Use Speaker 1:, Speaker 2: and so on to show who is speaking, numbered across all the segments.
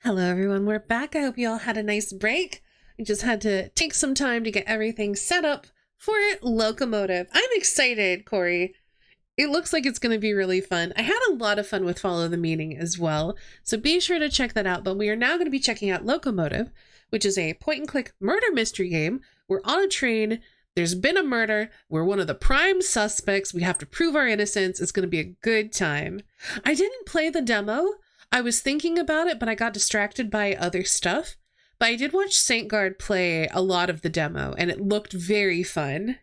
Speaker 1: Hello everyone, we're back. I hope you all had a nice break. I just had to take some time to get everything set up for Loco Motive. I'm excited, Corey. It looks like it's going to be really fun. I had a lot of fun with Follow the Meaning as well, so be sure to check that out. But we are now going to be checking out Loco Motive, which is a point-and-click murder mystery game. We're on a train. There's been a murder. We're one of the prime suspects. We have to prove our innocence. It's going to be a good time. I didn't play the demo. I was thinking about it, but I got distracted by other stuff. But I did watch Saint Guard play a lot of the demo, and it looked very fun.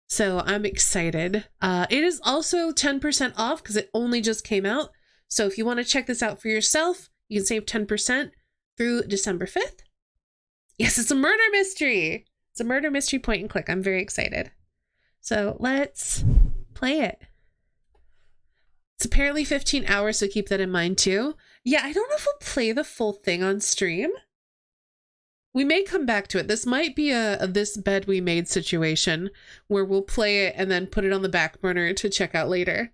Speaker 1: So I'm excited. It is also 10% off because it only just came out. So if you want to check this out for yourself, you can save 10% through December 5th. Yes, it's a murder mystery. It's a murder mystery point and click. I'm very excited. So let's play it. It's apparently 15 hours, so keep that in mind too. Yeah, I don't know if we'll play the full thing on stream. We may come back to it. This might be a this bed we made situation where we'll play it and then put it on the back burner to check out later.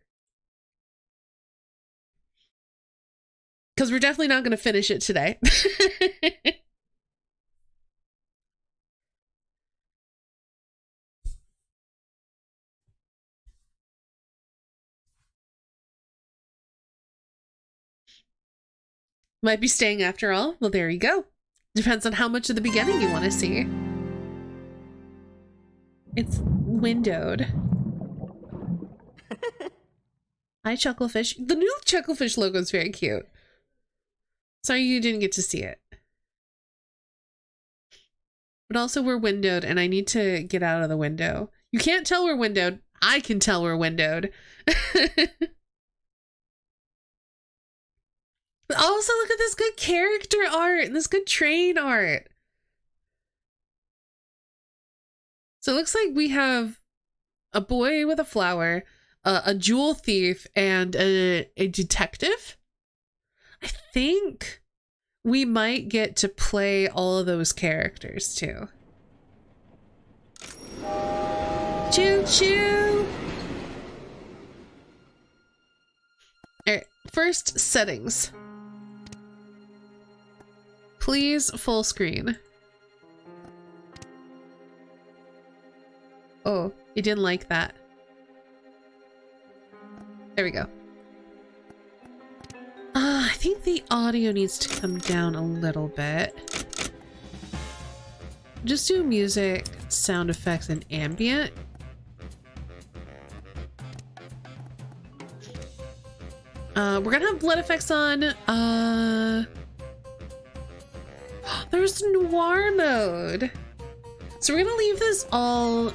Speaker 1: Because we're definitely not going to finish it today. Might be staying after all. Well, there you go. Depends on how much of the beginning you want to see. It's windowed. Hi, Chucklefish. The new Chucklefish logo is very cute. Sorry you didn't get to see it. But also we're windowed and I need to get out of the window. You can't tell we're windowed. I can tell we're windowed. But also look at this good character art and this good train art. So it looks like we have a boy with a flower, a jewel thief, and a detective. I think we might get to play all of those characters too. Choo choo! Alright, first settings. Please full screen. Oh, you didn't like that. There we go. I think the audio needs to come down a little bit. Just do music, sound effects, and ambient. We're gonna have blood effects on. There's noir mode. So we're gonna leave this all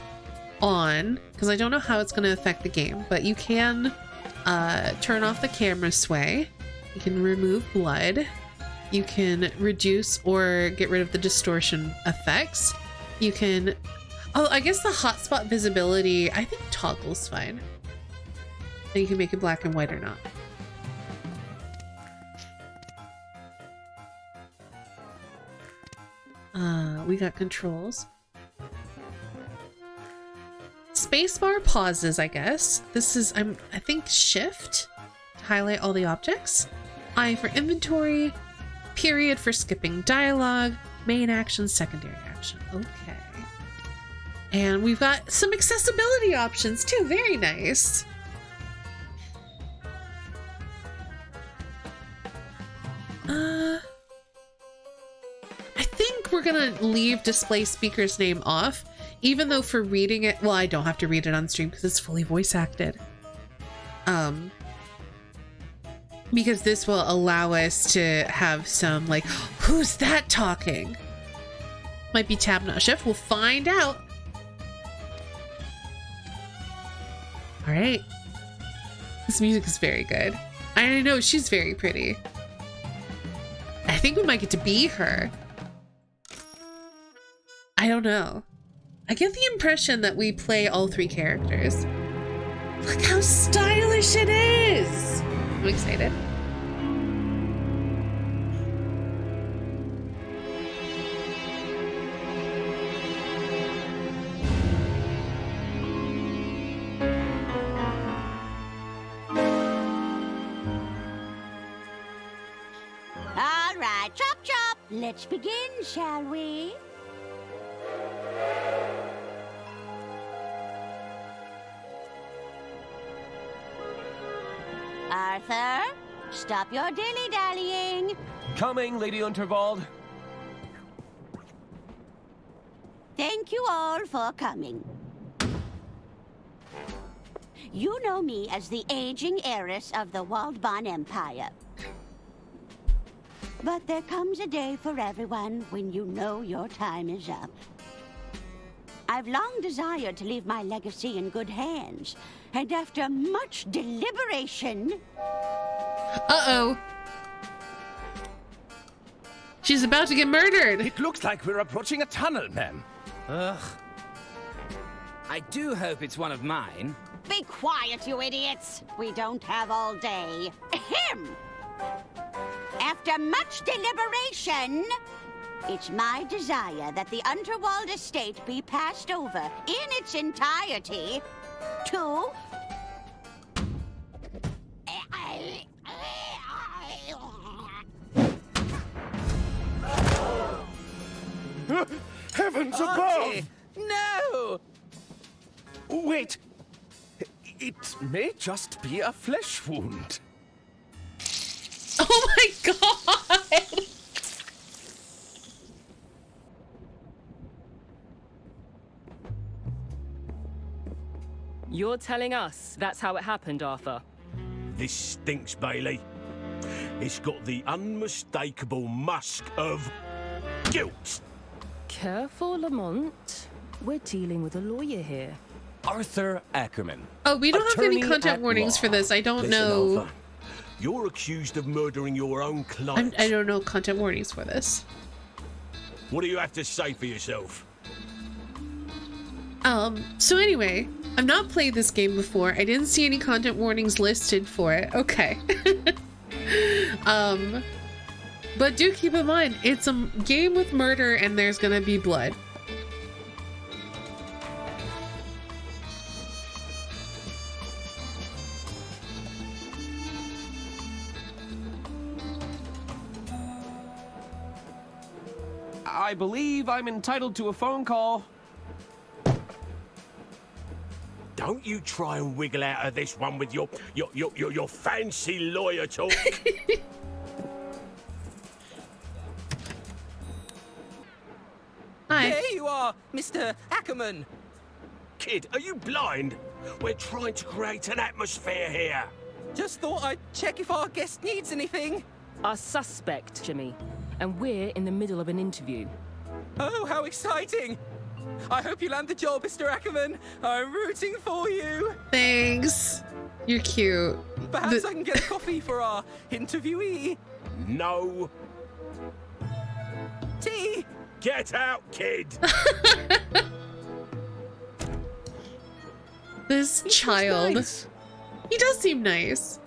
Speaker 1: on because I don't know how it's gonna affect the game, but you can turn off the camera sway. You can remove blood. You can reduce or get rid of the distortion effects. You can, oh, I guess the hotspot visibility, I think toggle's fine. And you can make it black and white or not. We got controls. Spacebar pauses, I guess. This is, I think shift to highlight all the objects. I for inventory, period for skipping dialogue, main action, secondary action. Okay. And we've got some accessibility options too. Very nice. I think we're gonna leave display speaker's name off, even though for reading it, well, I don't have to read it on stream because it's fully voice acted. Because this will allow us to have some like, who's that talking? Might be tab, not shift. We'll find out. All right. This music is very good. I know she's very pretty. I think we might get to be her. I don't know. I get the impression that we play all three characters. Look how stylish it is! I'm excited.
Speaker 2: All right, chop chop. Let's begin, shall we? Arthur, stop your dilly-dallying.
Speaker 3: Coming, Lady Unterwald.
Speaker 2: Thank you all for coming. You know me as the aging heiress of the Waldbahn Empire. But there comes a day for everyone when you know your time is up. I've long desired to leave my legacy in good hands, and after much deliberation...
Speaker 1: Uh-oh. She's about to get murdered.
Speaker 4: It looks like we're approaching a tunnel, ma'am.
Speaker 5: Ugh. I do hope it's one of mine.
Speaker 2: Be quiet, you idiots! We don't have all day. Ahem! After much deliberation, it's my desire that the Unterwald estate be passed over in its entirety to...
Speaker 4: Heavens
Speaker 5: Auntie!
Speaker 4: above!
Speaker 5: No!
Speaker 4: Wait. It may just be a flesh wound.
Speaker 1: Oh my god!
Speaker 6: You're telling us that's how it happened, Arthur?
Speaker 7: This stinks, Bailey. It's got the unmistakable musk of guilt.
Speaker 6: Careful, Lamont. We're dealing with a lawyer here.
Speaker 3: Arthur Ackerman.
Speaker 1: Oh, we don't have any
Speaker 3: Attorney
Speaker 1: content
Speaker 3: at
Speaker 1: warnings
Speaker 3: law.
Speaker 1: for this. I don't
Speaker 7: Listen,
Speaker 1: know.
Speaker 7: Arthur, you're accused of murdering your own client.
Speaker 1: I don't know content warnings for this.
Speaker 7: What do you have to say for yourself?
Speaker 1: So anyway, I've not played this game before. I didn't see any content warnings listed for it. Okay. But do keep in mind, it's a game with murder and there's gonna be blood.
Speaker 3: I believe I'm entitled to a phone call.
Speaker 7: Don't you try and wiggle out of this one with your fancy lawyer talk.
Speaker 1: Hi.
Speaker 5: There you are, Mr. Ackerman.
Speaker 7: Kid, are you blind? We're trying to create an atmosphere here.
Speaker 5: Just thought I'd check if our guest needs anything.
Speaker 6: Our suspect, Jimmy. And we're in the middle of an interview.
Speaker 5: Oh, how exciting! I hope you land the job, Mr. Ackerman. I'm rooting for you.
Speaker 1: Thanks. You're cute.
Speaker 5: Perhaps I can get a coffee for our interviewee.
Speaker 7: No.
Speaker 5: Tea.
Speaker 7: Get out, kid.
Speaker 1: This child.
Speaker 3: Nice.
Speaker 1: He does seem nice.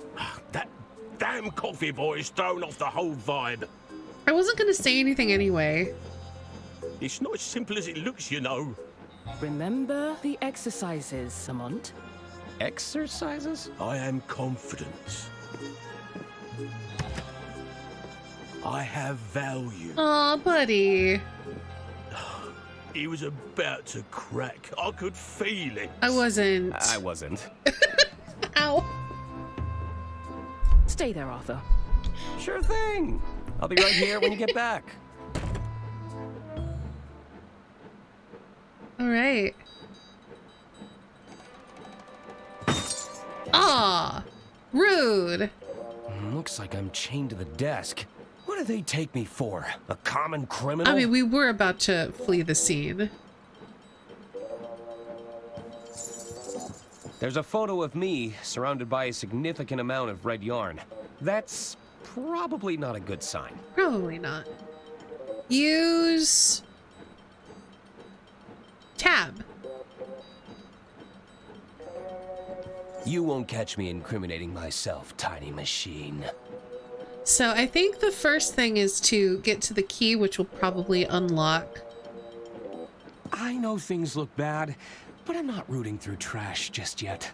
Speaker 7: That damn coffee boy has thrown off the whole vibe.
Speaker 1: I wasn't gonna say anything anyway.
Speaker 7: It's not as simple as it looks, you know.
Speaker 6: Remember the exercises, Lamont?
Speaker 3: Exercises?
Speaker 7: I am confident. I have value.
Speaker 1: Aw, buddy.
Speaker 7: He was about to crack. I could feel it.
Speaker 1: I wasn't.
Speaker 3: I wasn't.
Speaker 1: Ow.
Speaker 6: Stay there, Arthur.
Speaker 3: Sure thing. I'll be right here when you get back.
Speaker 1: All right. Ah, rude.
Speaker 3: Looks like I'm chained to the desk. What do they take me for? A common criminal?
Speaker 1: I mean, we were about to flee the scene.
Speaker 3: There's a photo of me surrounded by a significant amount of red yarn. That's probably not a good sign.
Speaker 1: Probably not. Use tab.
Speaker 3: You won't catch me incriminating myself, tiny machine.
Speaker 1: So I think the first thing is to get to the key, which will probably unlock.
Speaker 3: I know things look bad, but I'm not rooting through trash just yet.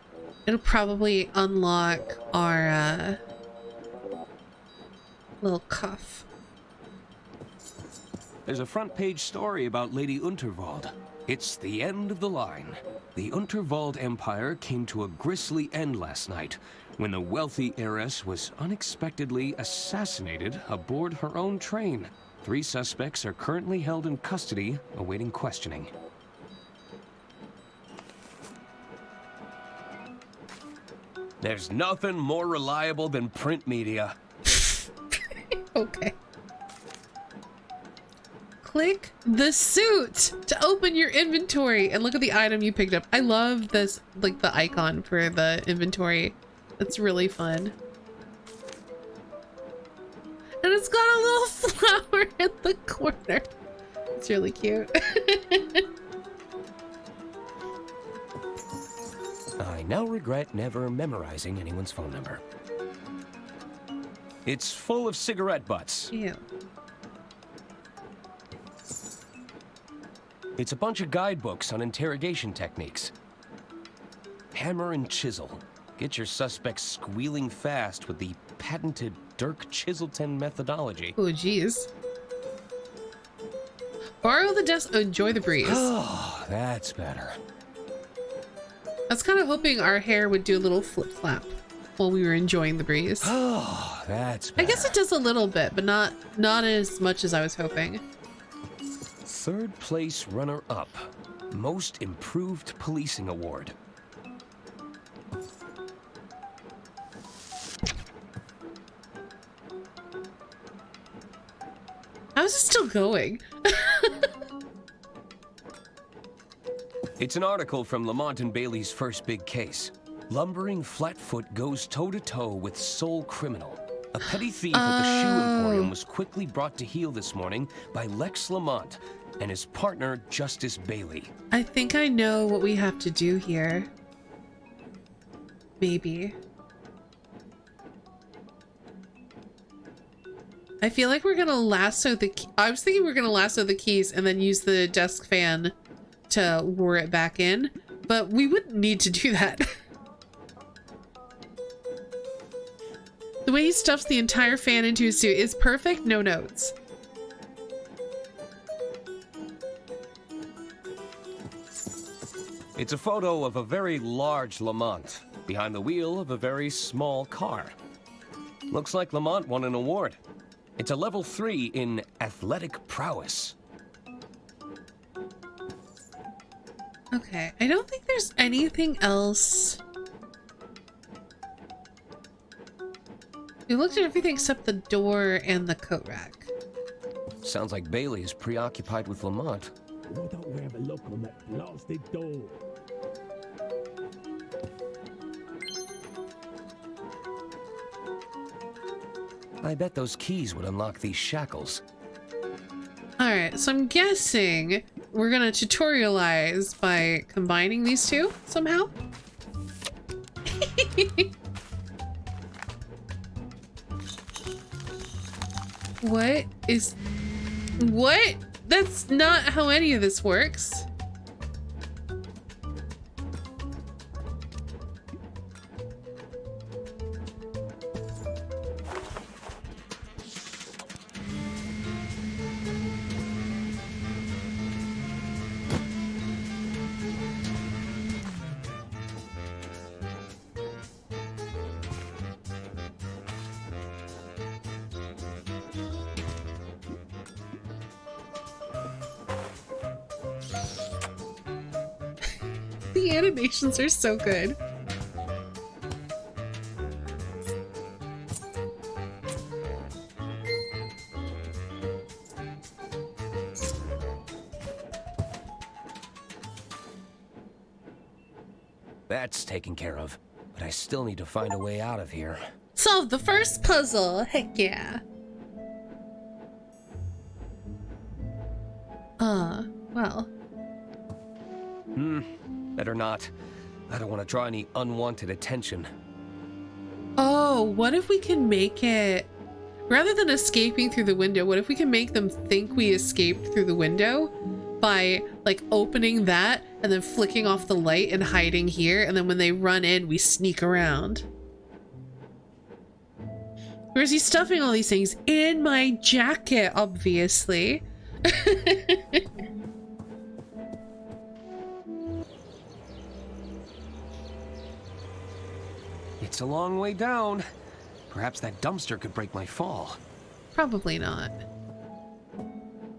Speaker 1: It'll probably unlock our little cuff.
Speaker 3: there's a front-page story about Lady Unterwald. It's the end of the line. The Unterwald Empire came to a grisly end last night when the wealthy heiress was unexpectedly assassinated aboard her own train. 3 suspects are currently held in custody, awaiting questioning. There's nothing more reliable than print media.
Speaker 1: Okay. Click the suit to open your inventory and look at the item you picked up. I love this, like the icon for the inventory. It's really fun. And it's got a little flower in the corner. It's really cute.
Speaker 3: I now regret never memorizing anyone's phone number. It's full of cigarette butts.
Speaker 1: Ew.
Speaker 3: It's a bunch of guidebooks on interrogation techniques. Hammer and chisel. Get your suspects squealing fast with the patented Dirk Chiselton methodology.
Speaker 1: Oh, geez. Borrow the desk. Enjoy the breeze.
Speaker 3: Oh, that's better.
Speaker 1: I was kind of hoping our hair would do a little flip flap while we were enjoying the breeze.
Speaker 3: Oh, that's better.
Speaker 1: I guess it does a little bit, but not as much as I was hoping.
Speaker 3: 3rd place runner-up. Most Improved Policing Award.
Speaker 1: How is it still going?
Speaker 3: It's an article from Lamont and Bailey's first big case. Lumbering Flatfoot goes toe-to-toe with sole criminal. A petty thief at the shoe emporium was quickly brought to heel this morning by Lex Lamont and his partner, Justice Bailey.
Speaker 1: I think I know what we have to do here. Maybe. I feel like we're gonna lasso the I was thinking we're gonna lasso the keys and then use the desk fan to lure it back in, but we wouldn't need to do that. The way he stuffs the entire fan into his suit is perfect, no notes.
Speaker 3: It's a photo of a very large Lamont behind the wheel of a very small car. Looks like Lamont won an award. It's a level 3 in athletic prowess.
Speaker 1: Okay, I don't think there's anything else. We looked at everything except the door and the coat rack.
Speaker 3: Sounds like Bailey is preoccupied with Lamont.
Speaker 7: Why don't we have a look on that blasted door?
Speaker 3: I bet those keys would unlock these shackles.
Speaker 1: Alright, so I'm guessing we're gonna tutorialize by combining these two somehow. What? That's not how any of this works. The animations are so good.
Speaker 3: That's taken care of, but I still need to find a way out of here.
Speaker 1: Solve the first puzzle. Heck yeah. Well.
Speaker 3: Better not. I don't want to draw any unwanted attention.
Speaker 1: Oh, what if we can make it, rather than escaping through the window, what if we can make them think we escaped through the window by like opening that and then flicking off the light and hiding here, and then when they run in, we sneak around. Where is he stuffing all these things? In my jacket, obviously.
Speaker 3: It's a long way down. Perhaps that dumpster could break my fall.
Speaker 1: Probably not.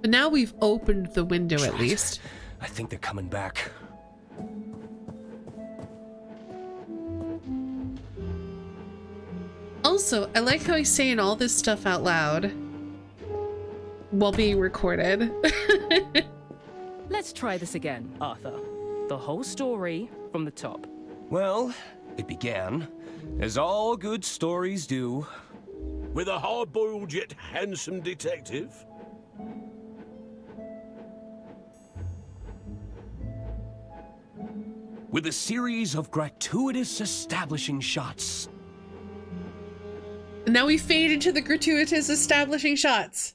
Speaker 1: But now we've opened the window at least.
Speaker 3: I think they're coming back.
Speaker 1: Also, I like how he's saying all this stuff out loud while being recorded.
Speaker 6: Let's try this again, Arthur. The whole story from the top.
Speaker 3: Well, it began, as all good stories do.
Speaker 7: With a hard-boiled yet handsome detective?
Speaker 3: With a series of gratuitous establishing shots.
Speaker 1: Now we fade into the gratuitous establishing shots.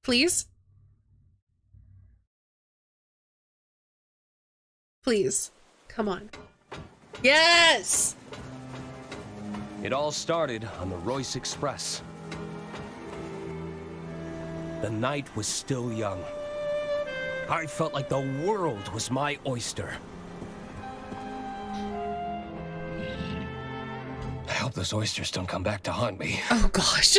Speaker 1: Please? Please. Come on. Yes!
Speaker 3: It all started on the Royce Express. The night was still young. I felt like the world was my oyster. I hope those oysters don't come back to haunt me.
Speaker 1: Oh gosh.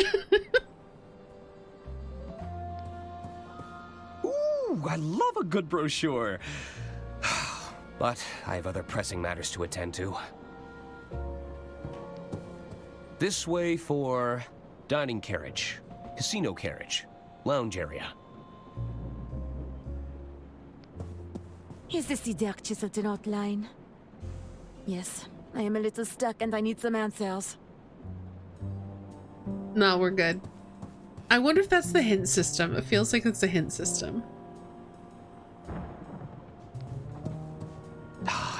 Speaker 3: Ooh, I love a good brochure. But I have other pressing matters to attend to. This way for dining carriage, casino carriage, lounge area.
Speaker 8: Is this the dark Chiselton outline? Yes, I am a little stuck and I need some answers.
Speaker 1: No, we're good. I wonder if that's the hint system. It feels like it's a hint system.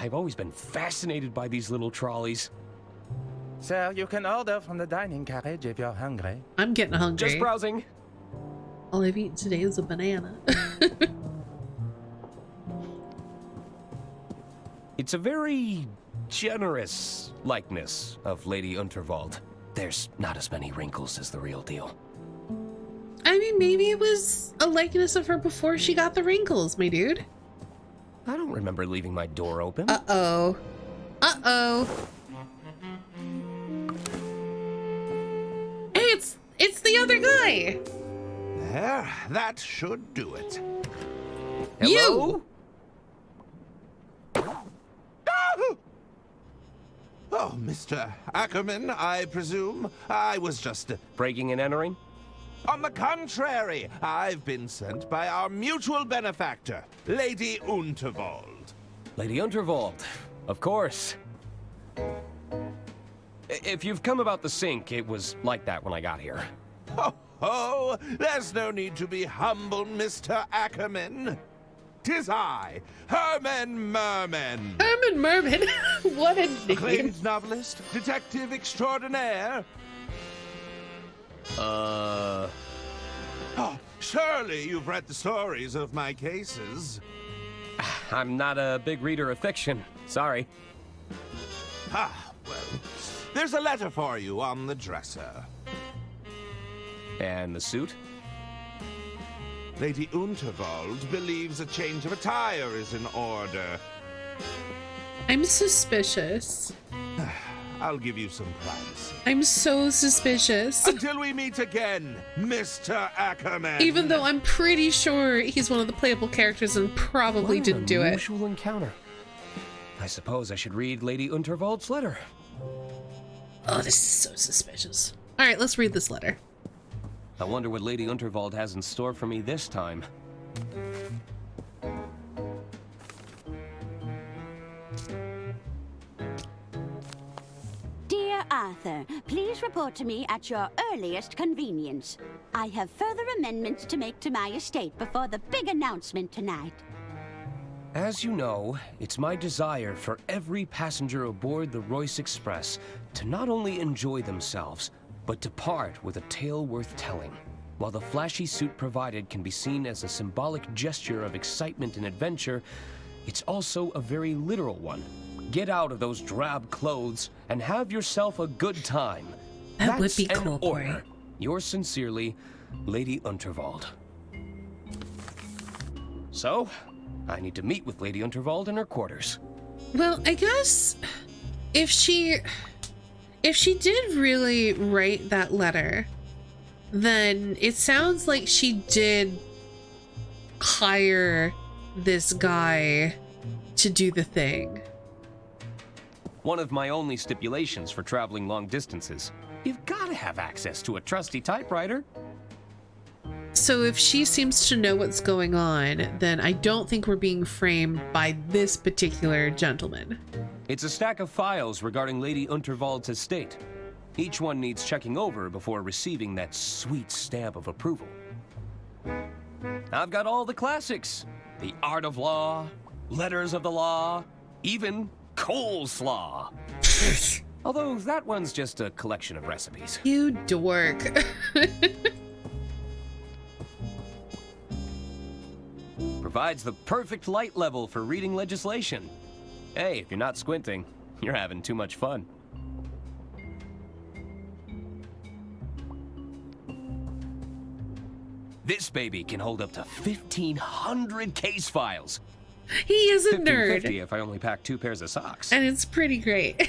Speaker 3: I've always been fascinated by these little trolleys.
Speaker 5: Sir, you can order from the dining carriage if you're hungry.
Speaker 1: I'm getting hungry.
Speaker 3: Just browsing.
Speaker 1: All I've eaten today is a banana.
Speaker 3: It's a very generous likeness of Lady Unterwald. There's not as many wrinkles as the real deal.
Speaker 1: I mean, maybe it was a likeness of her before she got the wrinkles, my dude.
Speaker 3: I don't remember leaving my door open.
Speaker 1: Uh-oh. Uh-oh. Hey, it's the other guy.
Speaker 9: There, that should do it.
Speaker 3: Hello?
Speaker 9: Oh, Mr. Ackerman, I presume. I was just...
Speaker 3: Breaking and entering?
Speaker 9: On the contrary, I've been sent by our mutual benefactor, Lady Unterwald.
Speaker 3: Lady Unterwald, of course. If you've come about the sink, it was like that when I got here.
Speaker 9: Oh, there's no need to be humble, Mr. Ackerman. 'Tis I, Herman Merman.
Speaker 1: Herman Merman. What a name.
Speaker 9: Acclaimed novelist, detective extraordinaire. Oh, surely you've read the stories of my cases.
Speaker 3: I'm not a big reader of fiction. Sorry.
Speaker 9: Ah, well, there's a letter for you on the dresser.
Speaker 3: And the suit?
Speaker 9: Lady Unterwald believes a change of attire is in order.
Speaker 1: I'm suspicious.
Speaker 9: I'll give you some privacy.
Speaker 1: I'm so suspicious.
Speaker 9: Until we meet again, Mr. Ackerman.
Speaker 1: Even though I'm pretty sure he's one of the playable characters and probably didn't do it.
Speaker 3: Unusual encounter. I suppose I should read Lady Unterwald's letter.
Speaker 1: Oh, this is so suspicious. All right, let's read this letter.
Speaker 3: I wonder what Lady Unterwald has in store for me this time.
Speaker 2: Dear Arthur, please report to me at your earliest convenience. I have further amendments to make to my estate before the big announcement tonight.
Speaker 3: As you know, it's my desire for every passenger aboard the Royce Express to not only enjoy themselves, but to part with a tale worth telling. While the flashy suit provided can be seen as a symbolic gesture of excitement and adventure, it's also a very literal one. Get out of those drab clothes and have yourself a good time.
Speaker 1: That would
Speaker 3: That's
Speaker 1: be
Speaker 3: an
Speaker 1: cool, Corey.
Speaker 3: order. Yours sincerely, Lady Unterwald. So, I need to meet with Lady Unterwald in her quarters.
Speaker 1: Well, I guess if she did really write that letter, then it sounds like she did hire this guy to do the thing.
Speaker 3: One of my only stipulations for traveling long distances. You've got to have access to a trusty typewriter.
Speaker 1: So if she seems to know what's going on, then I don't think we're being framed by this particular gentleman.
Speaker 3: It's a stack of files regarding Lady Unterwald's estate. Each one needs checking over before receiving that sweet stamp of approval. I've got all the classics. The Art of Law, Letters of the Law, even Coleslaw. Although that one's just a collection of recipes.
Speaker 1: You dork.
Speaker 3: Provides the perfect light level for reading legislation. Hey, if you're not squinting, you're having too much fun. This baby can hold up to 1,500 case files.
Speaker 1: He is a nerd.
Speaker 3: 1,550 if I only pack 2 pairs of socks.
Speaker 1: And it's pretty great.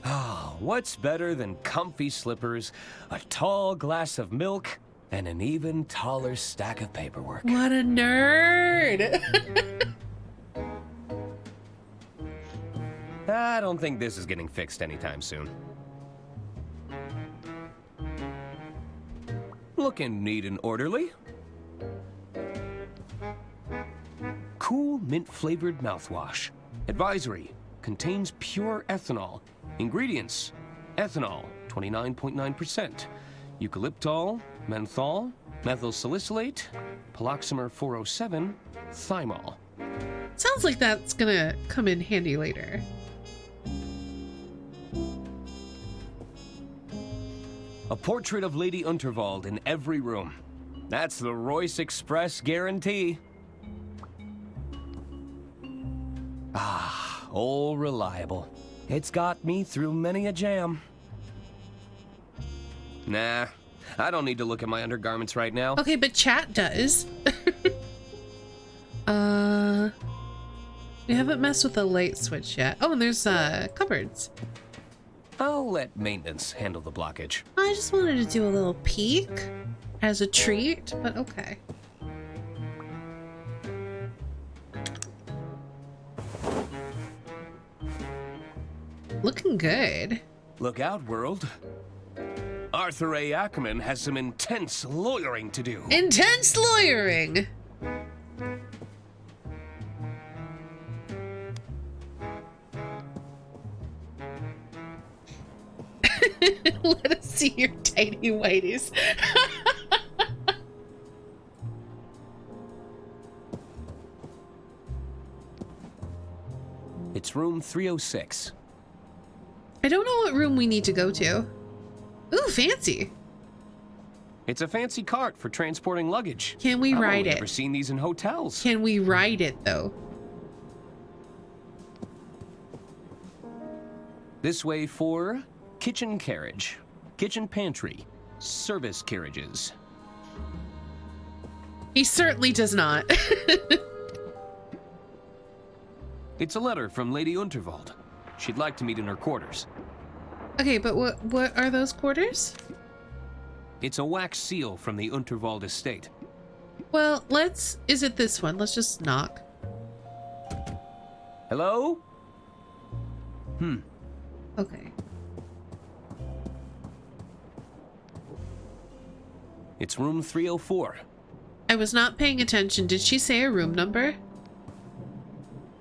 Speaker 3: Oh, what's better than comfy slippers, a tall glass of milk, and an even taller stack of paperwork?
Speaker 1: What a nerd.
Speaker 3: I don't think this is getting fixed anytime soon. Looking neat and orderly. Cool mint-flavored mouthwash. Advisory: contains pure ethanol. Ingredients: ethanol, 29.9%. Eucalyptol, menthol, methyl salicylate, paloxamer 407, thymol.
Speaker 1: Sounds like that's gonna come in handy later.
Speaker 3: A portrait of Lady Unterwald in every room. That's the Royce Express guarantee. Ah, old reliable. It's got me through many a jam. Nah, I don't need to look at my undergarments right now.
Speaker 1: Okay, but chat does. We haven't messed with the light switch yet. Oh, and there's cupboards.
Speaker 3: I'll let maintenance handle the blockage.
Speaker 1: I just wanted to do a little peek as a treat, but okay. Looking good.
Speaker 3: Look out, world. Arthur A. Ackerman has some intense lawyering to do.
Speaker 1: Intense lawyering! Let us see your tiny whities.
Speaker 3: It's room 306.
Speaker 1: I don't know what room we need to go to. Ooh, fancy.
Speaker 3: It's a fancy cart for transporting luggage.
Speaker 1: Can we ride it?
Speaker 3: I've never seen these in hotels.
Speaker 1: Can we ride it, though?
Speaker 3: This way for kitchen carriage, kitchen pantry, service carriages.
Speaker 1: He certainly does not.
Speaker 3: It's a letter from Lady Unterwald. She'd like to meet in her quarters.
Speaker 1: Okay, but what are those quarters?
Speaker 3: It's a wax seal from the Unterwald estate.
Speaker 1: Well, is it this one? Let's just knock.
Speaker 3: Hello?
Speaker 1: Okay.
Speaker 3: It's room 304.
Speaker 1: I was not paying attention. Did she say a room number?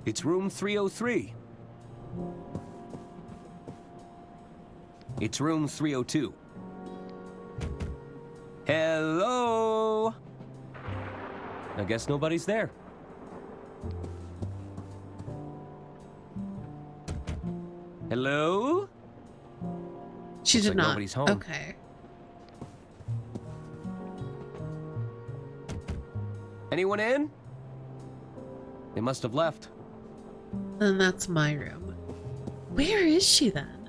Speaker 3: It's room 303. It's room 302. Hello? I guess nobody's there. Hello?
Speaker 1: She
Speaker 3: Looks
Speaker 1: did
Speaker 3: like
Speaker 1: not.
Speaker 3: nobody's home.
Speaker 1: Okay.
Speaker 3: Anyone in? They must have left.
Speaker 1: Then that's my room. Where is she then?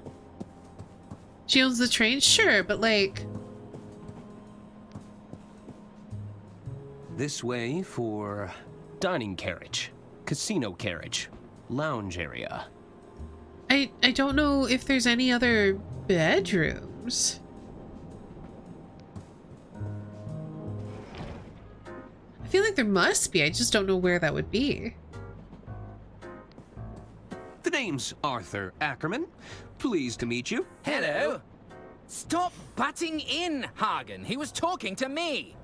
Speaker 1: She owns the train? Sure, but like...
Speaker 3: This way for dining carriage, casino carriage, lounge area.
Speaker 1: I don't know if there's any other bedrooms. I feel like there must be. I just don't know where that would be.
Speaker 3: The name's Arthur Ackerman. Pleased to meet you.
Speaker 5: Hello. Stop butting in, Hagen. He was talking to me.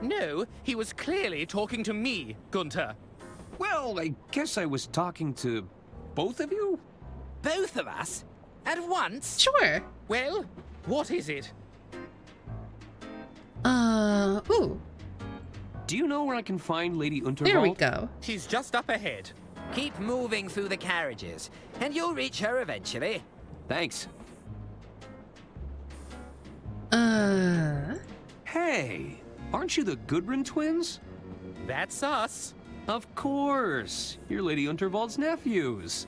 Speaker 5: No, he was clearly talking to me, Gunther.
Speaker 3: Well, I guess I was talking to both of you?
Speaker 5: Both of us? At once?
Speaker 1: Sure.
Speaker 5: Well, what is it?
Speaker 1: Ooh.
Speaker 3: Do you know where I can find Lady Unterwald?
Speaker 1: There we go.
Speaker 5: She's just up ahead. Keep moving through the carriages, and you'll reach her eventually.
Speaker 3: Thanks. Hey, aren't you the Gudrun twins?
Speaker 5: That's us.
Speaker 3: Of course. You're Lady Unterwald's nephews.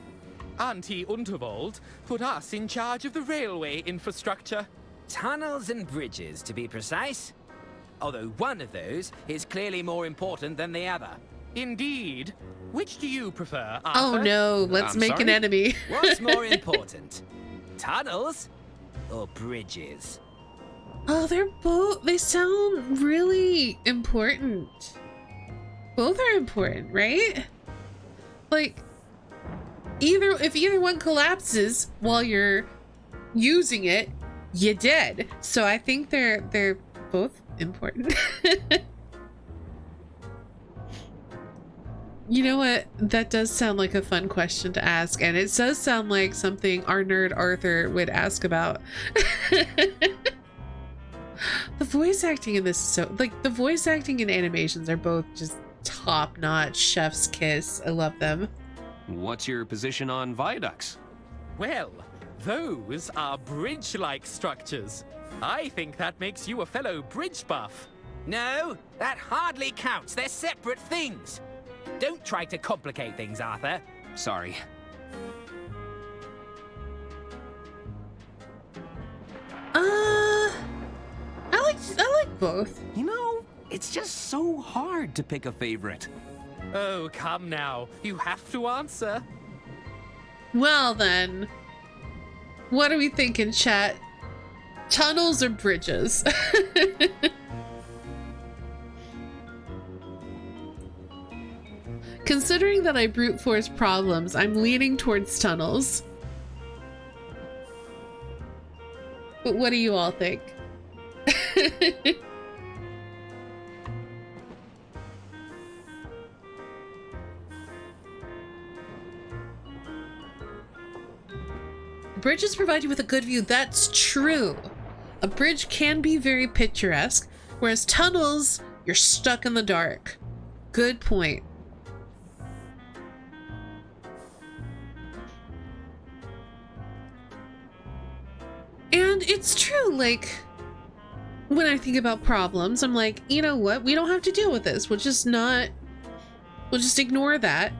Speaker 5: Auntie Unterwald put us in charge of the railway infrastructure.
Speaker 10: Tunnels and bridges, to be precise. Although one of those is clearly more important than the other.
Speaker 5: Indeed. Which do you prefer, Arthur?
Speaker 1: Oh no, let's
Speaker 3: I'm
Speaker 1: make an
Speaker 3: sorry?
Speaker 1: enemy.
Speaker 10: What's more important? Tunnels or bridges?
Speaker 1: Oh, they sound really important. Both are important, right? Like, if either one collapses while you're using it, you're dead. So I think they're both important. You know what? That does sound like a fun question to ask, and it does sound like something our nerd Arthur would ask about. The voice acting in this is so, like, the voice acting and animations are both just top-notch, chef's kiss. I love them.
Speaker 3: What's your position on viaducts?
Speaker 5: Well, those are bridge-like structures. I think that makes you a fellow bridge buff.
Speaker 10: No, that hardly counts. They're separate things. Don't try to complicate things, Arthur.
Speaker 3: Sorry.
Speaker 1: I like both.
Speaker 3: You know, it's just so hard to pick a favorite.
Speaker 5: Oh, come now. You have to answer.
Speaker 1: Well then, what are we thinking, chat? Tunnels or bridges? Considering that I brute force problems, I'm leaning towards tunnels. But what do you all think? Bridges provide you with a good view. That's true. A bridge can be very picturesque, whereas tunnels, you're stuck in the dark. Good point. And it's true, like, when I think about problems, I'm like, you know what? We don't have to deal with this. We'll just ignore that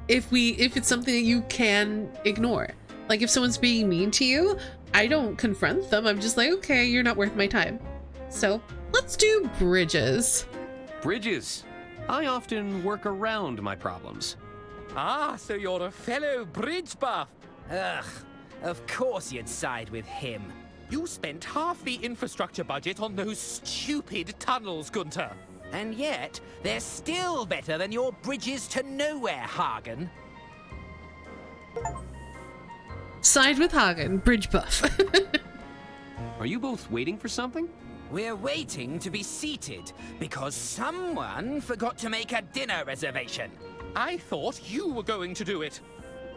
Speaker 1: if it's something that you can ignore. Like, if someone's being mean to you, I don't confront them. I'm just like, okay, you're not worth my time. So let's do bridges.
Speaker 3: Bridges. I often work around my problems.
Speaker 5: Ah, so you're a fellow bridge buff.
Speaker 10: Ugh, of course you'd side with him.
Speaker 5: You spent half the infrastructure budget on those stupid tunnels, Gunther.
Speaker 10: And yet, they're still better than your bridges to nowhere, Hagen.
Speaker 1: Side with Hagen, bridge buff.
Speaker 3: Are you both waiting for something?
Speaker 10: We're waiting to be seated because someone forgot to make a dinner reservation.
Speaker 5: I thought you were going to do it.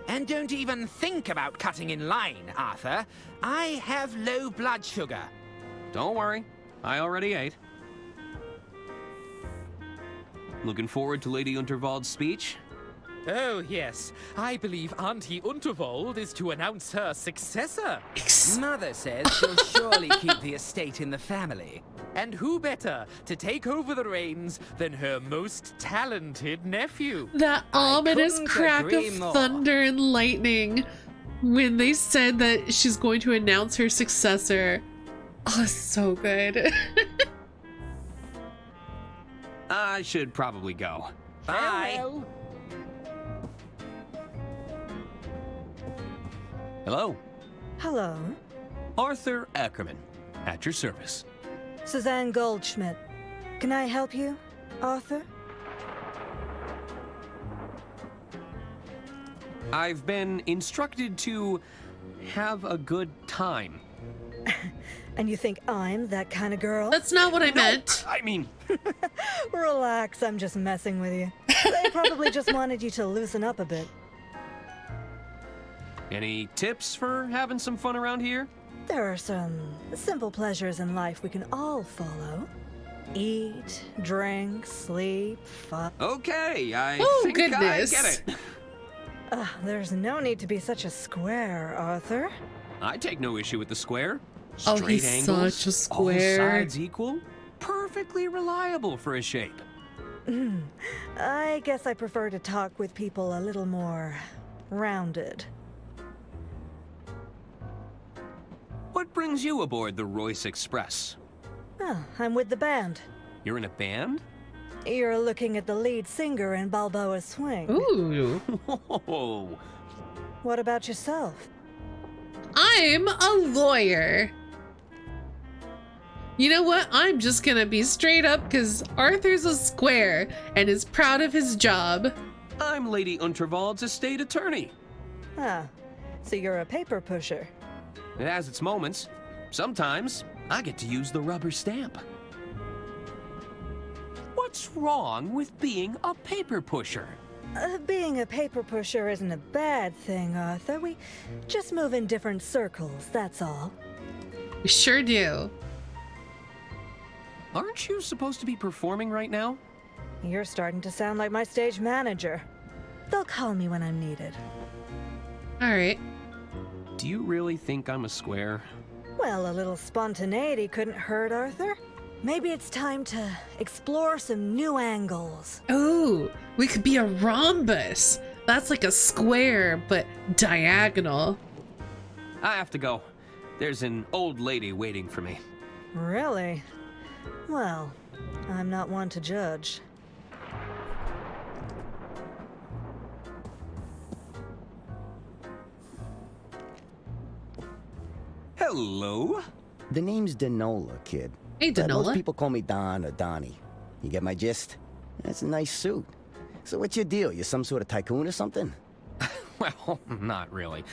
Speaker 10: And don't even think about cutting in line, Arthur. I have low blood sugar.
Speaker 3: Don't worry, I already ate. Looking forward to Lady Unterwald's speech?
Speaker 5: Oh, yes. I believe Auntie Unterwald is to announce her successor.
Speaker 10: Mother says she'll surely keep the estate in the family.
Speaker 5: And who better to take over the reins than her most talented nephew?
Speaker 1: That ominous
Speaker 10: couldn't
Speaker 1: crack
Speaker 10: agree
Speaker 1: of
Speaker 10: more.
Speaker 1: thunder and lightning. When they said that she's going to announce her successor, oh, so good.
Speaker 3: I should probably go.
Speaker 10: Bye.
Speaker 3: Hello,
Speaker 11: Hello.
Speaker 3: Arthur Ackerman, at your service.
Speaker 11: Suzanne Goldschmidt. Can I help you, Arthur?
Speaker 3: I've been instructed to have a good time.
Speaker 11: And you think I'm that kind of girl?
Speaker 1: That's not what I meant.
Speaker 3: I mean,
Speaker 11: Relax, I'm just messing with you. They probably just wanted you to loosen up a bit.
Speaker 3: any tips for having some fun around here?
Speaker 11: There are some simple pleasures in life we can all follow. Eat, drink, sleep, fun.
Speaker 3: Okay, I
Speaker 1: Oh,
Speaker 3: think
Speaker 1: goodness.
Speaker 3: I get it.
Speaker 11: There's no need to be such a square, Arthur.
Speaker 3: I take no issue with the square.
Speaker 1: Oh,
Speaker 3: Straight
Speaker 1: he's
Speaker 3: angles,
Speaker 1: such a square.
Speaker 3: all sides equal, perfectly reliable for a shape.
Speaker 11: I guess I prefer to talk with people a little more rounded.
Speaker 3: What brings you aboard the Royce Express?
Speaker 11: Oh, I'm with the band.
Speaker 3: You're in a band?
Speaker 11: You're looking at the lead singer in Balboa Swing.
Speaker 1: Ooh.
Speaker 3: Whoa.
Speaker 11: What about yourself?
Speaker 1: I'm a lawyer. You know what? I'm just gonna be straight up because Arthur's a square and is proud of his job.
Speaker 3: I'm Lady Unterwald's estate attorney.
Speaker 11: Ah, so you're a paper pusher.
Speaker 3: It has its moments. Sometimes I get to use the rubber stamp. What's wrong with being a paper pusher?
Speaker 11: Being a paper pusher isn't a bad thing, Arthur. We just move in different circles, that's all.
Speaker 1: We sure do.
Speaker 3: Aren't you supposed to be performing right now?
Speaker 11: You're starting to sound like my stage manager. They'll call me when I'm needed.
Speaker 1: All right.
Speaker 3: Do you really think I'm a square?
Speaker 11: Well, a little spontaneity couldn't hurt, Arthur. Maybe it's time to explore some new angles.
Speaker 1: Oh, we could be a rhombus. That's like a square, but diagonal.
Speaker 3: I have to go. There's an old lady waiting for me.
Speaker 11: Really? Well, I'm not one to judge.
Speaker 3: Hello?
Speaker 12: The name's Denola, kid.
Speaker 1: Hey,
Speaker 12: But most
Speaker 1: Denola.
Speaker 12: people call me Don or Donnie. You get my gist? That's a nice suit. So what's your deal? You some sort of tycoon or something?
Speaker 3: Well, not really.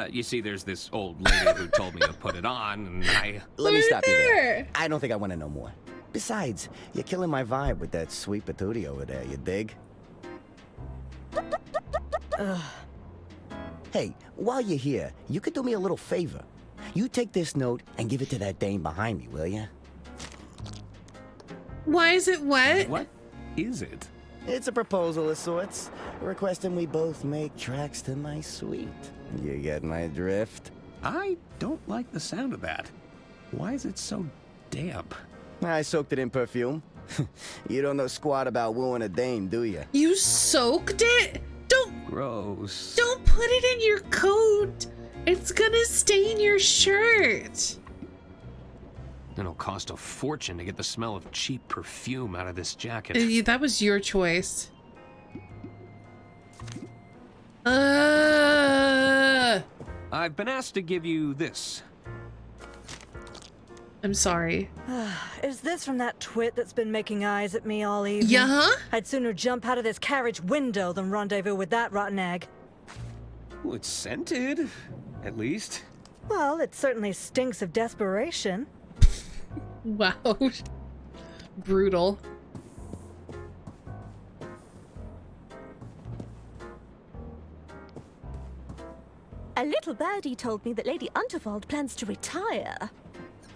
Speaker 3: You see, there's this old lady who told me to put it on, and
Speaker 12: Let me stop you there.
Speaker 1: Arthur!
Speaker 12: I don't think I want to know more. Besides, you're killing my vibe with that sweet patootie over there, you dig? Hey, while you're here, you could do me a little favor. You take this note and give it to that dame behind me, will ya?
Speaker 1: Why is it wet?
Speaker 3: What is it?
Speaker 12: It's a proposal of sorts, requesting we both make tracks to my suite. You get my drift?
Speaker 3: I don't like the sound of that. Why is it so damp?
Speaker 12: I soaked it in perfume. You don't know squat about wooing a dame, do you?
Speaker 1: You soaked it?
Speaker 3: Gross.
Speaker 1: Don't put it in your coat. It's gonna stain your shirt.
Speaker 3: It'll cost a fortune to get the smell of cheap perfume out of this jacket.
Speaker 1: That was your choice.
Speaker 3: I've been asked to give you this.
Speaker 1: I'm sorry.
Speaker 11: Is this from that twit that's been making eyes at me all evening?
Speaker 1: Yeah?
Speaker 11: I'd sooner jump out of this carriage window than rendezvous with that rotten egg.
Speaker 3: Well, it's scented, at least.
Speaker 11: Well, it certainly stinks of desperation.
Speaker 1: Wow. Brutal.
Speaker 13: A little birdie told me that Lady Unterwald plans to retire.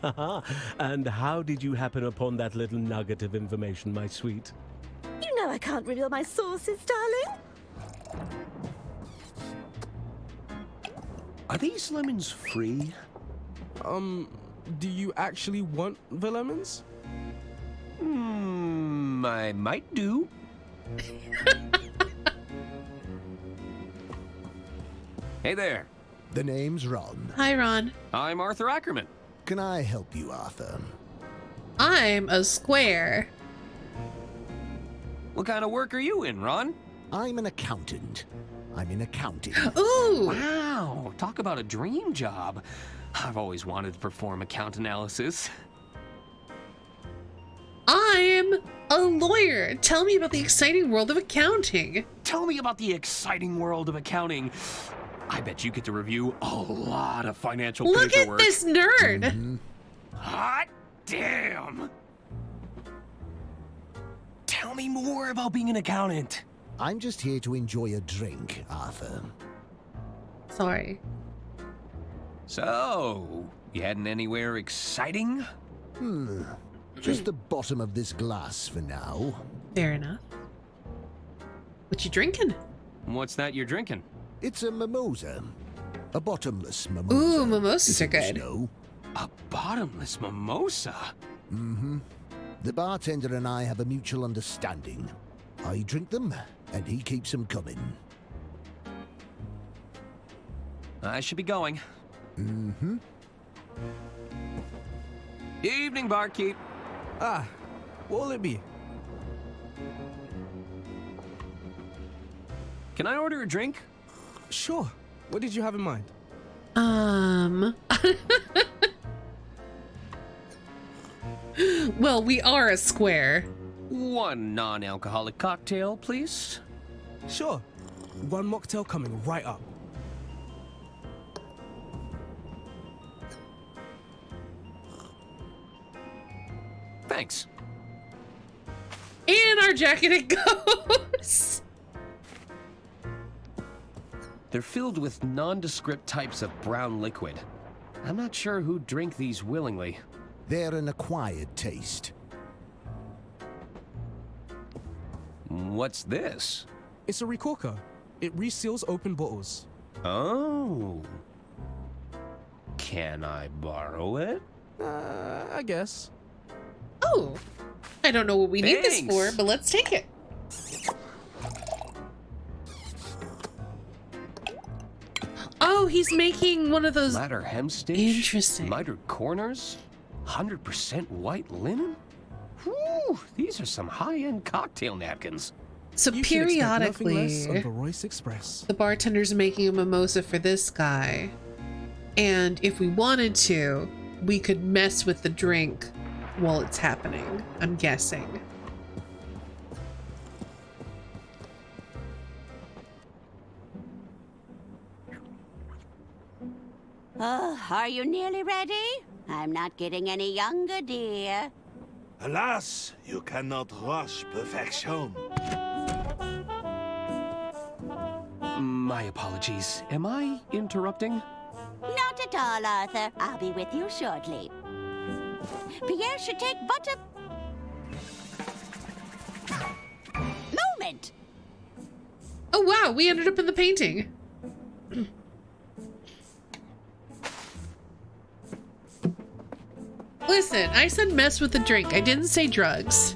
Speaker 14: Haha, and how did you happen upon that little nugget of information, my sweet?
Speaker 13: You know I can't reveal my sources, darling.
Speaker 3: Are these lemons free?
Speaker 15: Do you actually want the lemons?
Speaker 3: I might do. Hey there.
Speaker 16: The name's Ron.
Speaker 1: Hi, Ron.
Speaker 3: I'm Arthur Ackerman.
Speaker 16: Can I help you, Arthur?
Speaker 1: I'm a square.
Speaker 3: What kind of work are you in, Ron?
Speaker 16: I'm an accountant. I'm in accounting.
Speaker 1: Ooh!
Speaker 3: Wow, talk about a dream job. I've always wanted to perform account analysis.
Speaker 1: I'm a lawyer. Tell me about the exciting world of accounting.
Speaker 3: Tell me about the exciting world of accounting. I bet you get to review a lot of financial
Speaker 1: paperwork. Look at this nerd.
Speaker 3: Mm-hmm. Hot damn. Tell me more about being an accountant.
Speaker 16: I'm just here to enjoy a drink, Arthur.
Speaker 1: Sorry.
Speaker 3: So, you heading anywhere exciting?
Speaker 16: Just the bottom of this glass for now.
Speaker 1: Fair enough. What you drinking?
Speaker 3: What's that you're drinking?
Speaker 16: It's a mimosa. A bottomless mimosa.
Speaker 1: Ooh, mimosas are good.
Speaker 3: A bottomless mimosa?
Speaker 16: Mm-hmm. The bartender and I have a mutual understanding. I drink them, and he keeps them coming.
Speaker 3: I should be going.
Speaker 16: Mm-hmm.
Speaker 3: Evening, barkeep.
Speaker 15: Ah, what will it be?
Speaker 3: Can I order a drink?
Speaker 15: Sure. What did you have in mind?
Speaker 1: Well, we are a square.
Speaker 3: One non-alcoholic cocktail, please.
Speaker 15: Sure. One mocktail coming right up.
Speaker 3: Thanks.
Speaker 1: In our jacket it goes.
Speaker 3: They're filled with nondescript types of brown liquid. I'm not sure who'd drink these willingly.
Speaker 16: They're an acquired taste.
Speaker 3: What's this?
Speaker 15: It's a recorker. It reseals open bottles.
Speaker 3: Oh. Can I borrow it?
Speaker 15: I guess.
Speaker 1: Oh. I don't know what we need this for, but let's take it. Oh, he's making one of those
Speaker 3: ladder hemstitch.
Speaker 1: Interesting.
Speaker 3: Mitered corners. 100% white linen. Whew, these are some high-end cocktail napkins.
Speaker 1: So
Speaker 15: you
Speaker 1: periodically,
Speaker 15: less of the Royce Express.
Speaker 1: The bartender's making a mimosa for this guy, and if we wanted to, we could mess with the drink while it's happening. I'm guessing.
Speaker 2: Oh, are you nearly ready? I'm not getting any younger, dear.
Speaker 9: Alas, you cannot rush perfection.
Speaker 3: My apologies. Am I interrupting?
Speaker 2: Not at all, Arthur. I'll be with you shortly. Pierre should take but a moment.
Speaker 1: Oh wow, we ended up in the painting. Listen, I said mess with the drink. I didn't say drugs.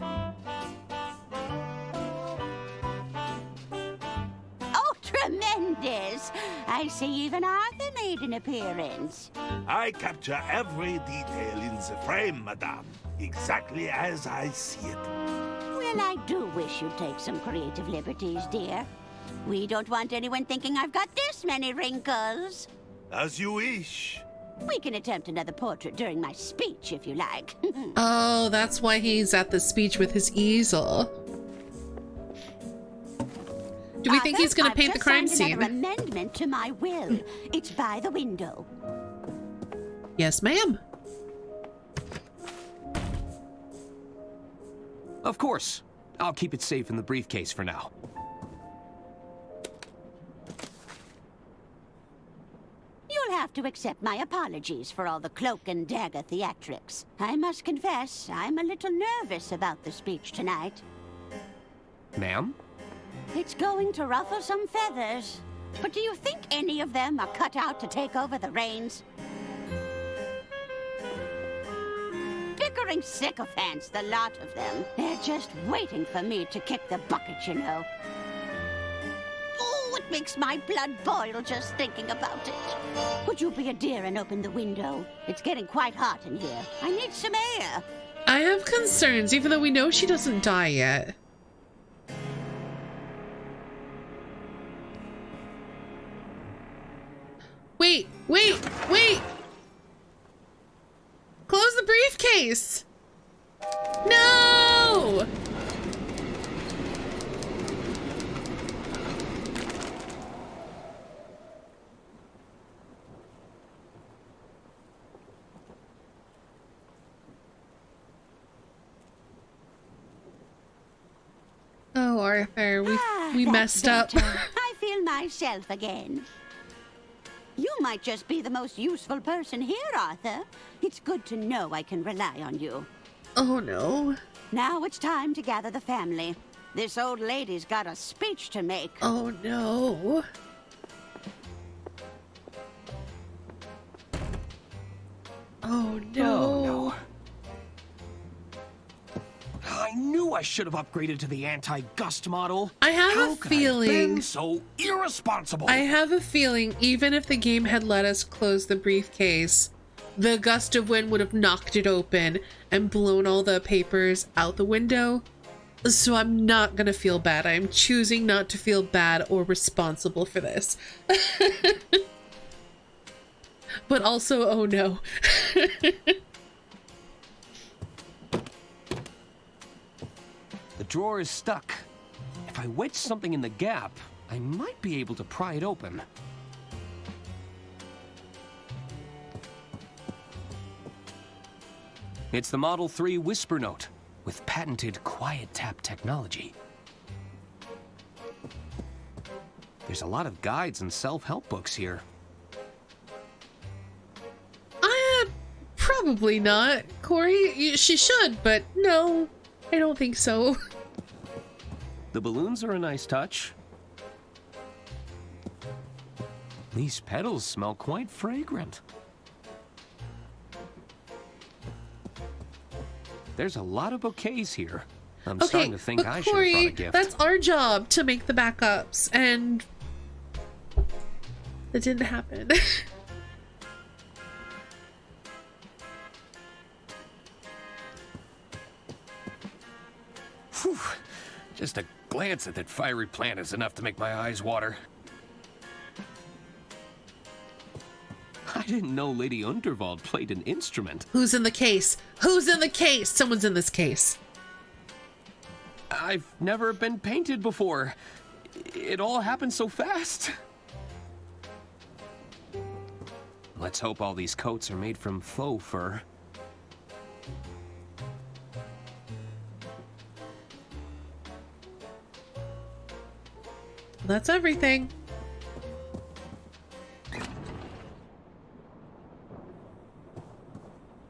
Speaker 2: Oh, tremendous! I see even Arthur made an appearance.
Speaker 9: I capture every detail in the frame, madame. Exactly as I see it.
Speaker 2: Well, I do wish you'd take some creative liberties, dear. We don't want anyone thinking I've got this many wrinkles.
Speaker 9: As you wish.
Speaker 2: We can attempt another portrait during my speech, if you like.
Speaker 1: Oh, that's why he's at the speech with his easel. Do we think he's going to paint the crime scene?
Speaker 2: Another amendment to my will. It's by the window.
Speaker 1: Yes, ma'am.
Speaker 3: Of course. I'll keep it safe in the briefcase for now.
Speaker 2: You'll have to accept my apologies for all the cloak and dagger theatrics. I must confess, I'm a little nervous about the speech tonight.
Speaker 3: Ma'am?
Speaker 2: It's going to ruffle some feathers. But do you think any of them are cut out to take over the reins? Bickering sycophants, the lot of them. They're just waiting for me to kick the bucket, you know. Oh, It makes my blood boil just thinking about it. Would you be a dear and open the window? It's getting quite hot in here. I need some air.
Speaker 1: I have concerns, even though we know she doesn't die yet. Wait, wait, wait! Close the briefcase! No! Oh, Arthur, we messed up.
Speaker 2: I feel myself again. You might just be the most useful person here, Arthur. It's good to know I can rely on you.
Speaker 1: Oh, no.
Speaker 2: Now it's time to gather the family. This old lady's got a speech to make.
Speaker 1: Oh, no. Oh, no.
Speaker 3: Oh, no. I knew I should have upgraded to the anti-gust model.
Speaker 1: I have
Speaker 3: How
Speaker 1: a
Speaker 3: could I have
Speaker 1: feeling.
Speaker 3: been so irresponsible.
Speaker 1: I have a feeling even if the game had let us close the briefcase, the gust of wind would have knocked it open and blown all the papers out the window. So I'm not gonna feel bad. I'm choosing not to feel bad or responsible for this. But also, oh no.
Speaker 3: The drawer is stuck. If I wedge something in the gap, I might be able to pry it open. It's the Model 3 Whisper Note with patented quiet tap technology. There's a lot of guides and self-help books here.
Speaker 1: Probably not. Corey, she should, but no, I don't think so.
Speaker 3: The balloons are a nice touch. These petals smell quite fragrant. There's a lot of bouquets here. I'm starting to think I should have brought a gift.
Speaker 1: That's our job to make the backups, and that didn't happen.
Speaker 3: Whew. Just a glance at that fiery plant is enough to make my eyes water. I didn't know Lady Unterwald played an instrument.
Speaker 1: Who's in the case? Who's in the case? Someone's in this case.
Speaker 3: I've never been painted before. It all happened so fast. Let's hope all these coats are made from faux fur.
Speaker 1: That's everything.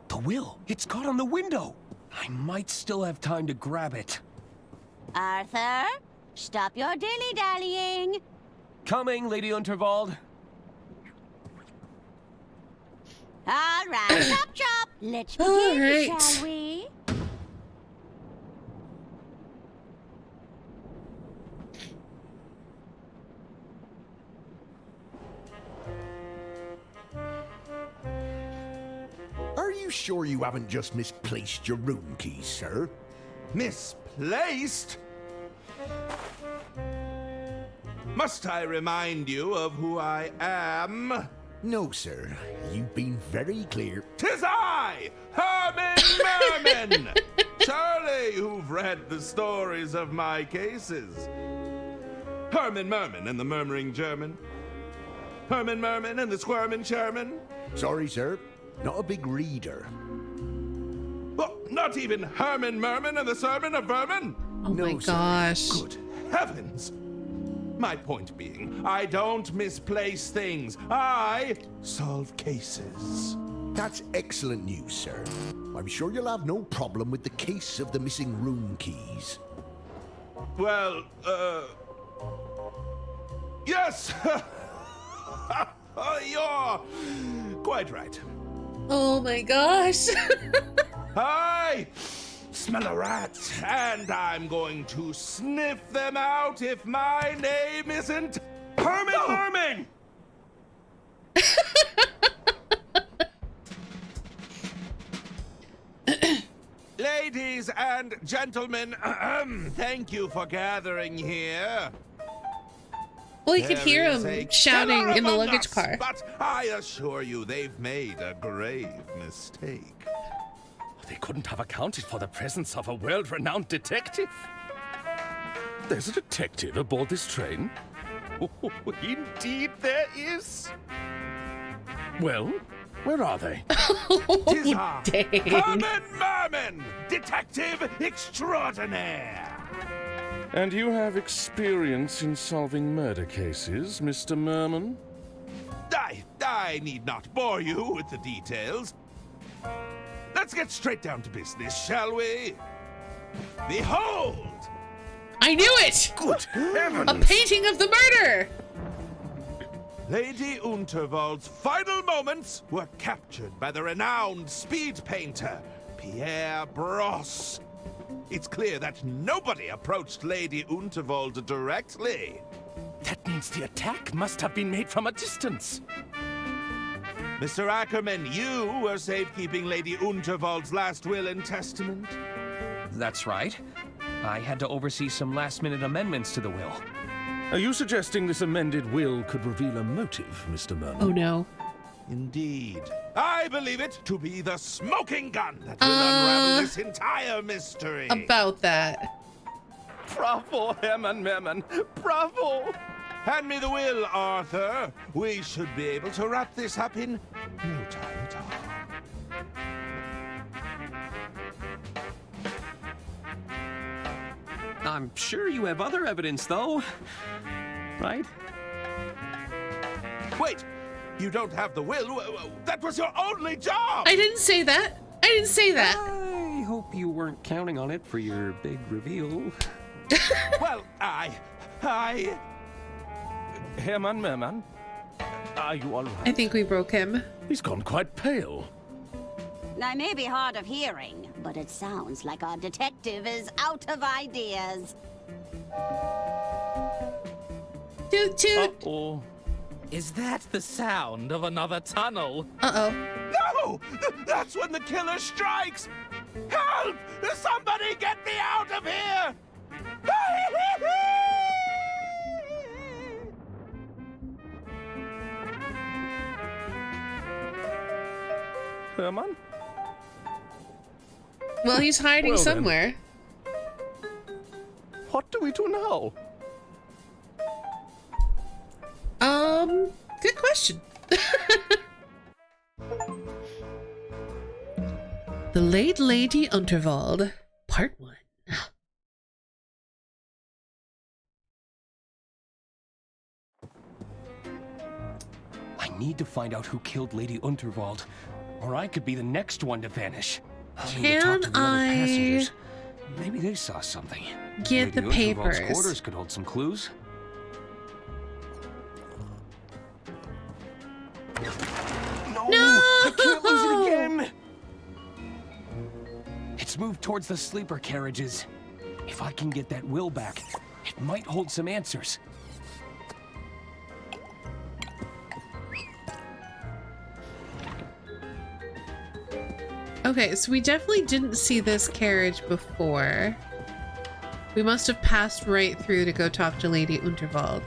Speaker 3: The will. It's caught on the window. I might still have time to grab it.
Speaker 2: Arthur, stop your dilly-dallying.
Speaker 3: Coming, Lady Unterwald.
Speaker 2: All right, chop chop. Let's begin, shall we?
Speaker 16: Are you sure you haven't just misplaced your room keys, sir?
Speaker 9: Misplaced? Must I remind you of who I am?
Speaker 16: No, sir. You've been very clear.
Speaker 9: 'Tis I, Herman Merman! Surely you've read the stories of my cases. Herman Merman and the Murmuring German. Herman Merman and the Squirmin' Sherman.
Speaker 16: Sorry, sir. Not a big reader.
Speaker 9: Oh, not even Herman Merman and the Sermon of Vermin?
Speaker 1: Oh no, my gosh.
Speaker 9: Good heavens. My point being, I don't misplace things. I solve cases.
Speaker 16: That's excellent news, sir. I'm sure you'll have no problem with the case of the missing room keys.
Speaker 9: Well, yes! You're quite right.
Speaker 1: Oh my gosh.
Speaker 9: I smell a rat, and I'm going to sniff them out if my name isn't Herman! Ladies and gentlemen, thank you for gathering here.
Speaker 1: Well, you could hear
Speaker 9: There is
Speaker 1: him
Speaker 9: a
Speaker 1: shouting
Speaker 9: killer
Speaker 1: in the
Speaker 9: among
Speaker 1: luggage
Speaker 9: us,
Speaker 1: car.
Speaker 9: But I assure you, they've made a grave mistake.
Speaker 4: They couldn't have accounted for the presence of a world-renowned detective. There's a detective aboard this train? Oh, indeed there is. Well, where are they?
Speaker 9: Tis I,
Speaker 1: dang.
Speaker 9: Herman Merman, detective extraordinaire.
Speaker 4: And you have experience in solving murder cases, Mr. Merman?
Speaker 9: I need not bore you with the details. Let's get straight down to business, shall we? Behold!
Speaker 1: I knew it!
Speaker 9: Good heavens!
Speaker 1: A painting of the murder!
Speaker 9: Lady Unterwald's final moments were captured by the renowned speed painter, Pierre Brosse. It's clear that nobody approached Lady Unterwald directly.
Speaker 4: That means the attack must have been made from a distance.
Speaker 9: Mr. Ackerman, you were safekeeping Lady Unterwald's last will and testament?
Speaker 3: That's right. I had to oversee some last-minute amendments to the will.
Speaker 4: Are you suggesting this amended will could reveal a motive, Mr. Merman?
Speaker 1: Oh no.
Speaker 9: Indeed. I believe it to be the smoking gun that will unravel this entire mystery.
Speaker 1: About that.
Speaker 4: Bravo, Herman Merman. Bravo!
Speaker 9: Hand me the will, Arthur. We should be able to wrap this up in no time at all.
Speaker 3: I'm sure you have other evidence, though. Right?
Speaker 9: Wait! You don't have the will? That was your only job!
Speaker 1: I didn't say that. I didn't say that.
Speaker 3: I hope you weren't counting on it for your big reveal.
Speaker 9: Well, I...
Speaker 4: Herman Merman, are you all right?
Speaker 1: I think we broke him.
Speaker 4: He's gone quite pale.
Speaker 2: I may be hard of hearing, but it sounds like our detective is out of ideas.
Speaker 1: Toot toot.
Speaker 4: Uh-oh.
Speaker 5: Is that the sound of another tunnel?
Speaker 1: Uh-oh.
Speaker 9: No! That's when the killer strikes! Help! Somebody get me out of here!
Speaker 4: Herman?
Speaker 1: Well, he's hiding
Speaker 4: Well, then.
Speaker 1: somewhere.
Speaker 4: What do we do now?
Speaker 1: Good question. The Late Lady Unterwald, Part 1.
Speaker 3: I need to find out who killed Lady Unterwald, or I could be the next one to vanish. I'll need to talk to the other passengers. Maybe they saw something.
Speaker 1: Get
Speaker 3: Lady
Speaker 1: the
Speaker 3: Unterwald's
Speaker 1: papers.
Speaker 3: quarters could hold some clues.
Speaker 1: No!
Speaker 3: I can't lose it again! It's moved towards the sleeper carriages. If I can get that will back, it might hold some answers.
Speaker 1: Okay, so we definitely didn't see this carriage before. We must have passed right through to go talk to Lady Unterwald.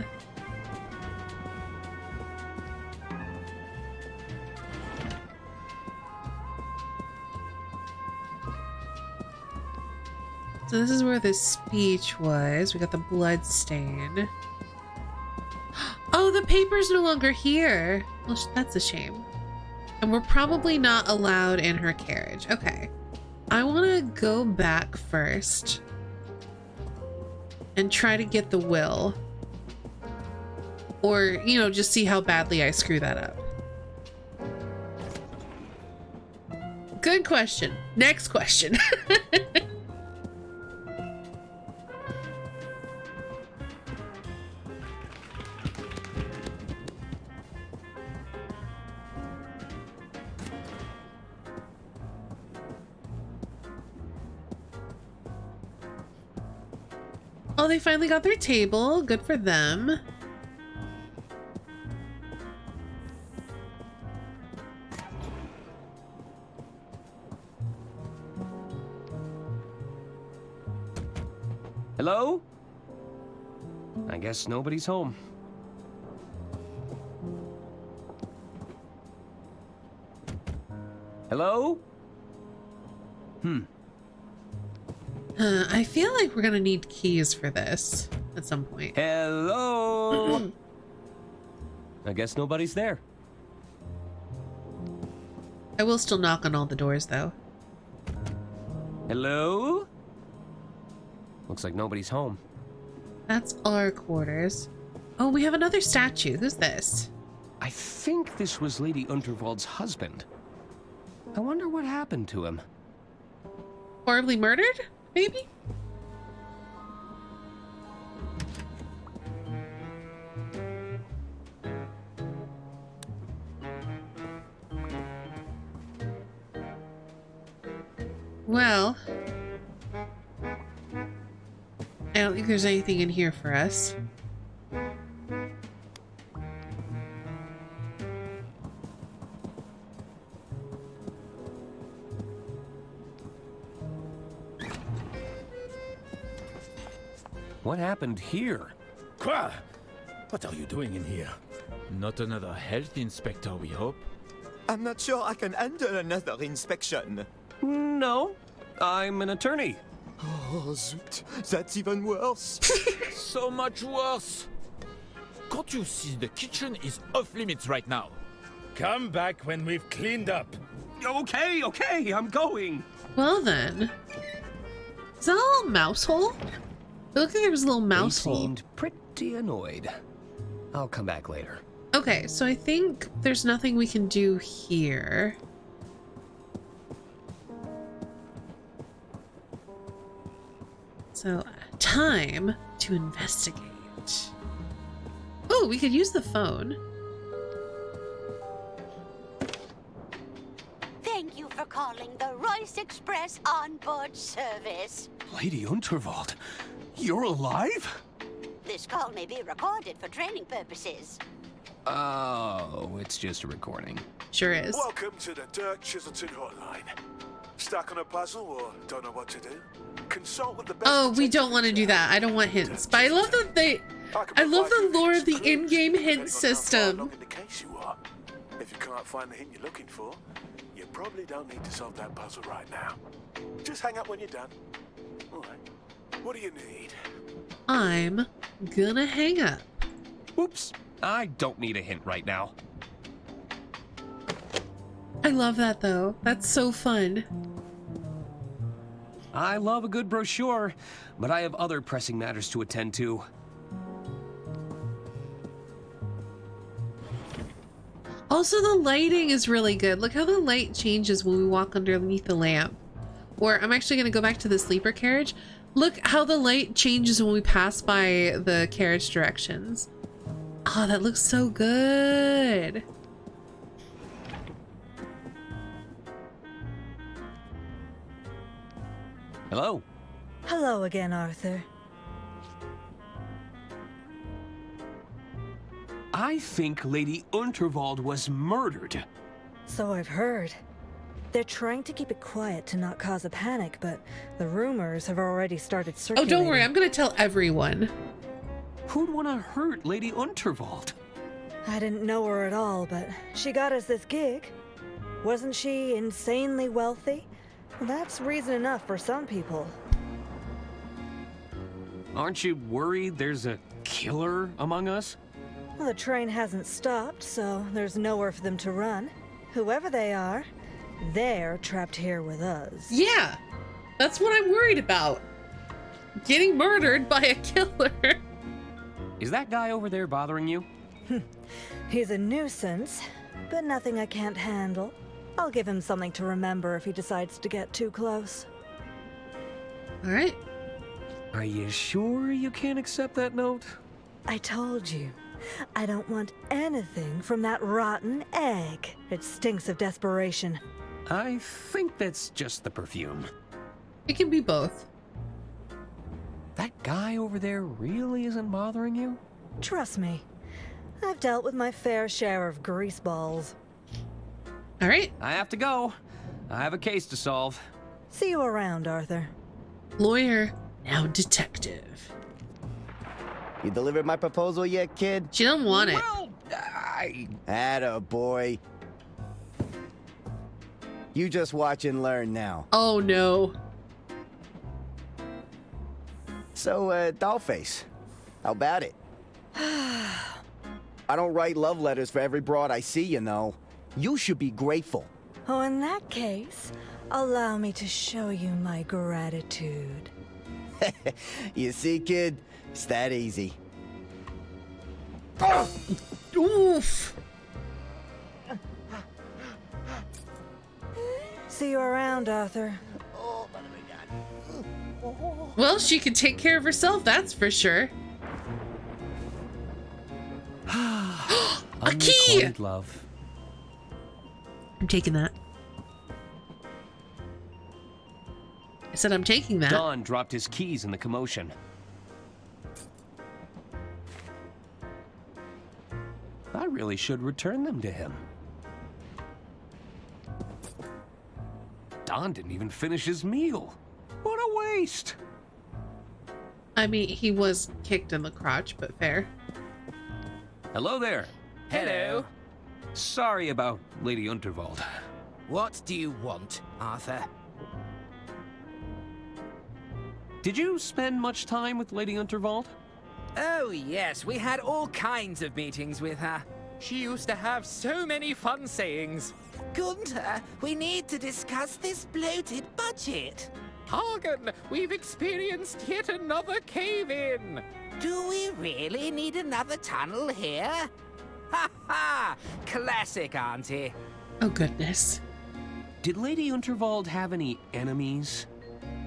Speaker 1: So this is where the speech was. We got the blood stain. Oh, the paper's no longer here. Well, that's a shame. And we're probably not allowed in her carriage. Okay. I want to go back first and try to get the will. Or, you know, just see how badly I screw that up. Good question. Next question. Oh, they finally got their table. Good for them.
Speaker 3: Hello? I guess nobody's home. Hello?
Speaker 1: I feel like we're gonna need keys for this at some point.
Speaker 3: Hello? I guess nobody's there.
Speaker 1: I will still knock on all the doors, though.
Speaker 3: Hello? Looks like nobody's home.
Speaker 1: That's our quarters. Oh, we have another statue. Who's this?
Speaker 3: I think this was Lady Unterwald's husband. I wonder what happened to him.
Speaker 1: Horribly murdered? Maybe? Well, I don't think there's anything in here for us.
Speaker 3: What happened here?
Speaker 4: Qua! What are you doing in here?
Speaker 17: Not another health inspector, we hope.
Speaker 18: I'm not sure I can handle another inspection.
Speaker 3: No, I'm an attorney.
Speaker 18: Oh, zut. That's even worse.
Speaker 17: So much worse. Can't you see the kitchen is off limits right now?
Speaker 4: Come back when we've cleaned up.
Speaker 3: Okay, I'm going.
Speaker 1: Well then. Is that a little mouse hole? It looked like there was a little mouse
Speaker 3: They
Speaker 1: hole.
Speaker 3: seemed pretty annoyed. I'll come back later.
Speaker 1: Okay, so I think there's nothing we can do here. So, time to investigate. Oh, we could use the phone.
Speaker 2: Thank you for calling the Royce Express onboard service.
Speaker 3: Lady Unterwald, you're alive?
Speaker 2: This call may be recorded for training purposes.
Speaker 3: Oh, it's just a recording.
Speaker 1: Sure is.
Speaker 19: Welcome to the Dirk Chiselton hotline. Stuck on a puzzle or don't know what to do? Consult with the best.
Speaker 1: Oh, we don't want to do that. I don't want hints. But I love that I love the lore of the in-game hint system.
Speaker 19: In the case you are. If you can't find the hint you're looking for, you probably don't need to solve that puzzle right now. Just hang up when you're done. All right. What do you need?
Speaker 1: I'm gonna hang up.
Speaker 3: Oops, I don't need a hint right now.
Speaker 1: I love that though. That's so fun.
Speaker 3: I love a good brochure, but I have other pressing matters to attend to.
Speaker 1: Also, the lighting is really good. Look how the light changes when we walk underneath the lamp. Or I'm actually going to go back to the sleeper carriage. Look how the light changes when we pass by the carriage directions. Oh, that looks so good.
Speaker 3: Hello.
Speaker 11: Hello again, Arthur.
Speaker 3: I think Lady Unterwald was murdered.
Speaker 11: So I've heard. They're trying to keep it quiet to not cause a panic, but the rumors have already started
Speaker 1: Oh,
Speaker 11: circulating.
Speaker 1: don't worry. I'm going to tell everyone.
Speaker 3: Who'd want to hurt Lady Unterwald?
Speaker 11: I didn't know her at all, but she got us this gig. Wasn't she insanely wealthy? That's reason enough for some people.
Speaker 3: Aren't you worried there's a killer among us?
Speaker 11: Well, the train hasn't stopped, so there's nowhere for them to run. Whoever they are, they're trapped here with us.
Speaker 1: Yeah, that's what I'm worried about. Getting murdered by a killer.
Speaker 3: Is that guy over there bothering you?
Speaker 11: He's a nuisance, but nothing I can't handle. I'll give him something to remember if he decides to get too close.
Speaker 1: All right.
Speaker 3: Are you sure you can't accept that note?
Speaker 11: I told you. I don't want anything from that rotten egg. It stinks of desperation.
Speaker 3: I think that's just the perfume.
Speaker 1: It can be both.
Speaker 3: That guy over there really isn't bothering you?
Speaker 11: Trust me. I've dealt with my fair share of greaseballs.
Speaker 1: All right.
Speaker 3: I have to go. I have a case to solve.
Speaker 11: See you around, Arthur.
Speaker 1: Lawyer Now detective.
Speaker 12: You delivered my proposal yet, kid?
Speaker 1: She don't want it.
Speaker 3: Well,
Speaker 12: Atta boy. You just watch and learn now.
Speaker 1: Oh no.
Speaker 12: So, Dollface, how about it? I don't write love letters for every broad I see, you know. You should be grateful.
Speaker 11: Oh, in that case, allow me to show you my gratitude.
Speaker 12: You see, kid? It's that easy.
Speaker 1: Oof.
Speaker 11: See you around, Arthur.
Speaker 1: Well, she could take care of herself, that's for sure. A key!
Speaker 3: Unrequited love.
Speaker 1: I'm taking that. I said I'm taking that.
Speaker 3: Don dropped his keys in the commotion. I really should return them to him. Don didn't even finish his meal. What a waste!
Speaker 1: I mean, he was kicked in the crotch, but fair.
Speaker 3: Hello there.
Speaker 10: Hello.
Speaker 3: Sorry about Lady Unterwald.
Speaker 10: What do you want, Arthur?
Speaker 3: Did you spend much time with Lady Unterwald?
Speaker 10: Oh, yes, we had all kinds of meetings with her. She used to have so many fun sayings. Gunther, we need to discuss this bloated budget. Hagen, we've experienced yet another cave-in. Do we really need another tunnel here? Ha ha! Classic, Auntie.
Speaker 1: Oh, goodness.
Speaker 3: Did Lady Unterwald have any enemies?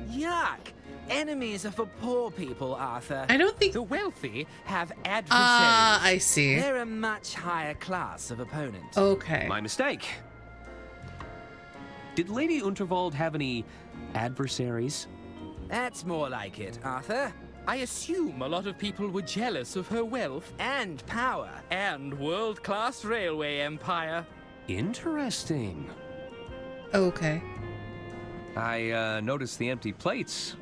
Speaker 10: Yuck! Enemies are for poor people, Arthur.
Speaker 1: I don't think...
Speaker 10: The wealthy have adversaries.
Speaker 1: Ah, I see.
Speaker 10: They're a much higher class of opponent.
Speaker 1: Okay.
Speaker 3: My mistake. Did Lady Unterwald have any adversaries?
Speaker 10: That's more like it, Arthur. I assume a lot of people were jealous of her wealth and power and world-class railway empire.
Speaker 3: Interesting.
Speaker 1: Okay.
Speaker 3: I noticed the empty plates.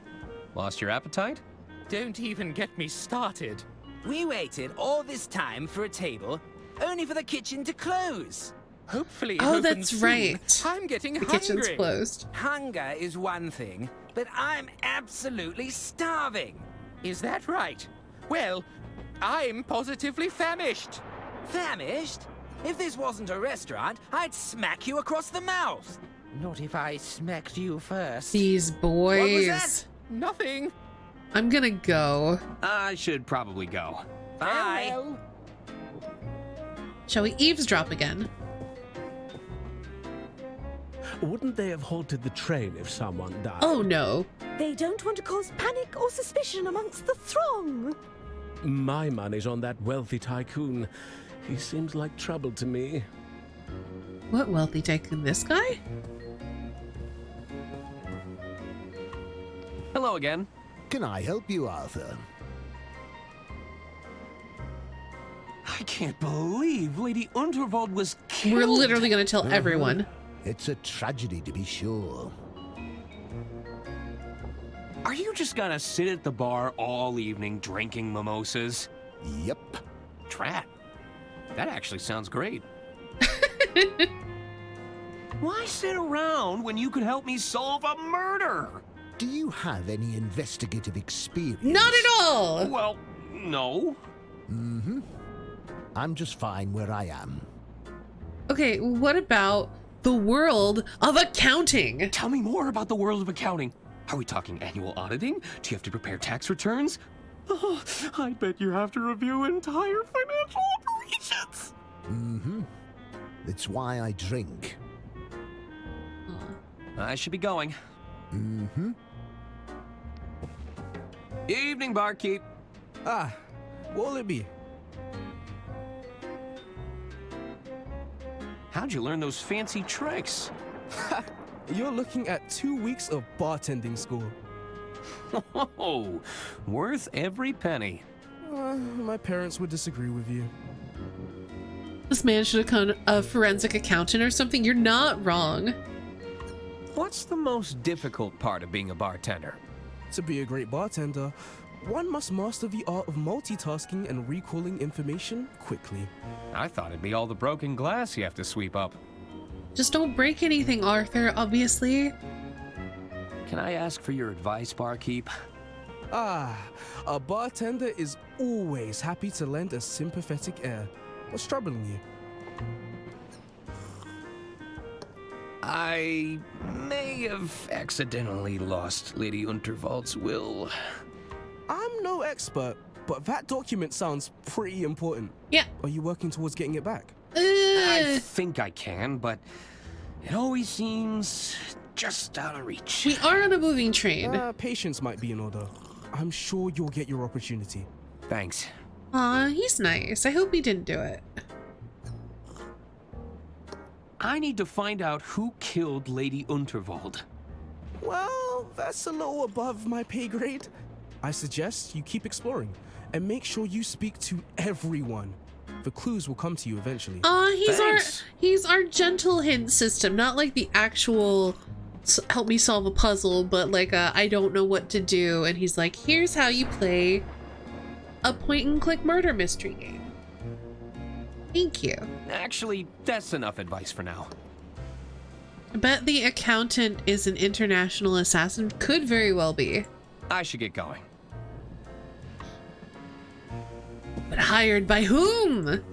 Speaker 3: Lost your appetite?
Speaker 10: Don't even get me started. We waited all this time for a table, only for the kitchen to close. Hopefully it opens
Speaker 1: that's
Speaker 10: soon.
Speaker 1: right.
Speaker 10: I'm getting
Speaker 1: The
Speaker 10: hungry.
Speaker 1: kitchen's closed.
Speaker 10: Hunger is one thing, but I'm absolutely starving. Is that right? Well, I'm positively famished. Famished? If this wasn't a restaurant, I'd smack you across the mouth. Not if I smacked you first.
Speaker 1: These boys.
Speaker 10: What was that? Nothing.
Speaker 1: I'm gonna go.
Speaker 3: I should probably go.
Speaker 10: Bye.
Speaker 1: Shall we eavesdrop again?
Speaker 14: Wouldn't they have halted the train if someone died?
Speaker 1: Oh, no.
Speaker 13: They don't want to cause panic or suspicion amongst the throng.
Speaker 14: My money's on that wealthy tycoon. He seems like trouble to me.
Speaker 1: What wealthy tycoon? This guy?
Speaker 3: Hello again.
Speaker 16: Can I help you, Arthur?
Speaker 3: I can't believe Lady Unterwald was killed.
Speaker 1: We're literally gonna tell everyone.
Speaker 16: It's a tragedy, to be sure.
Speaker 3: Are you just gonna sit at the bar all evening drinking mimosas?
Speaker 16: Yep.
Speaker 3: Drat. That actually sounds great. Why sit around when you could help me solve a murder?
Speaker 16: Do you have any investigative experience?
Speaker 1: Not at all!
Speaker 3: Well, no.
Speaker 16: Mm-hmm. I'm just fine where I am.
Speaker 1: Okay, what about the world of accounting?
Speaker 3: Tell me more about the world of accounting. Are we talking annual auditing? Do you have to prepare tax returns? Oh, I bet you have to review entire financial operations.
Speaker 16: Mm-hmm. It's why I drink.
Speaker 3: I should be going.
Speaker 16: Mm-hmm.
Speaker 3: Evening, barkeep.
Speaker 15: Ah, what'll it be?
Speaker 3: How'd you learn those fancy tricks?
Speaker 15: You're looking at 2 weeks of bartending school.
Speaker 3: Oh, worth every penny.
Speaker 15: My parents would disagree with you.
Speaker 1: This man should have become a forensic accountant or something. You're not wrong.
Speaker 3: What's the most difficult part of being a bartender?
Speaker 15: To be a great bartender, one must master the art of multitasking and recalling information quickly.
Speaker 3: I thought it'd be all the broken glass you have to sweep up.
Speaker 1: Just don't break anything, Arthur, obviously.
Speaker 3: Can I ask for your advice, barkeep?
Speaker 15: Ah, a bartender is always happy to lend a sympathetic ear. What's troubling you?
Speaker 3: I may have accidentally lost Lady Unterwald's will.
Speaker 15: I'm no expert, but that document sounds pretty important.
Speaker 1: Yeah.
Speaker 15: Are you working towards getting it back?
Speaker 3: I think I can, but it always seems just out of reach.
Speaker 1: We are on a moving train.
Speaker 15: Patience might be in order. I'm sure you'll get your opportunity.
Speaker 3: Thanks.
Speaker 1: Aw, he's nice. I hope he didn't do it.
Speaker 3: I need to find out who killed Lady Unterwald.
Speaker 15: Well, that's a little above my pay grade. I suggest you keep exploring and make sure you speak to everyone. The clues will come to you eventually.
Speaker 1: He's our gentle hint system, not like the actual help me solve a puzzle, but like I don't know what to do, and he's like, here's how you play a point and click murder mystery game. Thank you.
Speaker 3: Actually, that's enough advice for now.
Speaker 1: I bet the accountant is an international assassin. Could very well be.
Speaker 3: I should get going.
Speaker 1: But hired by whom?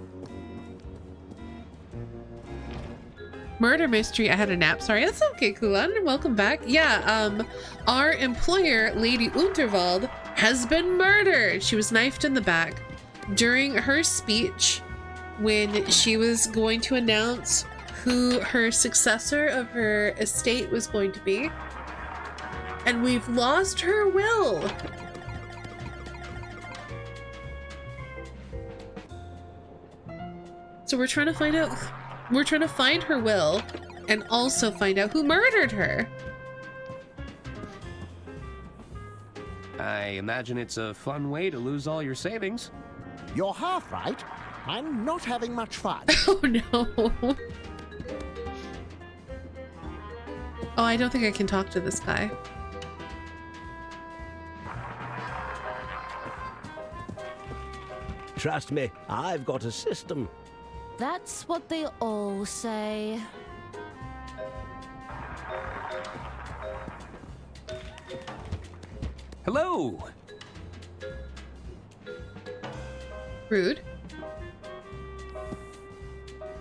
Speaker 1: Murder mystery. I had a nap. Sorry, that's okay, Kulan. Welcome back. Yeah, our employer, Lady Unterwald, has been murdered. She was knifed in the back during her speech when she was going to announce who her successor of her estate was going to be. And we've lost her will. So we're trying to find out, we're trying to find her will and also find out who murdered her.
Speaker 3: I imagine it's a fun way to lose all your savings.
Speaker 16: You're half right. I'm not having much fun.
Speaker 1: Oh no. Oh, I don't think I can talk to this guy.
Speaker 14: Trust me, I've got a system.
Speaker 8: That's what they all say.
Speaker 3: Hello.
Speaker 1: Rude.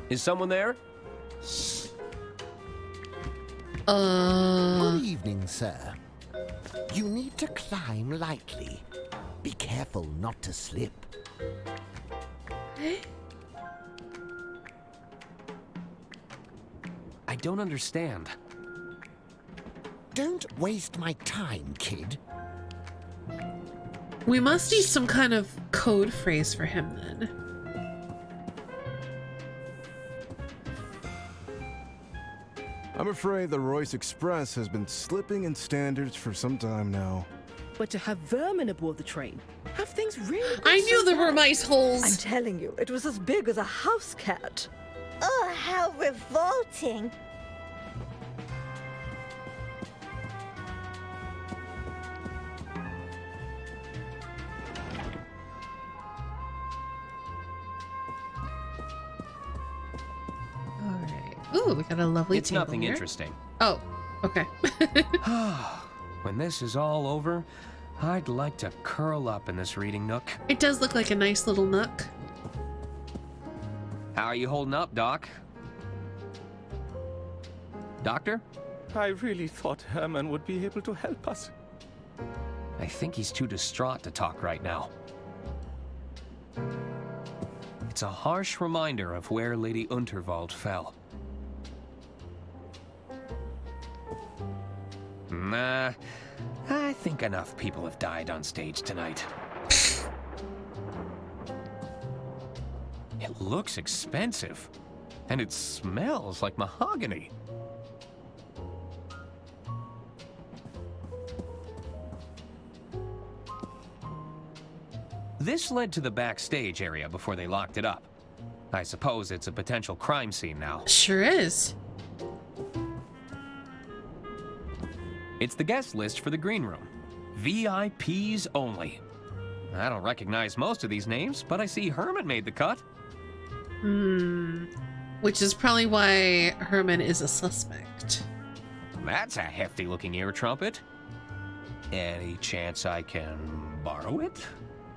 Speaker 3: Is someone there?
Speaker 16: Good evening, sir. You need to climb lightly. Be careful not to slip.
Speaker 3: I don't understand.
Speaker 16: Don't waste my time, kid.
Speaker 1: We must use some kind of code phrase for him then.
Speaker 20: I'm afraid the Royce Express has been slipping in standards for some time now.
Speaker 6: But to have vermin aboard the train, have things really...
Speaker 1: I knew there were mice holes.
Speaker 11: I'm telling you, it was as big as a house cat.
Speaker 13: Oh, how revolting.
Speaker 1: Ooh, we got a lovely
Speaker 3: It's
Speaker 1: table
Speaker 3: nothing
Speaker 1: here.
Speaker 3: interesting.
Speaker 1: Oh, okay.
Speaker 3: When this is all over, I'd like to curl up in this reading nook.
Speaker 1: It does look like a nice little nook.
Speaker 3: How are you holding up, Doc? Doctor?
Speaker 4: I really thought Herman would be able to help us.
Speaker 3: I think he's too distraught to talk right now. It's a harsh reminder of where Lady Unterwald fell. Nah, I think enough people have died on stage tonight. It looks expensive, and it smells like mahogany. This led to the backstage area before they locked it up. I suppose it's a potential crime scene now.
Speaker 1: Sure is.
Speaker 3: It's the guest list for the green room. VIPs only. I don't recognize most of these names, but I see Herman made the cut.
Speaker 1: Which is probably why Herman is a suspect.
Speaker 3: That's a hefty-looking ear trumpet. Any chance I can borrow it?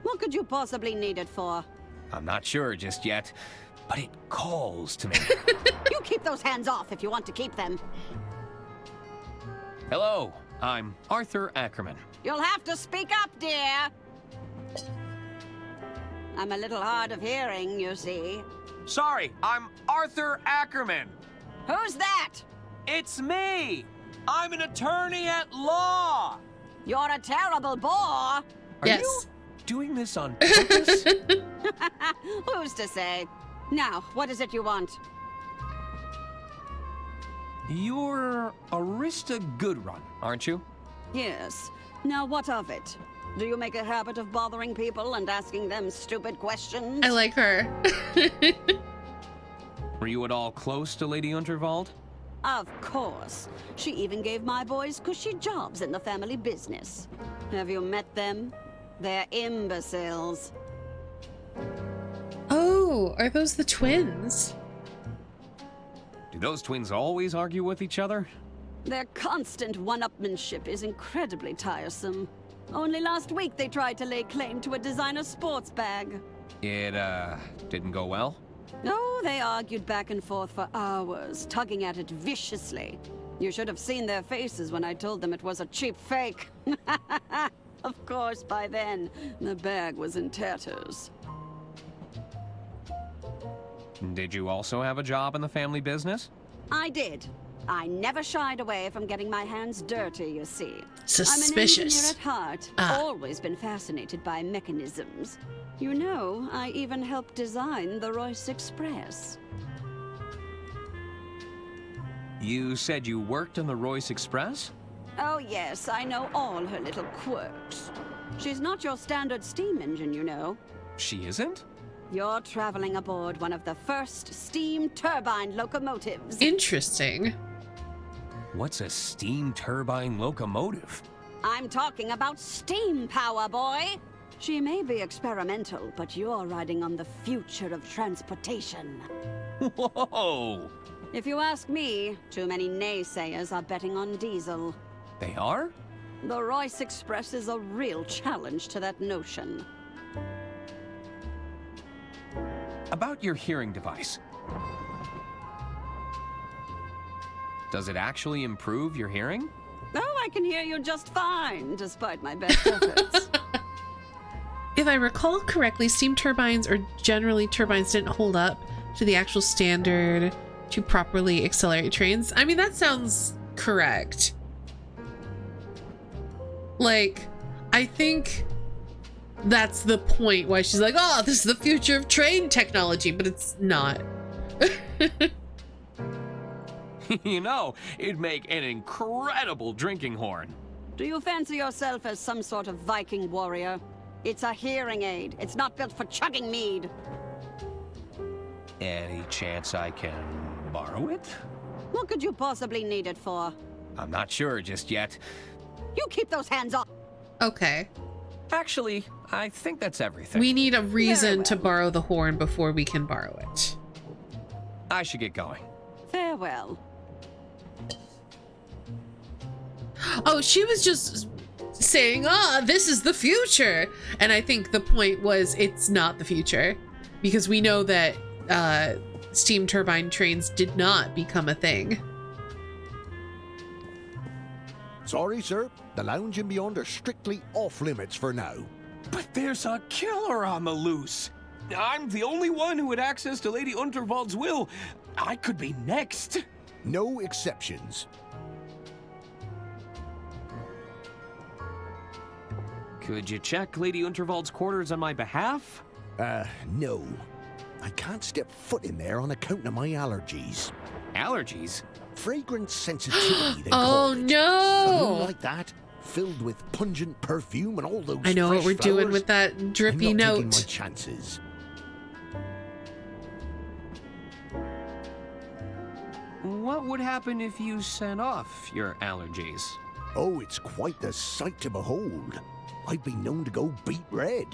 Speaker 2: What could you possibly need it for?
Speaker 3: I'm not sure just yet, but it calls to me.
Speaker 2: You keep those hands off if you want to keep them.
Speaker 3: Hello, I'm Arthur Ackerman.
Speaker 2: You'll have to speak up, dear. I'm a little hard of hearing, you see.
Speaker 3: Sorry, I'm Arthur Ackerman.
Speaker 2: Who's that?
Speaker 3: It's me. I'm an attorney at law.
Speaker 2: You're a terrible bore.
Speaker 3: Are you doing this on purpose?
Speaker 2: Who's to say? Now, what is it you want?
Speaker 3: You're Arista Goodrun, aren't you?
Speaker 2: Yes. Now, what of it? Do you make a habit of bothering people and asking them stupid questions?
Speaker 1: I like her.
Speaker 3: Were you at all close to Lady Unterwald?
Speaker 2: Of course. She even gave my boys cushy jobs in the family business. Have you met them? They're imbeciles.
Speaker 1: Oh, are those the twins?
Speaker 3: Do those twins always argue with each other?
Speaker 2: Their constant one-upmanship is incredibly tiresome. Only last week they tried to lay claim to a designer sports bag.
Speaker 3: It, didn't go well?
Speaker 2: Oh, they argued back and forth for hours, tugging at it viciously. You should have seen their faces when I told them it was a cheap fake. Of course, by then, the bag was in tatters.
Speaker 3: Did you also have a job in the family business?
Speaker 2: I did. I never shied away from getting my hands dirty, you see.
Speaker 1: Suspicious.
Speaker 2: I'm an engineer at heart. Always been fascinated by mechanisms. You know, I even helped design the Royce Express.
Speaker 3: You said you worked on the Royce Express?
Speaker 2: Oh yes, I know all her little quirks. She's not your standard steam engine, you know.
Speaker 3: She isn't?
Speaker 2: You're traveling aboard one of the first steam turbine locomotives.
Speaker 1: Interesting.
Speaker 3: What's a steam turbine locomotive?
Speaker 2: I'm talking about steam power, boy. She may be experimental, but you're riding on the future of transportation.
Speaker 3: Whoa!
Speaker 2: If you ask me, too many naysayers are betting on diesel.
Speaker 3: They are?
Speaker 2: The Royce Express is a real challenge to that notion.
Speaker 3: About your hearing device. Does it actually improve your hearing?
Speaker 2: Oh, I can hear you just fine, despite my best efforts.
Speaker 1: If I recall correctly, steam turbines, or generally turbines, didn't hold up to the actual standard to properly accelerate trains. I mean, that sounds correct. Like, I think that's the point why she's like, oh, this is the future of train technology, but it's not.
Speaker 3: You know, it'd make an incredible drinking horn.
Speaker 2: Do you fancy yourself as some sort of Viking warrior? It's a hearing aid. It's not built for chugging mead.
Speaker 3: Any chance I can borrow it?
Speaker 2: What could you possibly need it for?
Speaker 3: I'm not sure just yet.
Speaker 2: You keep those hands off.
Speaker 1: Okay.
Speaker 3: Actually, I think that's everything.
Speaker 1: We need a reason to borrow the horn before we can borrow it.
Speaker 3: I should get going.
Speaker 2: Farewell.
Speaker 1: Oh, she was just saying, this is the future. And I think the point was it's not the future, because we know that steam turbine trains did not become a thing.
Speaker 16: Sorry, sir. The lounge and beyond are strictly off limits for now.
Speaker 3: But there's a killer on the loose. I'm the only one who had access to Lady Unterwald's will. I could be next.
Speaker 16: No exceptions.
Speaker 3: Could you check Lady Unterwald's quarters on my behalf?
Speaker 16: No. I can't step foot in there on account of my allergies.
Speaker 3: Allergies?
Speaker 16: Fragrance sensitivity, they
Speaker 1: Oh,
Speaker 16: call it.
Speaker 1: no!
Speaker 16: A room like that, filled with pungent perfume and all those
Speaker 1: I know what
Speaker 16: fresh
Speaker 1: we're doing
Speaker 16: flowers,
Speaker 1: with that drippy
Speaker 16: I'm not taking
Speaker 1: note.
Speaker 16: my chances.
Speaker 3: What would happen if you sent off your allergies?
Speaker 16: Oh, it's quite the sight to behold. I've been known to go beet red.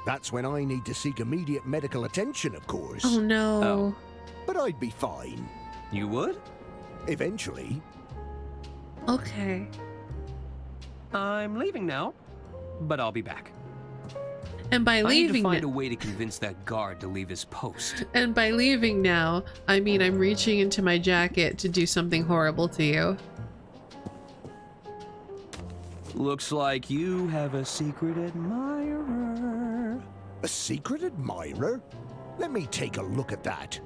Speaker 16: That's when I need to seek immediate medical attention, of course.
Speaker 1: Oh no.
Speaker 16: But I'd be fine.
Speaker 3: You would?
Speaker 16: Eventually.
Speaker 1: Okay.
Speaker 3: I'm leaving now, but I'll be back.
Speaker 1: And by
Speaker 3: I need to
Speaker 1: leaving
Speaker 3: find a way to convince that guard to leave his post.
Speaker 1: And by leaving now, I mean I'm reaching into my jacket to do something horrible to you.
Speaker 3: Looks like you have a secret admirer.
Speaker 16: A secret admirer? Let me take a look at that.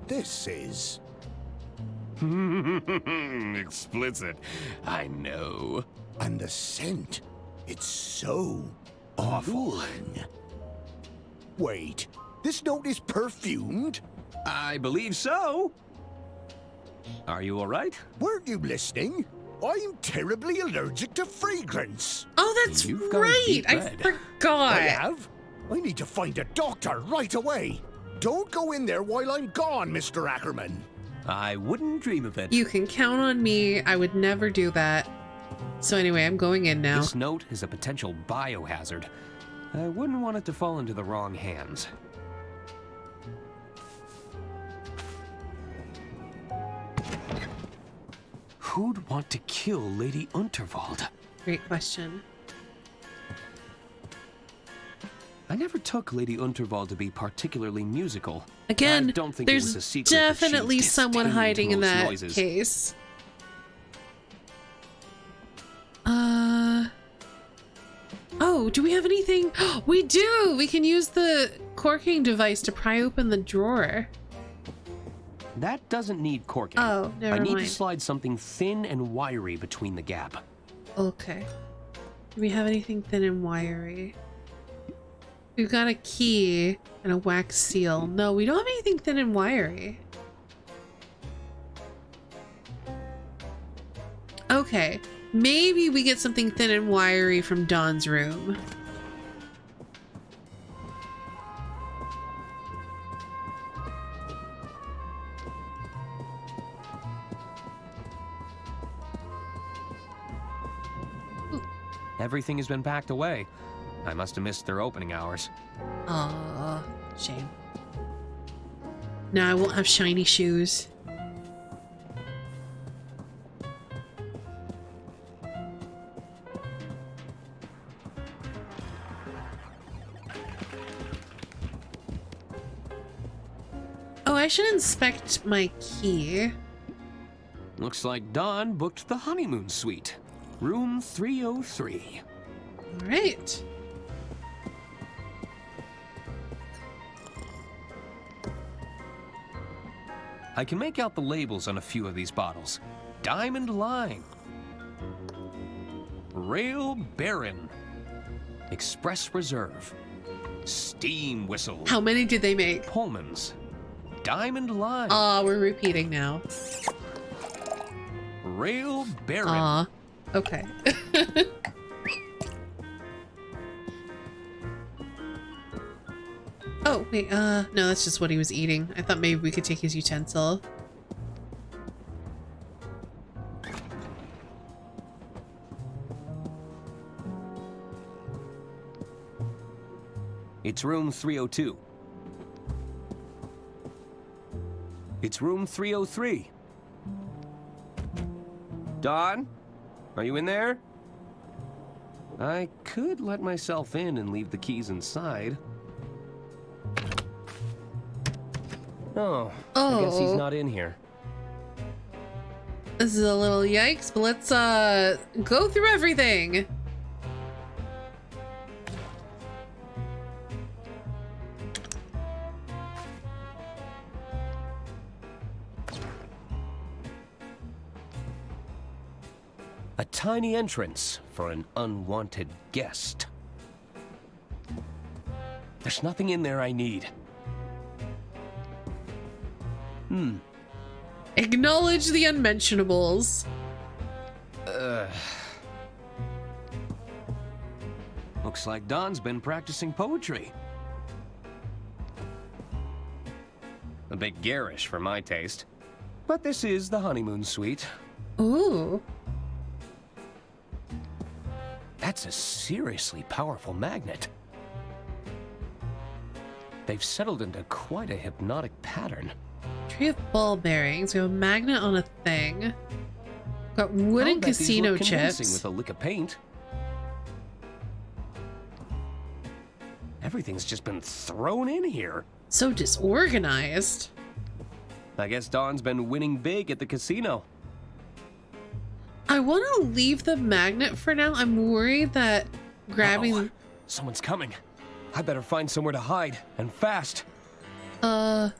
Speaker 16: This is...
Speaker 3: Explicit. I know.
Speaker 16: And the scent. It's so awful. Wait, this note is perfumed?
Speaker 3: I believe so. Are you all right?
Speaker 16: Weren't you listening? I'm terribly allergic to fragrance.
Speaker 1: Oh, that's right. I forgot.
Speaker 16: I have. I need to find a doctor right away. Don't go in there while I'm gone, Mr. Ackerman.
Speaker 3: I wouldn't dream of it.
Speaker 1: You can count on me. I would never do that. So anyway, I'm going in now.
Speaker 3: This note is a potential biohazard. I wouldn't want it to fall into the wrong hands. Who'd want to kill Lady Unterwald?
Speaker 1: Great question.
Speaker 3: I never took Lady Unterwald to be particularly musical.
Speaker 1: Again,
Speaker 3: I don't think
Speaker 1: there's
Speaker 3: it was a secret that she
Speaker 1: definitely someone
Speaker 3: disdained
Speaker 1: hiding in
Speaker 3: most
Speaker 1: that
Speaker 3: noises.
Speaker 1: case. Oh, do we have anything? We do! We can use the corking device to pry open the drawer.
Speaker 3: That doesn't need corking.
Speaker 1: Oh, never
Speaker 3: I need
Speaker 1: mind.
Speaker 3: to slide something thin and wiry between the gap.
Speaker 1: Okay. Do we have anything thin and wiry? We've got a key and a wax seal. No, we don't have anything thin and wiry. Okay. Maybe we get something thin and wiry from Dawn's room.
Speaker 3: Everything has been packed away. I must have missed their opening hours.
Speaker 1: Aw, shame. Now I won't have shiny shoes. Oh, I should inspect my key.
Speaker 3: Looks like Dawn booked the honeymoon suite. Room 303.
Speaker 1: All right.
Speaker 3: I can make out the labels on a few of these bottles. Diamond Line. Rail Baron. Express Reserve. Steam Whistle.
Speaker 1: How many did they make?
Speaker 3: Pullman's. Diamond Line.
Speaker 1: Aw, we're repeating now.
Speaker 3: Rail Baron.
Speaker 1: Aw, okay. Oh, wait, no, that's just what he was eating. I thought maybe we could take his utensil.
Speaker 3: It's room 302. It's room 303. Dawn? Are you in there? I could let myself in and leave the keys inside. Oh, I guess he's not in here.
Speaker 1: This is a little yikes, but let's go through everything.
Speaker 3: A tiny entrance for an unwanted guest. There's nothing in there I need.
Speaker 1: Acknowledge the unmentionables.
Speaker 3: Looks like Dawn's been practicing poetry. A bit garish for my taste. But this is the honeymoon suite.
Speaker 1: Ooh.
Speaker 3: That's a seriously powerful magnet. They've settled into quite a hypnotic pattern.
Speaker 1: Tree of ball bearings. We have a magnet on a thing. Got wooden casino chips.
Speaker 3: With a lick of paint. Everything's just been thrown in here.
Speaker 1: So disorganized.
Speaker 3: I guess Dawn's been winning big at the casino.
Speaker 1: I want to leave the magnet for now. I'm worried that grabbing...
Speaker 3: Uh-oh. Someone's coming. I better find somewhere to hide, and fast.
Speaker 1: I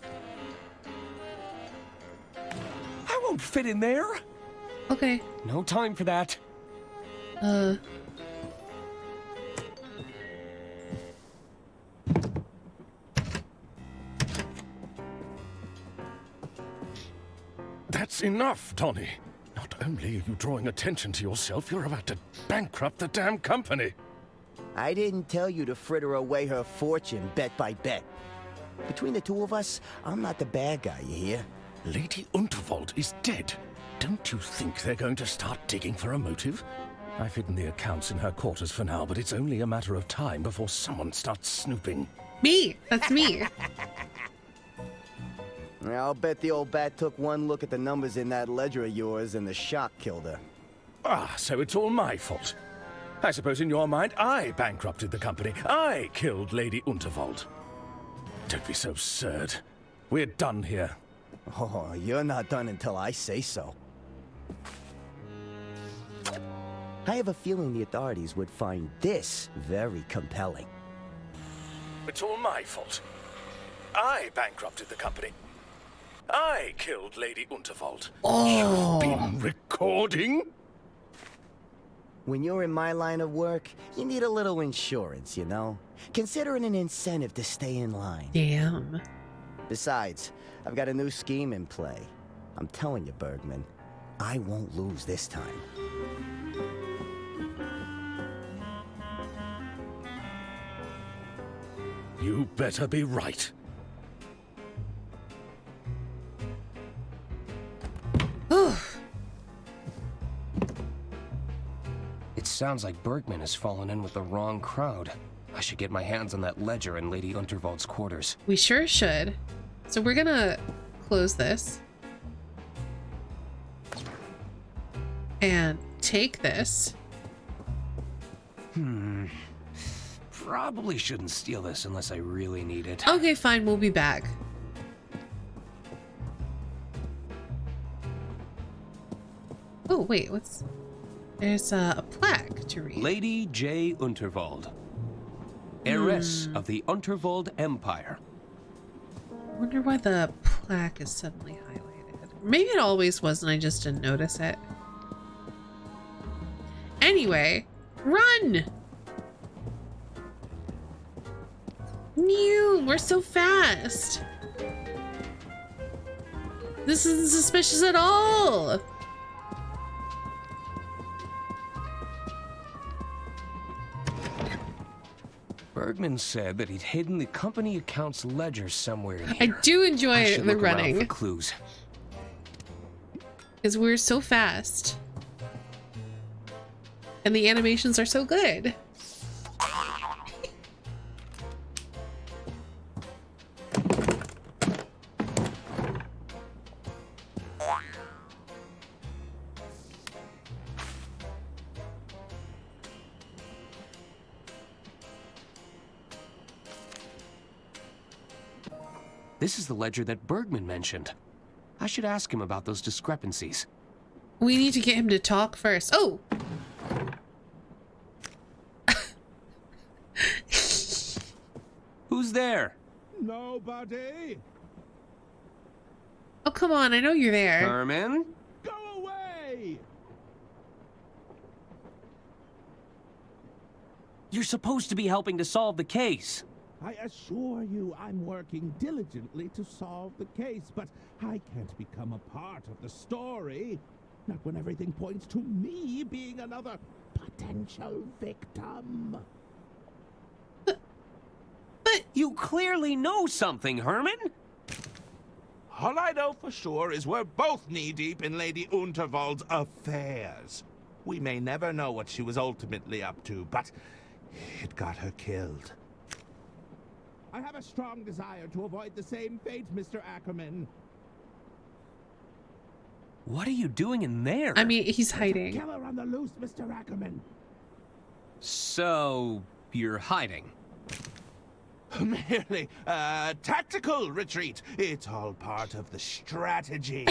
Speaker 3: won't fit in there.
Speaker 1: Okay.
Speaker 3: No time for that.
Speaker 4: That's enough, Tony. Not only are you drawing attention to yourself, you're about to bankrupt the damn company.
Speaker 12: I didn't tell you to fritter away her fortune bet by bet. Between the two of us, I'm not the bad guy, you hear?
Speaker 4: Lady Unterwald is dead. Don't you think they're going to start digging for a motive? I've hidden the accounts in her quarters for now, but it's only a matter of time before someone starts snooping.
Speaker 1: Me! That's me.
Speaker 12: I'll bet the old bat took one look at the numbers in that ledger of yours and the shock killed her.
Speaker 4: Ah, so it's all my fault. I suppose in your mind, I bankrupted the company. I killed Lady Unterwald. Don't be so absurd. We're done here.
Speaker 12: Oh, you're not done until I say so. I have a feeling the authorities would find this very compelling.
Speaker 4: It's all my fault. I bankrupted the company. I killed Lady Unterwald.
Speaker 1: Oh.
Speaker 4: You've been recording?
Speaker 12: When you're in my line of work, you need a little insurance, you know? Consider it an incentive to stay in line.
Speaker 1: Damn.
Speaker 12: Besides, I've got a new scheme in play. I'm telling you, Bergman, I won't lose this time.
Speaker 4: You better be right.
Speaker 3: It sounds like Bergman has fallen in with the wrong crowd. I should get my hands on that ledger in Lady Unterwald's quarters.
Speaker 1: We sure should. So we're gonna close this. And take this.
Speaker 3: Probably shouldn't steal this unless I really need it.
Speaker 1: Okay, fine, we'll be back. Oh, wait, what's... There's a plaque to read.
Speaker 3: Lady J. Unterwald, heiress of the Unterwald Empire.
Speaker 1: I wonder why the plaque is suddenly highlighted. Maybe it always was and I just didn't notice it. Anyway, run! New, we're so fast. This isn't suspicious at all.
Speaker 3: Bergman said that he'd hidden the company accounts ledger somewhere in here.
Speaker 1: I do enjoy the
Speaker 3: look around
Speaker 1: running.
Speaker 3: for clues.
Speaker 1: Because we're so fast. And the animations are so good.
Speaker 3: This is the ledger that Bergman mentioned. I should ask him about those discrepancies.
Speaker 1: We need to get him to talk first. Oh!
Speaker 3: Who's there?
Speaker 9: Nobody.
Speaker 1: Oh, come on. I know you're there.
Speaker 3: Herman?
Speaker 9: Go away!
Speaker 3: You're supposed to be helping to solve the case.
Speaker 9: I assure you I'm working diligently to solve the case, but I can't become a part of the story. Not when everything points to me being another potential victim.
Speaker 3: But you clearly know something, Herman.
Speaker 9: All I know for sure is we're both knee-deep in Lady Unterwald's affairs. We may never know what she was ultimately up to, but it got her killed. I have a strong desire to avoid the same fate, Mr. Ackerman.
Speaker 3: What are you doing in there?
Speaker 1: I mean, he's hiding.
Speaker 9: Killer on the loose, Mr. Ackerman.
Speaker 3: So, you're hiding?
Speaker 9: Merely a tactical retreat. It's all part of the strategy.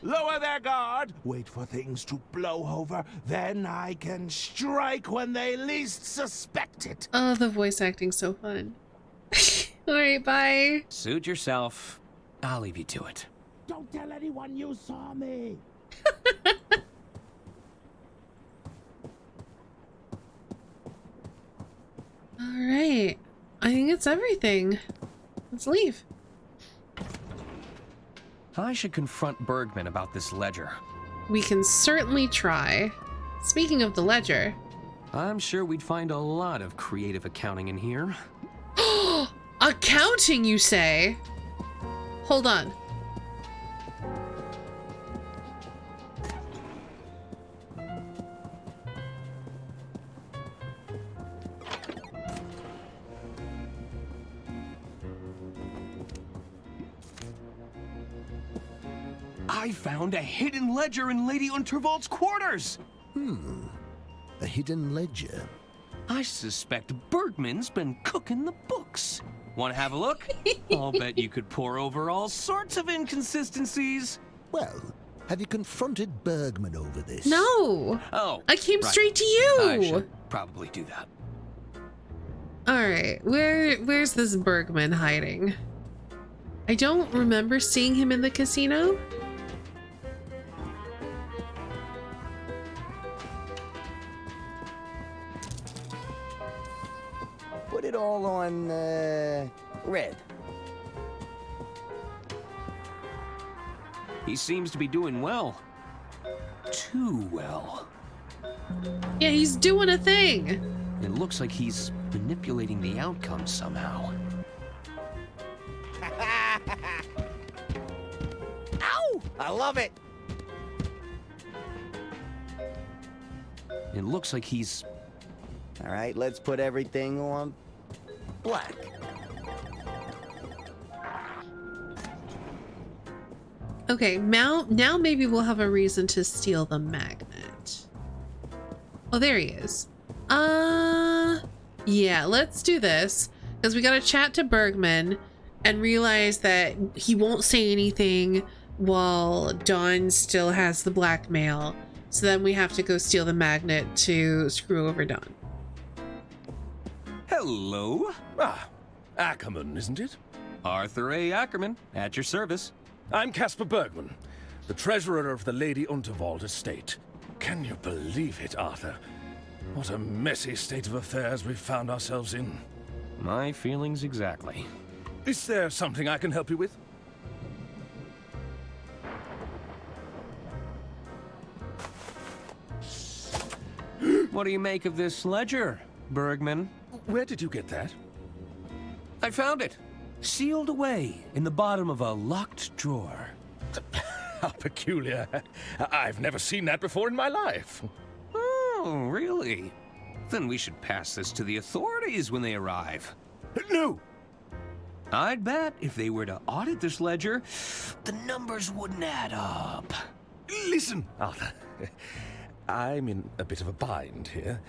Speaker 9: Lower their guard, wait for things to blow over, then I can strike when they least suspect it.
Speaker 1: Oh, the voice acting's so fun. Alright, bye.
Speaker 3: Suit yourself. I'll leave you to it.
Speaker 9: Don't tell anyone you saw me.
Speaker 1: Alright. I think it's everything. Let's leave.
Speaker 3: I should confront Bergman about this ledger.
Speaker 1: We can certainly try. Speaking of the ledger.
Speaker 3: I'm sure we'd find a lot of creative accounting in here.
Speaker 1: Accounting, you say? Hold on.
Speaker 3: I found a hidden ledger in Lady Unterwald's quarters!
Speaker 16: A hidden ledger.
Speaker 3: I suspect Bergman's been cooking the books. Want to have a look? I'll bet you could pour over all sorts of inconsistencies.
Speaker 16: Well, have you confronted Bergman over this?
Speaker 1: No!
Speaker 3: Oh,
Speaker 1: I came
Speaker 3: right.
Speaker 1: straight to you!
Speaker 3: I should probably do that.
Speaker 1: Alright, where's this Bergman hiding? I don't remember seeing him in the casino.
Speaker 12: Put it all on, red.
Speaker 3: He seems to be doing well. Too well.
Speaker 1: Yeah, he's doing a thing.
Speaker 3: It looks like he's manipulating the outcome somehow.
Speaker 12: Ow! I love it!
Speaker 3: It looks like he's...
Speaker 12: All right, let's put everything on black.
Speaker 1: Okay, now maybe we'll have a reason to steal the magnet. Oh, there he is. Yeah, let's do this. Because we gotta chat to Bergman and realize that he won't say anything while Dawn still has the blackmail. So then we have to go steal the magnet to screw over Dawn.
Speaker 4: Hello. Ah, Ackerman, isn't it?
Speaker 3: Arthur A. Ackerman, at your service.
Speaker 4: I'm Caspar Bergman, the treasurer of the Lady Unterwald estate. Can you believe it, Arthur? What a messy state of affairs we've found ourselves in.
Speaker 3: My feelings exactly.
Speaker 4: Is there something I can help you with?
Speaker 3: What do you make of this ledger, Bergman?
Speaker 4: Where did you get that?
Speaker 3: I found it. Sealed away in the bottom of a locked drawer.
Speaker 4: How peculiar. I've never seen that before in my life.
Speaker 3: Oh, really? Then we should pass this to the authorities when they arrive.
Speaker 4: No!
Speaker 3: I'd bet if they were to audit this ledger, the numbers wouldn't add up.
Speaker 4: Listen, Arthur. I'm in a bit of a bind here.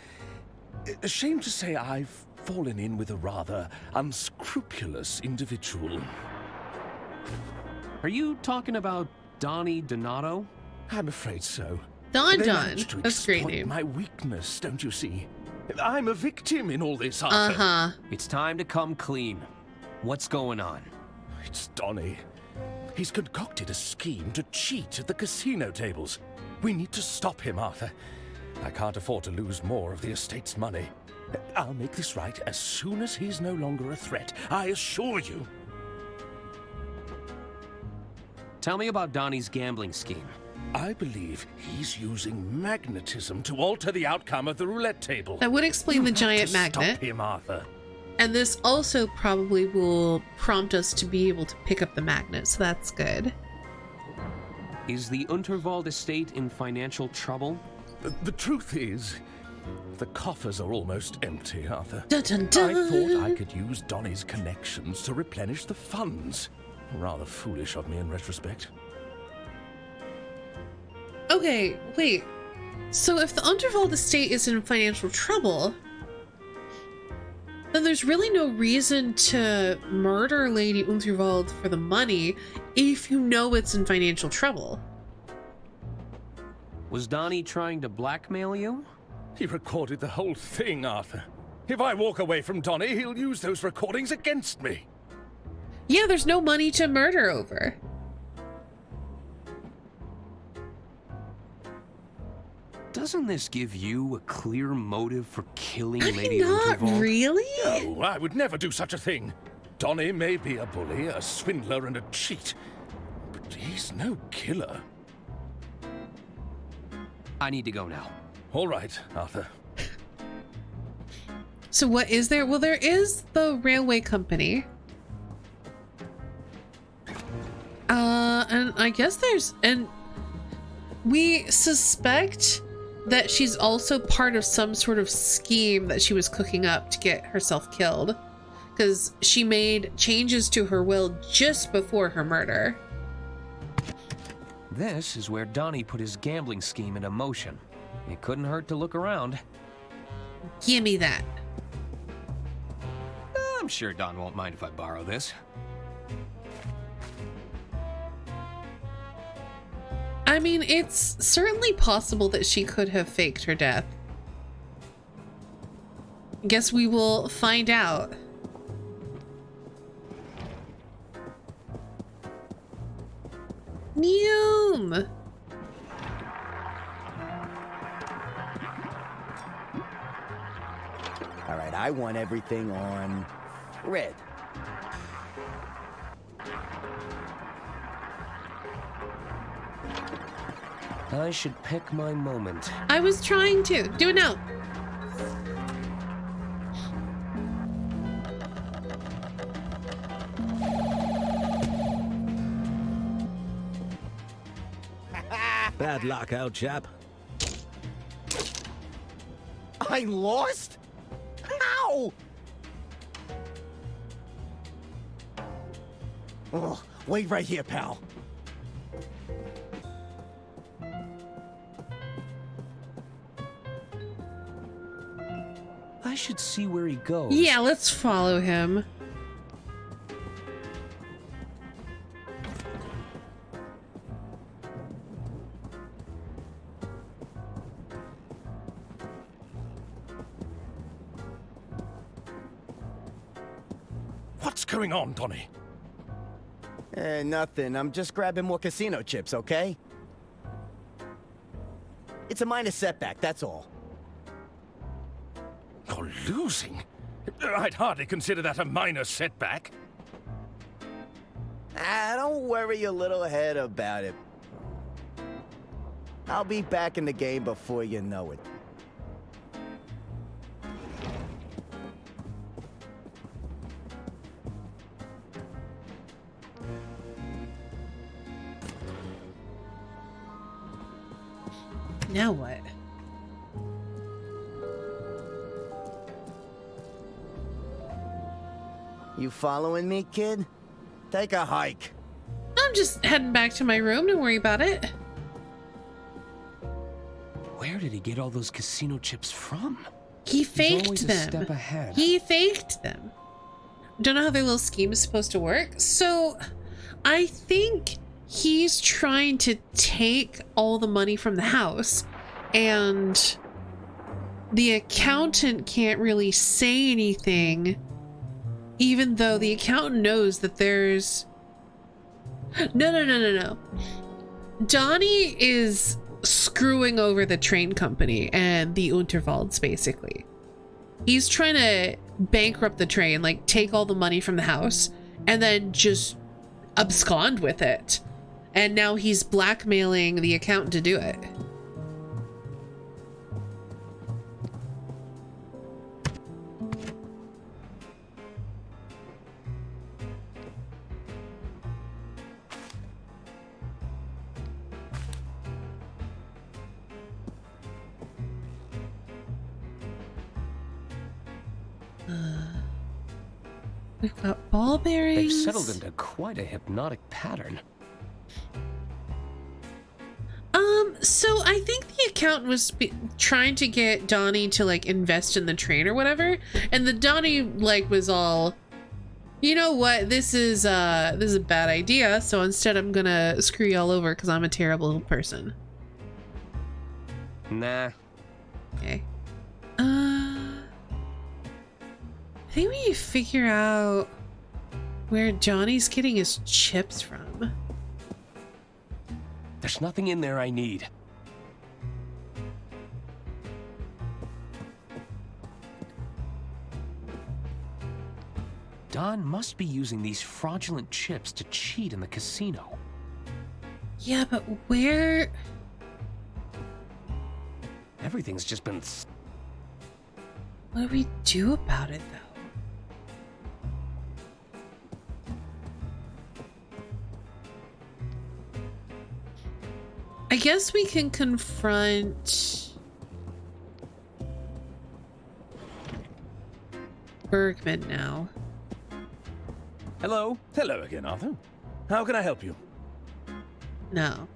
Speaker 4: Ashamed to say I've fallen in with a rather unscrupulous individual.
Speaker 3: Are you talking about Donnie Donato?
Speaker 4: I'm afraid so.
Speaker 1: Don
Speaker 4: They
Speaker 1: Don.
Speaker 4: managed to
Speaker 1: That's a great
Speaker 4: exploit
Speaker 1: name.
Speaker 4: my weakness, don't you see? I'm a victim in all this, Arthur.
Speaker 1: Uh-huh.
Speaker 3: It's time to come clean. What's going on?
Speaker 4: It's Donnie. He's concocted a scheme to cheat at the casino tables. We need to stop him, Arthur. I can't afford to lose more of the estate's money. I'll make this right as soon as he's no longer a threat, I assure you.
Speaker 3: Tell me about Donnie's gambling scheme.
Speaker 4: I believe he's using magnetism to alter the outcome of the roulette table.
Speaker 1: That would explain the
Speaker 4: You have
Speaker 1: giant
Speaker 4: to
Speaker 1: magnet.
Speaker 4: Stop him, Arthur.
Speaker 1: And this also probably will prompt us to be able to pick up the magnet, so that's good.
Speaker 3: Is the Unterwald estate in financial trouble?
Speaker 4: The truth is, the coffers are almost empty, Arthur.
Speaker 1: Dun, dun, dun.
Speaker 4: I thought I could use Donnie's connections to replenish the funds. Rather foolish of me in retrospect.
Speaker 1: Okay, wait. So if the Unterwald estate is in financial trouble, then there's really no reason to murder Lady Unterwald for the money if you know it's in financial trouble.
Speaker 3: Was Donnie trying to blackmail you?
Speaker 4: He recorded the whole thing, Arthur. If I walk away from Donnie, he'll use those recordings against me.
Speaker 1: Yeah, there's no money to murder over.
Speaker 3: Doesn't this give you a clear motive for killing Lady
Speaker 1: Not
Speaker 3: Unterwald?
Speaker 1: really?
Speaker 4: No, I would never do such a thing. Donnie may be a bully, a swindler, and a cheat, but he's no killer.
Speaker 3: I need to go now.
Speaker 4: All right, Arthur.
Speaker 1: So what is there? Well, there is the railway company. And I guess and we suspect that she's also part of some sort of scheme that she was cooking up to get herself killed, because she made changes to her will just before her murder.
Speaker 3: This is where Donnie put his gambling scheme into motion. It couldn't hurt to look around.
Speaker 1: Give me that.
Speaker 3: I'm sure Don won't mind if I borrow this.
Speaker 1: I mean, it's certainly possible that she could have faked her death. Guess we will find out. Neum!
Speaker 12: All right, I want everything on red.
Speaker 3: I should pick my moment.
Speaker 1: I was trying to. Do it now.
Speaker 14: Bad luck, old chap.
Speaker 12: I lost? How? Oh, wait right here, pal.
Speaker 3: I should see where he goes.
Speaker 1: Yeah, let's follow him.
Speaker 4: What's going on, Donnie?
Speaker 12: Nothing. I'm just grabbing more casino chips, okay? It's a minor setback, that's all.
Speaker 4: You're losing? I'd hardly consider that a minor setback.
Speaker 12: Don't worry your little head about it. I'll be back in the game before you know it.
Speaker 1: Now what?
Speaker 12: You following me, kid? Take a hike.
Speaker 1: I'm just heading back to my room. Don't worry about it.
Speaker 3: Where did he get all those casino chips from?
Speaker 1: He faked
Speaker 3: always
Speaker 1: them.
Speaker 3: a step ahead.
Speaker 1: He faked them. Don't know how their little scheme is supposed to work. So I think he's trying to take all the money from the house, and the accountant can't really say anything, even though the accountant knows that there's... No. Donnie is screwing over the train company and the Unterwalds, basically. He's trying to bankrupt the train, like take all the money from the house and then just abscond with it. And now he's blackmailing the accountant to do it. We've got ball bearings.
Speaker 3: They've settled into quite a hypnotic pattern.
Speaker 1: So I think the accountant was trying to get Donnie to like invest in the train or whatever, and the Donnie like was all, you know what, this is a bad idea, so instead I'm gonna screw you all over because I'm a terrible person.
Speaker 3: Nah.
Speaker 1: Okay. I think we need to figure out where Johnny's getting his chips from.
Speaker 3: There's nothing in there I need. Don must be using these fraudulent chips to cheat in the casino.
Speaker 1: Yeah, but where?
Speaker 3: Everything's just been...
Speaker 1: What do we do about it, though? I guess we can confront Bergman now.
Speaker 4: Hello. Hello again, Arthur. How can I help you?
Speaker 1: No.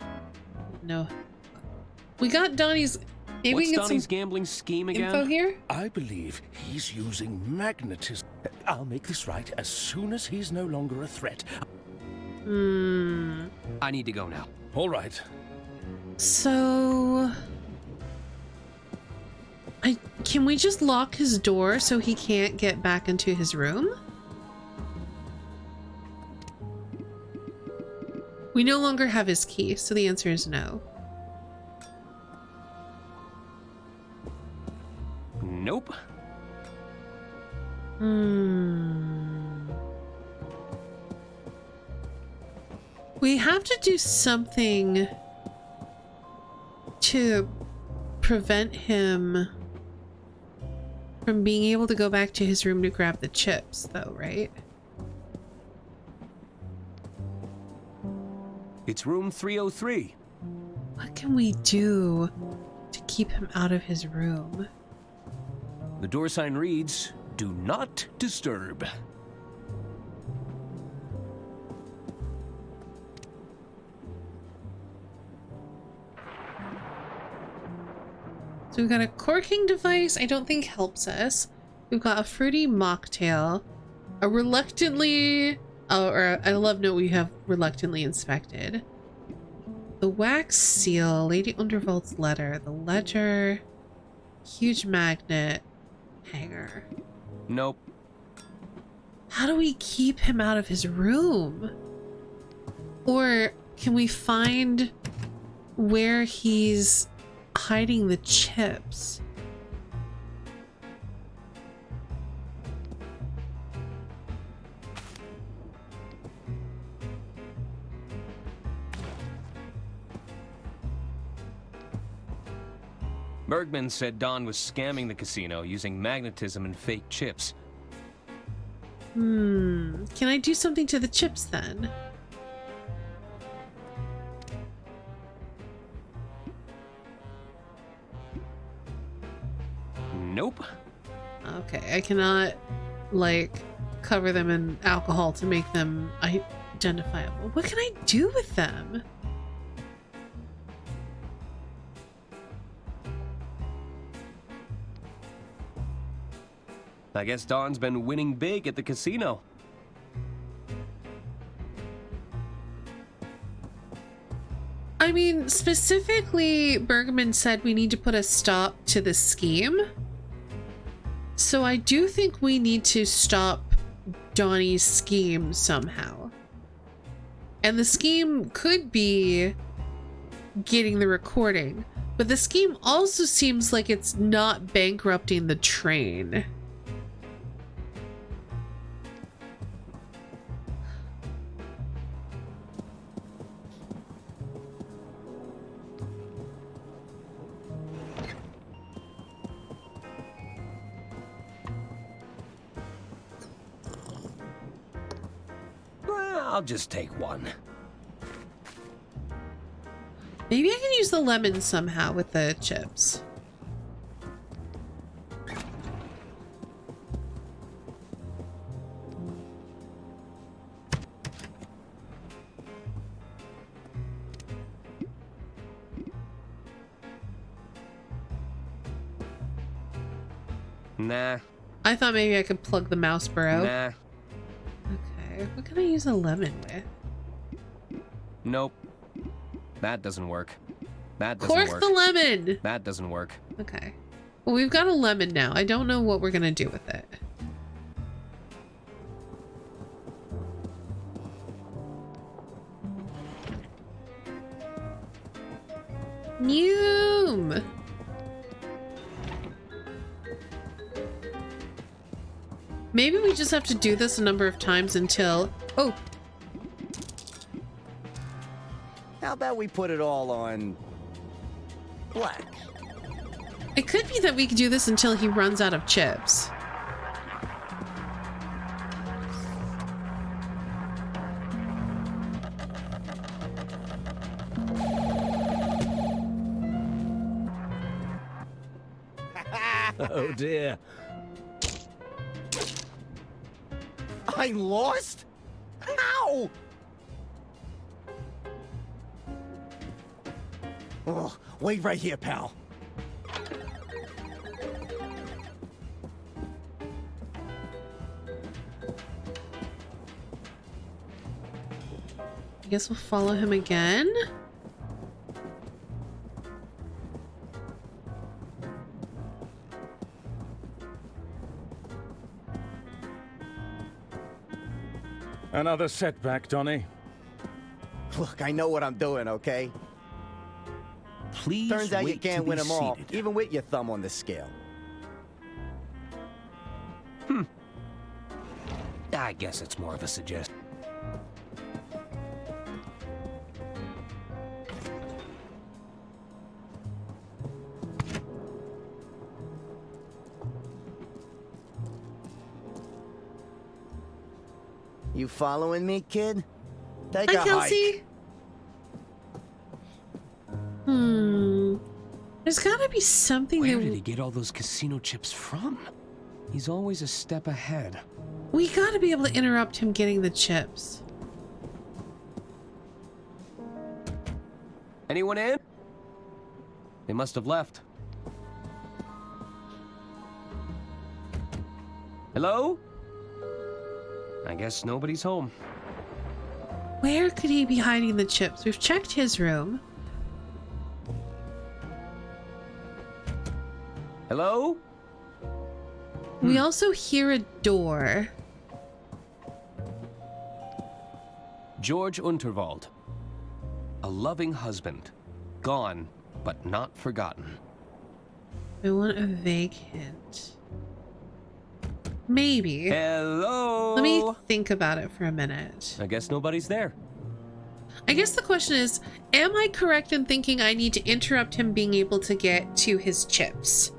Speaker 1: We got Donnie's... Maybe
Speaker 3: What's
Speaker 1: we can get
Speaker 3: Donnie's
Speaker 1: some
Speaker 3: gambling scheme again?
Speaker 1: info here?
Speaker 4: I believe he's using magnetism. I'll make this right as soon as he's no longer a threat.
Speaker 3: I need to go now.
Speaker 4: All right.
Speaker 1: So... Can we just lock his door so he can't get back into his room? We no longer have his key, so the answer is no.
Speaker 3: Nope.
Speaker 1: We have to do something to prevent him from being able to go back to his room to grab the chips, though, right?
Speaker 3: It's room 303.
Speaker 1: What can we do to keep him out of his room?
Speaker 3: The door sign reads, "Do not disturb."
Speaker 1: So we've got a corking device, I don't think helps us. We've got a fruity mocktail, a reluctantly, or I love note we have reluctantly inspected. The wax seal, Lady Undervold's letter, the ledger, huge magnet, hanger.
Speaker 3: Nope.
Speaker 1: How do we keep him out of his room? Or can we find where he's hiding the chips?
Speaker 3: Bergman said Don was scamming the casino using magnetism and fake chips.
Speaker 1: Can I do something to the chips then?
Speaker 3: Nope.
Speaker 1: Okay, I cannot, like, cover them in alcohol to make them identifiable. What can I do with them?
Speaker 3: I guess Don's been winning big at the casino.
Speaker 1: I mean, specifically, Bergman said we need to put a stop to the scheme. So I do think we need to stop Donnie's scheme somehow. And the scheme could be getting the recording, but the scheme also seems like it's not bankrupting the train.
Speaker 3: I'll just take one.
Speaker 1: Maybe I can use the lemon somehow with the chips.
Speaker 3: Nah.
Speaker 1: I thought maybe I could plug the mouse burrow.
Speaker 3: Nah.
Speaker 1: Okay, what can I use a lemon with?
Speaker 3: Nope. That doesn't work. That doesn't
Speaker 1: Cork
Speaker 3: work.
Speaker 1: the lemon!
Speaker 3: That doesn't work.
Speaker 1: Okay. Well, we've got a lemon now. I don't know what we're gonna do with it. Noom! Maybe we just have to do this a number of times until... Oh!
Speaker 12: How about we put it all on... black?
Speaker 1: It could be that we could do this until he runs out of chips.
Speaker 14: Oh dear.
Speaker 12: I lost? How? Oh, wait right here, pal.
Speaker 1: I guess we'll follow him again.
Speaker 4: Another setback, Donnie.
Speaker 12: Look, I know what I'm doing, okay?
Speaker 3: Please
Speaker 12: Turns out you
Speaker 3: wait to
Speaker 12: can't
Speaker 3: be
Speaker 12: win them all,
Speaker 3: seated.
Speaker 12: even with your thumb on the scale.
Speaker 3: I guess it's more of a suggestion.
Speaker 12: You following me, kid? Take
Speaker 1: Hi,
Speaker 12: a
Speaker 1: Kelsey.
Speaker 12: hike.
Speaker 1: There's gotta be something
Speaker 3: Where
Speaker 1: that
Speaker 3: did he get all those casino chips from? He's always a step ahead.
Speaker 1: we gotta be able to interrupt him getting the chips.
Speaker 3: Anyone in? They must have left. Hello? I guess nobody's home.
Speaker 1: Where could he be hiding the chips? We've checked his room.
Speaker 3: Hello?
Speaker 1: We also hear a door.
Speaker 3: George Unterwald. A loving husband. Gone, but not forgotten.
Speaker 1: I want a vague hint. Maybe.
Speaker 3: Hello?
Speaker 1: Let me think about it for a minute.
Speaker 3: I guess nobody's there.
Speaker 1: I guess the question is, am I correct in thinking I need to interrupt him being able to get to his chips?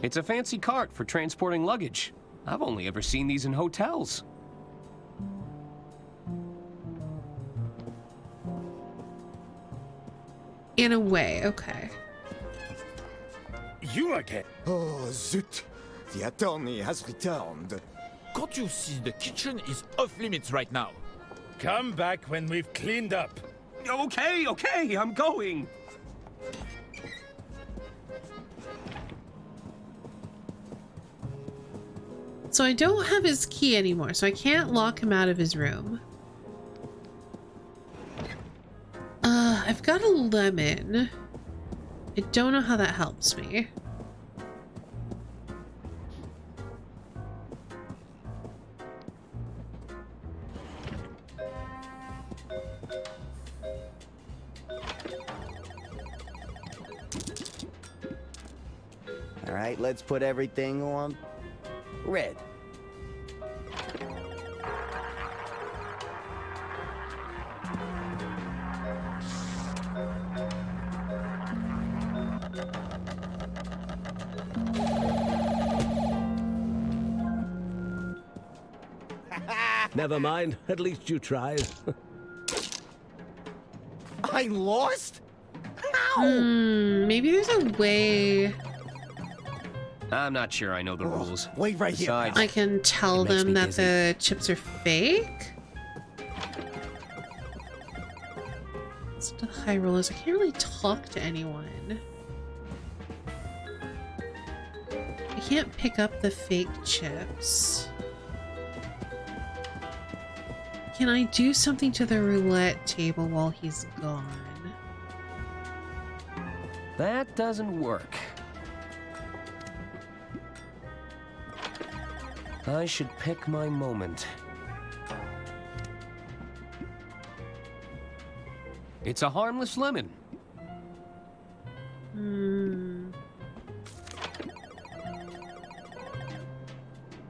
Speaker 3: It's a fancy cart for transporting luggage. I've only ever seen these in hotels.
Speaker 1: In a way, okay.
Speaker 18: You again? Oh, zut. The attorney has returned.
Speaker 17: Can't you see the kitchen is off limits right now? Come back when we've cleaned up.
Speaker 3: Okay, I'm going.
Speaker 1: So I don't have his key anymore, so I can't lock him out of his room. I've got a lemon. I don't know how that helps me.
Speaker 12: All right, let's put everything on red.
Speaker 14: Never mind. At least you tried.
Speaker 12: I lost? How?
Speaker 1: Maybe there's a way
Speaker 3: I'm not sure I know the rules.
Speaker 12: Wait right here.
Speaker 3: Besides,
Speaker 1: I can tell
Speaker 3: it makes
Speaker 1: them
Speaker 3: me
Speaker 1: that
Speaker 3: dizzy.
Speaker 1: the chips are fake. Let's do the high rollers. I can't really talk to anyone. can't pick up the fake chips. Can I do something to the roulette table while he's gone?
Speaker 3: That doesn't work. I should pick my moment. It's a harmless lemon.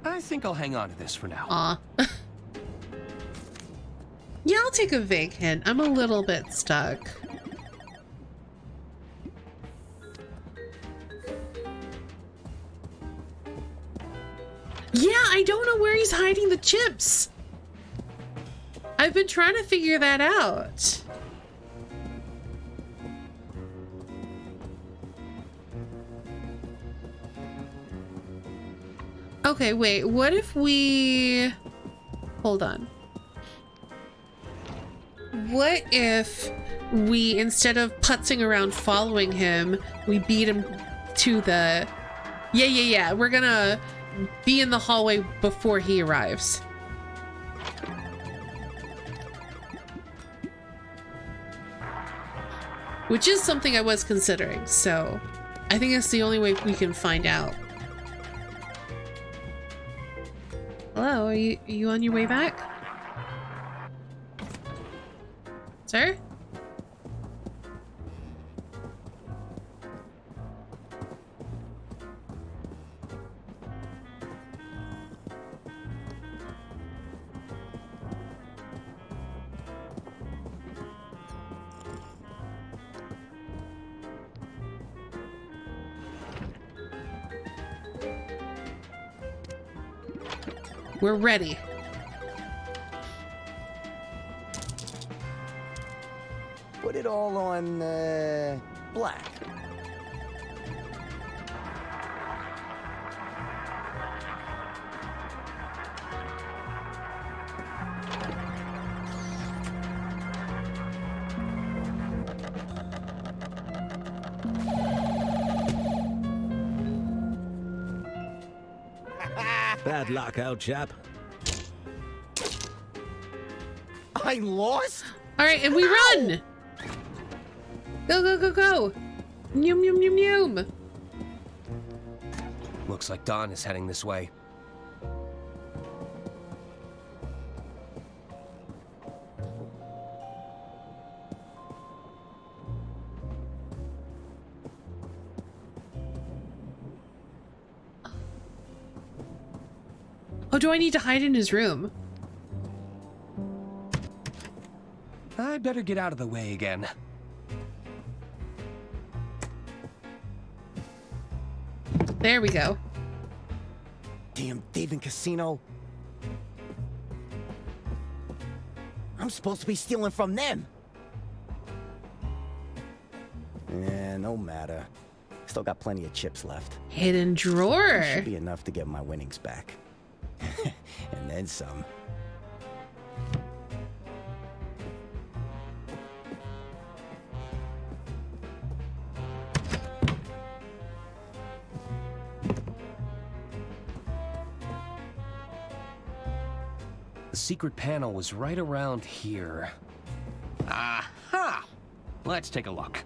Speaker 3: I think I'll hang on to this for now.
Speaker 1: Aw. Yeah, I'll take a vague hint. I'm a little bit stuck. Yeah, I don't know where he's hiding the chips. I've been trying to figure that out. Okay, wait, what if we... Hold on. What if we, instead of putzing around following him, we beat him to the... Yeah, we're gonna be in the hallway before he arrives. Which is something I was considering, so I think that's the only way we can find out. Hello, are you on your way back? Sir? We're ready.
Speaker 12: Put it all on, black.
Speaker 14: Bad luck, old chap.
Speaker 12: I lost?
Speaker 1: All right, and we run. Go. Noom.
Speaker 3: Looks like Don is heading this way.
Speaker 1: Oh, do I need to hide in his room?
Speaker 3: I better get out of the way again.
Speaker 1: There we go.
Speaker 12: Damn thieving casino. I'm supposed to be stealing from them. Yeah, no matter. Still got plenty of chips left.
Speaker 1: Hidden drawer.
Speaker 12: Should be enough to get my winnings back. And then some.
Speaker 3: The secret panel was right around here. Aha! Let's take a look.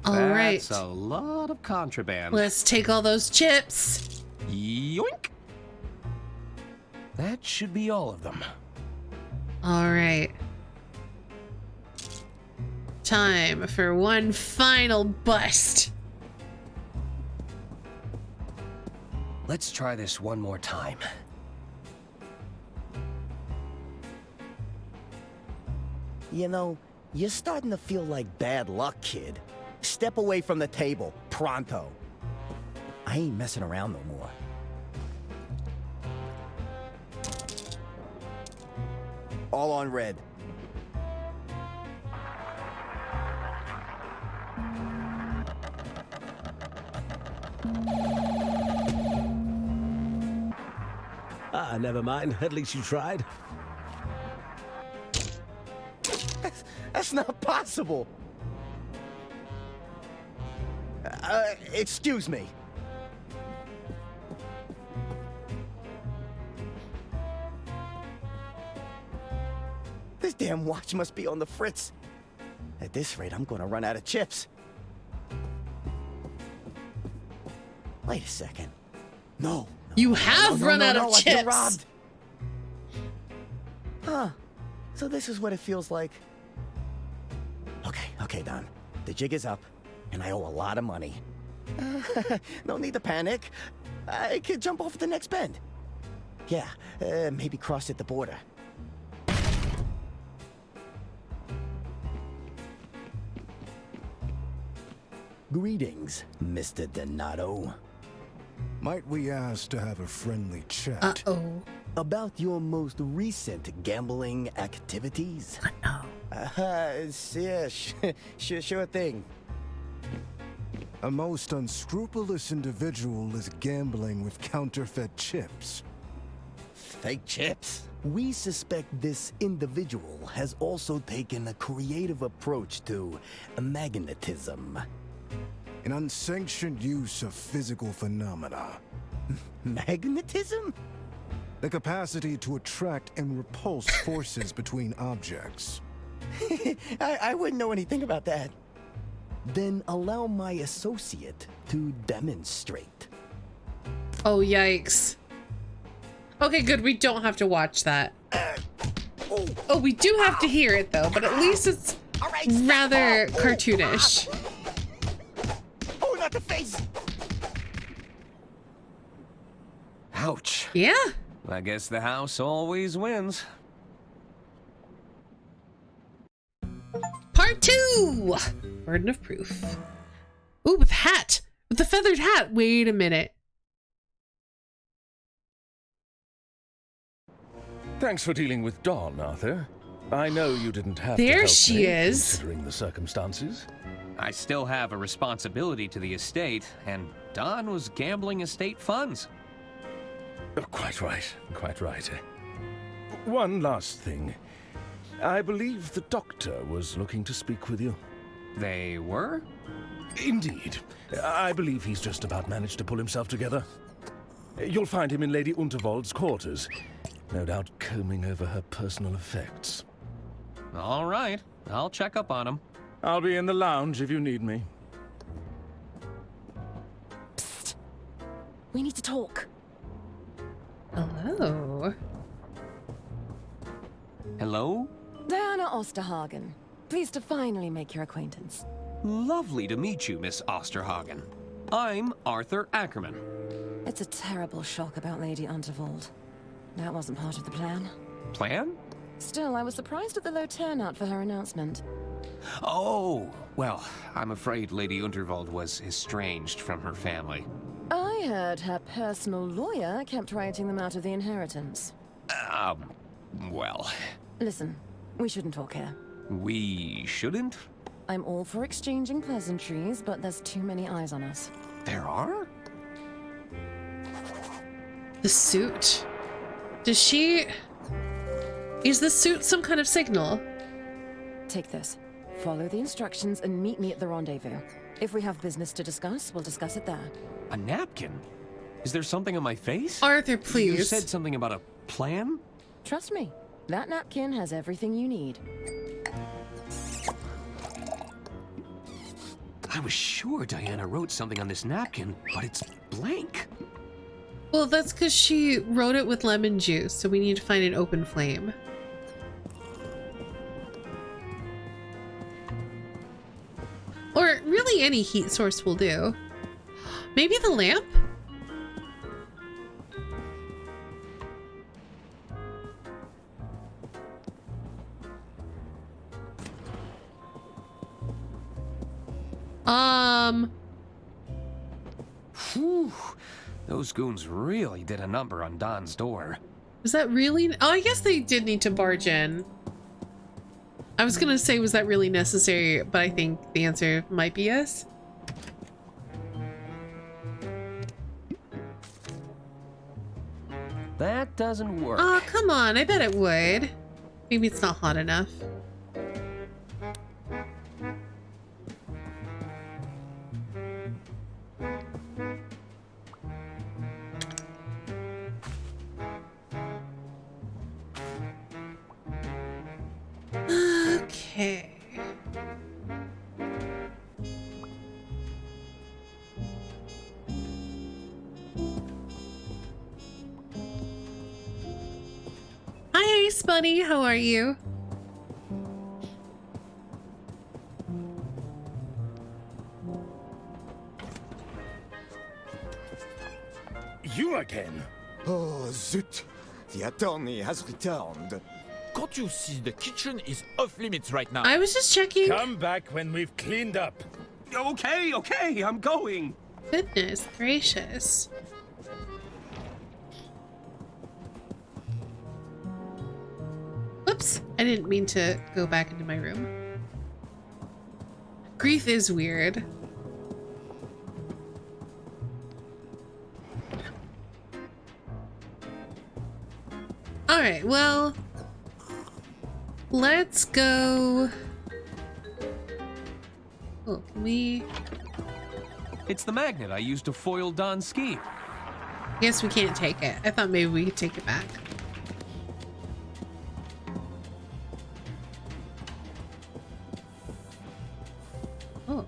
Speaker 1: All right.
Speaker 3: That's a lot of contraband.
Speaker 1: Let's take all those chips.
Speaker 3: Yoink! That should be all of them.
Speaker 1: All right. Time for one final bust.
Speaker 3: Let's try this one more time.
Speaker 12: You know, you're starting to feel like bad luck, kid. Step away from the table, pronto. I ain't messing around no more. All on red.
Speaker 14: Ah, never mind. At least you tried.
Speaker 12: That's not possible. Excuse me. This damn watch must be on the fritz. At this rate, I'm gonna run out of chips. Wait a second. No.
Speaker 1: You have run out of
Speaker 12: I've been
Speaker 1: chips.
Speaker 12: robbed. Huh. So this is what it feels like. Okay, Don. The jig is up, and I owe a lot of money. No need to panic. I could jump off the next bend. Yeah, maybe cross at the border. Greetings, Mr. Donato.
Speaker 20: Might we ask to have a friendly chat?
Speaker 1: Uh-oh.
Speaker 12: About your most recent gambling activities? Yeah, sure thing.
Speaker 20: A most unscrupulous individual is gambling with counterfeit chips.
Speaker 12: Fake chips? We suspect this individual has also taken a creative approach to magnetism.
Speaker 20: An unsanctioned use of physical phenomena.
Speaker 12: Magnetism?
Speaker 20: The capacity to attract and repulse forces between objects.
Speaker 12: I wouldn't know anything about that. Then allow my associate to demonstrate.
Speaker 1: Oh, yikes. Okay, good. We don't have to watch that. Oh, we do have to hear it, though, but at least it's rather cartoonish.
Speaker 12: Oh, not the face!
Speaker 3: Ouch.
Speaker 1: Yeah?
Speaker 3: I guess the house always wins.
Speaker 1: Part 2! Burden of proof. Ooh, with hat! With the feathered hat! Wait a minute.
Speaker 4: Thanks for dealing with Dawn, Arthur. I know you didn't have to
Speaker 1: There
Speaker 4: help
Speaker 1: she
Speaker 4: me,
Speaker 1: is.
Speaker 4: considering the circumstances.
Speaker 3: I still have a responsibility to the estate, and Don was gambling estate funds.
Speaker 4: Oh, quite right, quite right. One last thing. I believe the doctor was looking to speak with you.
Speaker 3: They were?
Speaker 4: Indeed. I believe he's just about managed to pull himself together. You'll find him in Lady Unterwald's quarters, no doubt combing over her personal effects.
Speaker 3: All right, I'll check up on him.
Speaker 4: I'll be in the lounge if you need me.
Speaker 8: Psst. We need to talk.
Speaker 1: Hello.
Speaker 3: Hello?
Speaker 6: Diana Osterhagen. Pleased to finally make your acquaintance.
Speaker 3: Lovely to meet you, Miss Osterhagen. I'm Arthur Ackerman.
Speaker 6: It's a terrible shock about Lady Unterwald. That wasn't part of the plan.
Speaker 3: Plan?
Speaker 6: Still, I was surprised at the low turnout for her announcement.
Speaker 3: Oh, well, I'm afraid Lady Unterwald was estranged from her family.
Speaker 6: I heard her personal lawyer kept writing them out of the inheritance.
Speaker 3: Well...
Speaker 6: Listen, we shouldn't talk here.
Speaker 3: We shouldn't?
Speaker 6: I'm all for exchanging pleasantries, but there's too many eyes on us.
Speaker 3: There are?
Speaker 1: The suit. Does she... Is the suit some kind of signal?
Speaker 6: Take this. Follow the instructions and meet me at the rendezvous. If we have business to discuss, we'll discuss it there.
Speaker 3: A napkin? Is there something on my face?
Speaker 1: Arthur, please.
Speaker 3: You said something about a plan?
Speaker 6: Trust me, that napkin has everything you need.
Speaker 3: I was sure Diana wrote something on this napkin, but it's blank.
Speaker 1: Well, that's because she wrote it with lemon juice, so we need to find an open flame. Or really any heat source will do. Maybe the lamp?
Speaker 3: Whew. Those goons really did a number on Don's door.
Speaker 1: Was that really? Oh, I guess they did need to barge in. I was gonna say, was that really necessary? But I think the answer might be yes.
Speaker 3: That doesn't work.
Speaker 1: Oh, come on. I bet it would. Maybe it's not hot enough. Okay. Hi, Ice Bunny. How are you?
Speaker 4: You again?
Speaker 18: Oh, zut! The attorney has returned.
Speaker 17: Can't you see the kitchen is off limits right now?
Speaker 1: I was just checking.
Speaker 4: Come back when we've cleaned up.
Speaker 3: Okay, I'm going.
Speaker 1: Goodness gracious. Whoops. I didn't mean to go back into my room. Grief is weird. Alright, well, let's go. Oh, can we?
Speaker 3: It's the magnet I used to foil Don's scheme.
Speaker 1: Guess we can't take it. I thought maybe we could take it back. Oh.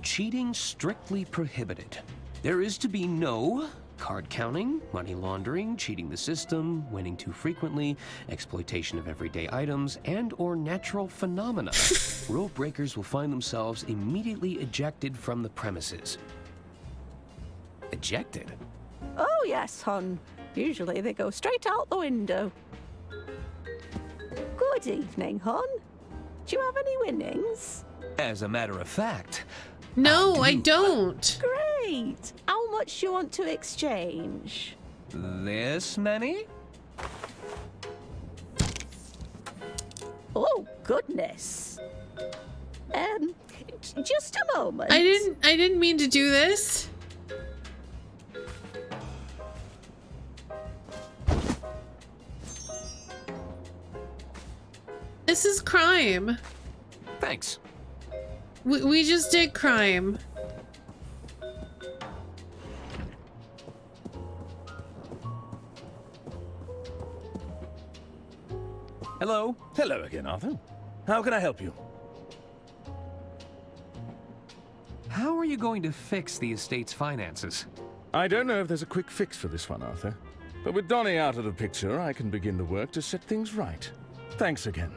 Speaker 3: Cheating strictly prohibited. There is to be no card counting, money laundering, cheating the system, winning too frequently, exploitation of everyday items, and or natural phenomena. Rule breakers will find themselves immediately ejected from the premises. Ejected?
Speaker 13: Oh, yes, hon. Usually they go straight out the window. Good evening, hon. Do you have any winnings?
Speaker 3: As a matter of fact.
Speaker 1: No, I don't.
Speaker 13: Great. How much do you want to exchange?
Speaker 3: This many?
Speaker 13: Oh, goodness. Just a moment.
Speaker 1: I didn't mean to do this. This is crime.
Speaker 3: Thanks.
Speaker 1: We just did crime.
Speaker 4: Hello. Hello again, Arthur. How can I help you?
Speaker 3: How are you going to fix the estate's finances?
Speaker 4: I don't know if there's a quick fix for this one, Arthur. But with Donnie out of the picture, I can begin the work to set things right. Thanks again.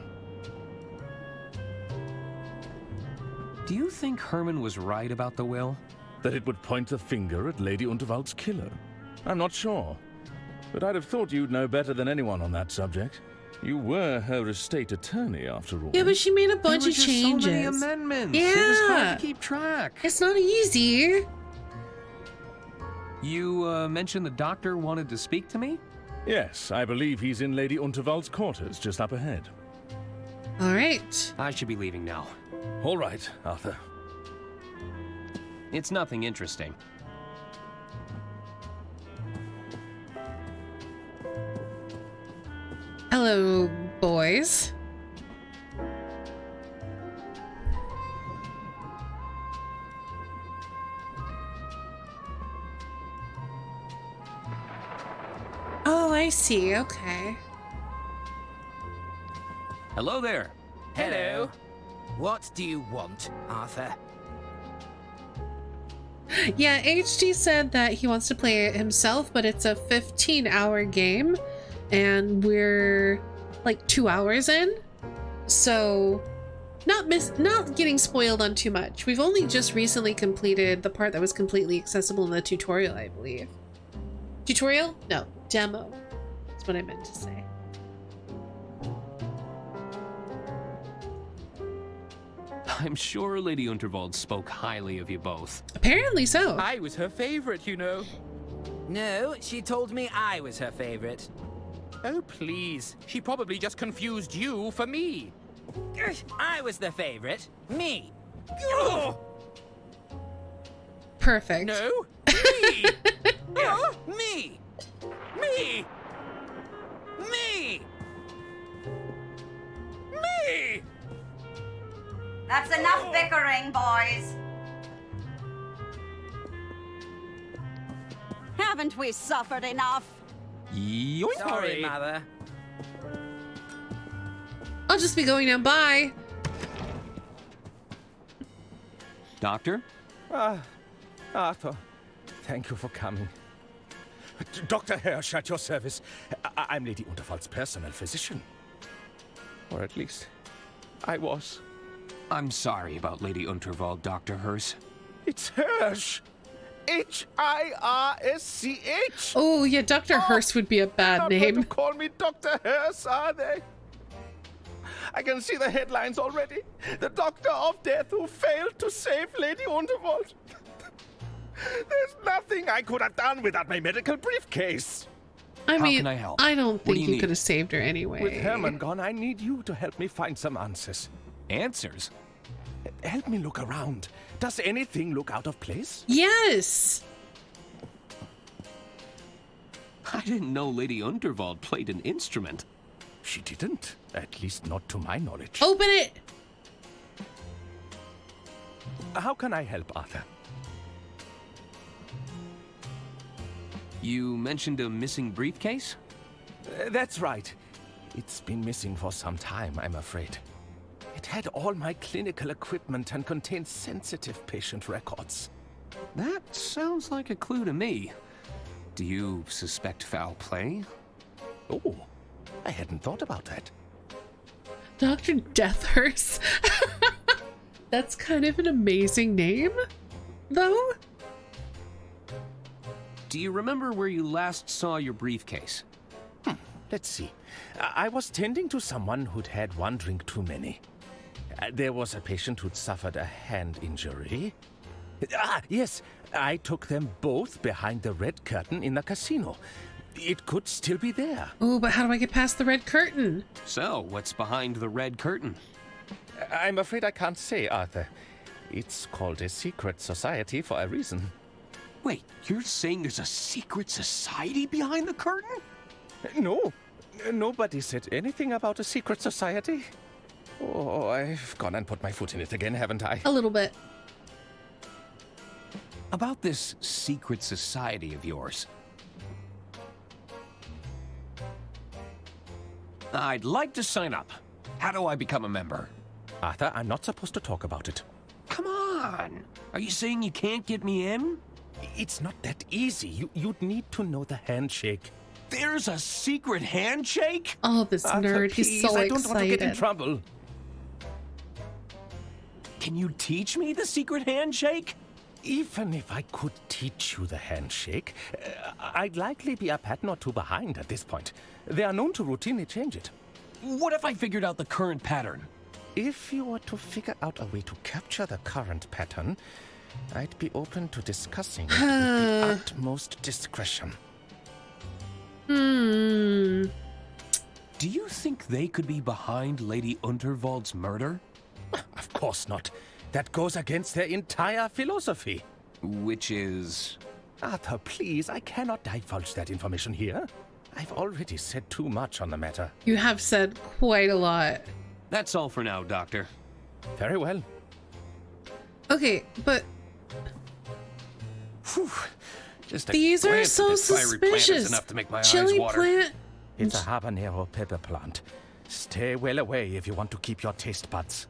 Speaker 3: Do you think Herman was right about the will?
Speaker 4: That it would point the finger at Lady Unterwald's killer? I'm not sure. But I'd have thought you'd know better than anyone on that subject. You were her estate attorney, after all.
Speaker 1: Yeah, but she made a bunch of changes.
Speaker 3: So many amendments.
Speaker 1: Yeah.
Speaker 3: It was hard to keep track.
Speaker 1: It's not easy.
Speaker 3: You mentioned the doctor wanted to speak to me?
Speaker 4: Yes, I believe he's in Lady Unterwald's quarters, just up ahead.
Speaker 1: All right.
Speaker 3: I should be leaving now.
Speaker 4: All right, Arthur.
Speaker 3: It's nothing interesting.
Speaker 1: Hello, boys. Oh, I see. Okay.
Speaker 3: Hello there.
Speaker 5: Hello. What do you want, Arthur?
Speaker 1: Yeah, HD said that he wants to play it himself, but it's a 15-hour game, and we're like 2 hours in, so not getting spoiled on too much. We've only just recently completed the part that was completely accessible in the tutorial, I believe. Tutorial? No, demo. That's what I meant to say.
Speaker 3: I'm sure Lady Unterwald spoke highly of you both.
Speaker 1: Apparently so.
Speaker 5: I was her favorite, you know. No, she told me I was her favorite. Oh, please. She probably just confused you for me. I was the favorite. Me.
Speaker 1: Perfect.
Speaker 5: No. Me. Me. Me. Me. Me.
Speaker 2: That's enough bickering, boys. Haven't we suffered enough?
Speaker 5: Sorry, Mother.
Speaker 1: I'll just be going down by.
Speaker 3: Doctor?
Speaker 4: Arthur, thank you for coming. Dr. Hirsch at your service. I'm Lady Unterwald's personal physician. Or at least, I was.
Speaker 3: I'm sorry about Lady Unterwald, Dr. Hirsch.
Speaker 4: It's Hirsch! H-I-R-S-C-H!
Speaker 1: Oh, yeah, Dr. Hirsch would be a bad name.
Speaker 4: Not call me Dr. Hirsch, are they? I can see the headlines already. The Doctor of Death who failed to save Lady Unterwald. There's nothing I could have done without my medical briefcase.
Speaker 1: I mean,
Speaker 3: can I help?
Speaker 1: I don't
Speaker 3: What do
Speaker 1: think
Speaker 3: you
Speaker 1: you could
Speaker 3: need?
Speaker 1: have saved her anyway.
Speaker 4: With Herman gone, I need you to help me find some answers.
Speaker 3: Answers?
Speaker 4: Help me look around. Does anything look out of place?
Speaker 1: Yes!
Speaker 3: I didn't know Lady Unterwald played an instrument.
Speaker 4: She didn't. At least not to my knowledge.
Speaker 1: Open it!
Speaker 4: How can I help, Arthur?
Speaker 3: You mentioned a missing briefcase?
Speaker 4: That's right. It's been missing for some time, I'm afraid. It had all my clinical equipment and contained sensitive patient records.
Speaker 3: That sounds like a clue to me. Do you suspect foul play?
Speaker 4: Oh, I hadn't thought about that.
Speaker 1: Dr. Deathhurst. That's kind of an amazing name, though.
Speaker 3: Do you remember where you last saw your briefcase?
Speaker 4: Let's see. I was tending to someone who'd had one drink too many. There was a patient who'd suffered a hand injury. Yes, I took them both behind the red curtain in the casino. It could still be there.
Speaker 1: Oh, but how do I get past the red curtain?
Speaker 3: So, what's behind the red curtain?
Speaker 4: I'm afraid I can't say, Arthur. It's called a secret society for a reason.
Speaker 3: Wait, you're saying there's a secret society behind the curtain?
Speaker 4: No. Nobody said anything about a secret society. Oh, I've gone and put my foot in it again, haven't I?
Speaker 1: A little bit.
Speaker 3: About this secret society of yours. I'd like to sign up. How do I become a member?
Speaker 4: Arthur, I'm not supposed to talk about it.
Speaker 3: Come on! Are you saying you can't get me in?
Speaker 4: It's not that easy. You'd need to know the handshake.
Speaker 3: There's a secret handshake?
Speaker 1: Oh, this
Speaker 4: Arthur,
Speaker 1: nerd. He's
Speaker 4: please,
Speaker 1: so
Speaker 4: I
Speaker 1: excited.
Speaker 4: don't want to get in trouble.
Speaker 3: Can you teach me the secret handshake?
Speaker 4: Even if I could teach you the handshake, I'd likely be a pattern or two behind at this point. They are known to routinely change it.
Speaker 3: What if I figured out the current pattern?
Speaker 4: If you were to figure out a way to capture the current pattern, I'd be open to discussing it with the utmost discretion.
Speaker 3: Do you think they could be behind Lady Unterwald's murder?
Speaker 4: Of course not. That goes against their entire philosophy.
Speaker 3: Which is...
Speaker 4: Arthur, please, I cannot divulge that information here. I've already said too much on the matter.
Speaker 1: You have said quite a lot.
Speaker 3: That's all for now, Doctor.
Speaker 4: Very well.
Speaker 1: Okay, but...
Speaker 3: Whew. Just
Speaker 1: these are
Speaker 3: glance at
Speaker 1: so
Speaker 3: this fiery plant is
Speaker 1: suspicious.
Speaker 3: enough to make my
Speaker 1: Chili
Speaker 3: eyes water.
Speaker 1: plant.
Speaker 4: It's a habanero pepper plant. Stay well away if you want to keep your taste buds.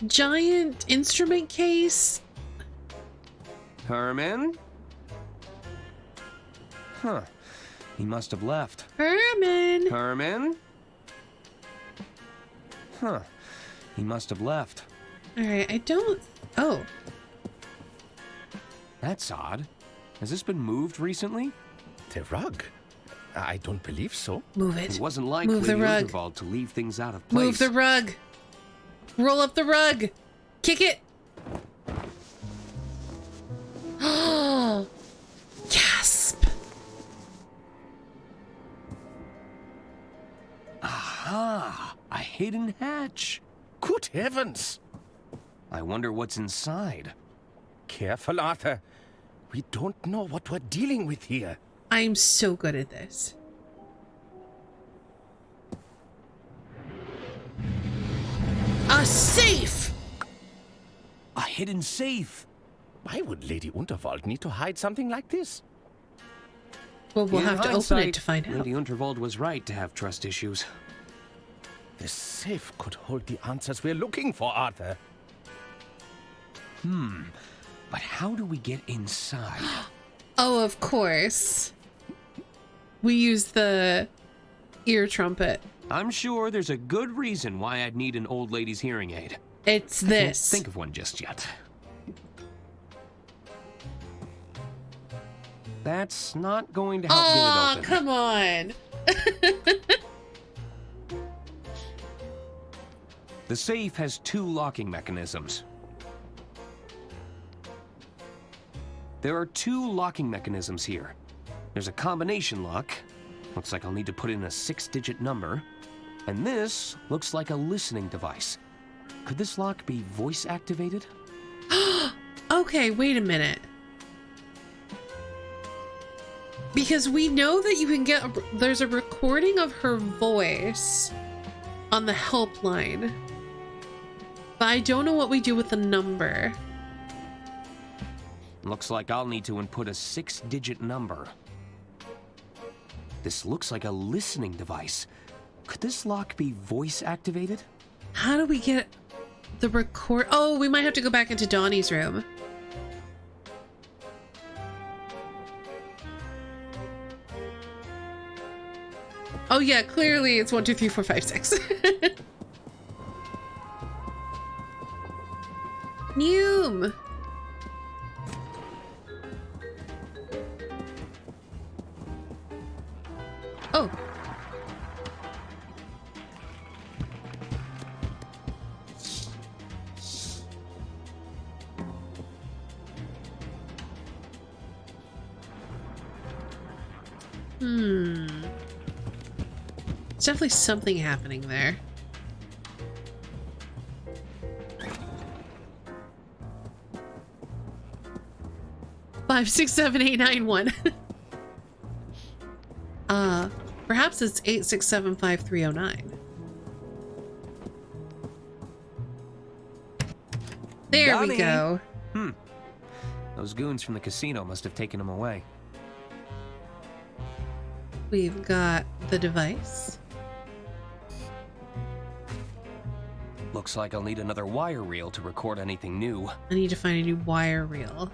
Speaker 1: Giant instrument case.
Speaker 3: Herman? Huh. He must have left.
Speaker 1: Herman.
Speaker 3: Herman? Huh. He must have left.
Speaker 1: Alright, I don't... Oh.
Speaker 3: That's odd. Has this been moved recently?
Speaker 4: The rug? I don't believe so.
Speaker 1: Move it.
Speaker 3: It wasn't like
Speaker 1: Move the
Speaker 3: Lady
Speaker 1: rug.
Speaker 3: Unterwald to leave things out of place.
Speaker 1: Move the rug. Roll up the rug. Kick it. Oh. Gasp.
Speaker 3: Aha! A hidden hatch.
Speaker 4: Good heavens!
Speaker 3: I wonder what's inside.
Speaker 4: Careful, Arthur. We don't know what we're dealing with here.
Speaker 1: I'm so good at this. A safe!
Speaker 3: A hidden safe.
Speaker 4: Why would Lady Unterwald need to hide something like this?
Speaker 1: Well, we'll
Speaker 3: In
Speaker 1: have to open
Speaker 3: hindsight,
Speaker 1: it to find out.
Speaker 3: Lady Unterwald was right to have trust issues.
Speaker 4: This safe could hold the answers we're looking for, Arthur.
Speaker 3: But how do we get inside?
Speaker 1: Oh, of course. We use the ear trumpet.
Speaker 3: I'm sure there's a good reason why I'd need an old lady's hearing aid.
Speaker 1: It's
Speaker 3: I can't
Speaker 1: this.
Speaker 3: think of one just yet. That's not going to help get it open.
Speaker 1: Come on.
Speaker 3: The safe has 2 locking mechanisms. There are 2 locking mechanisms here. There's a combination lock. Looks like I'll need to put in a 6-digit number. And this looks like a listening device. Could this lock be voice activated?
Speaker 1: Okay, wait a minute. Because we know that you can get there's a recording of her voice on the helpline. But I don't know what we do with the number.
Speaker 3: Looks like I'll need to input a 6-digit number. This looks like a listening device. Could this lock be voice activated?
Speaker 1: How do we get the record? Oh, we might have to go back into Donnie's room. Oh yeah, clearly it's 1, 2, 3, 4, 5, 6. Noom. Oh. There's definitely something happening there. Five, 6, 7, 8, 9, 1. Perhaps it's 8, 6, 7, 5, 3, 0, 9. There we go.
Speaker 3: Those goons from the casino must have taken him away.
Speaker 1: We've got the device.
Speaker 3: Looks like I'll need another wire reel to record anything new.
Speaker 1: I need to find a new wire reel.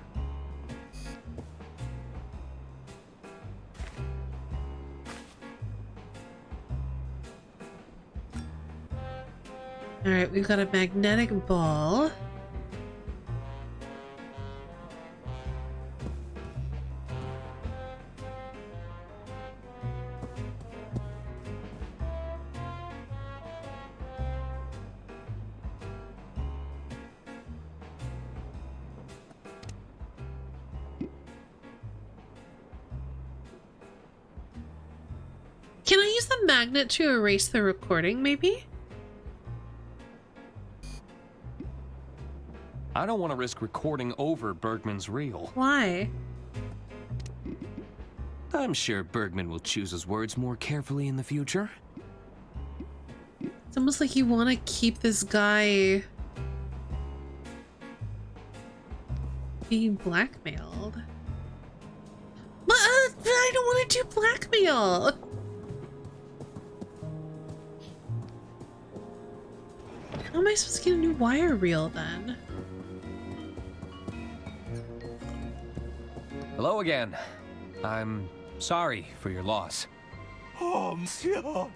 Speaker 1: Alright, we've got a magnetic ball. Can I use the magnet to erase the recording, maybe?
Speaker 3: I don't want to risk recording over Bergman's reel.
Speaker 1: Why?
Speaker 3: I'm sure Bergman will choose his words more carefully in the future.
Speaker 1: It's almost like you want to keep this guy being blackmailed. But I don't want to do blackmail. How am I supposed to get a new wire reel then?
Speaker 3: Hello again. I'm sorry for your loss.
Speaker 7: Oh, monsieur,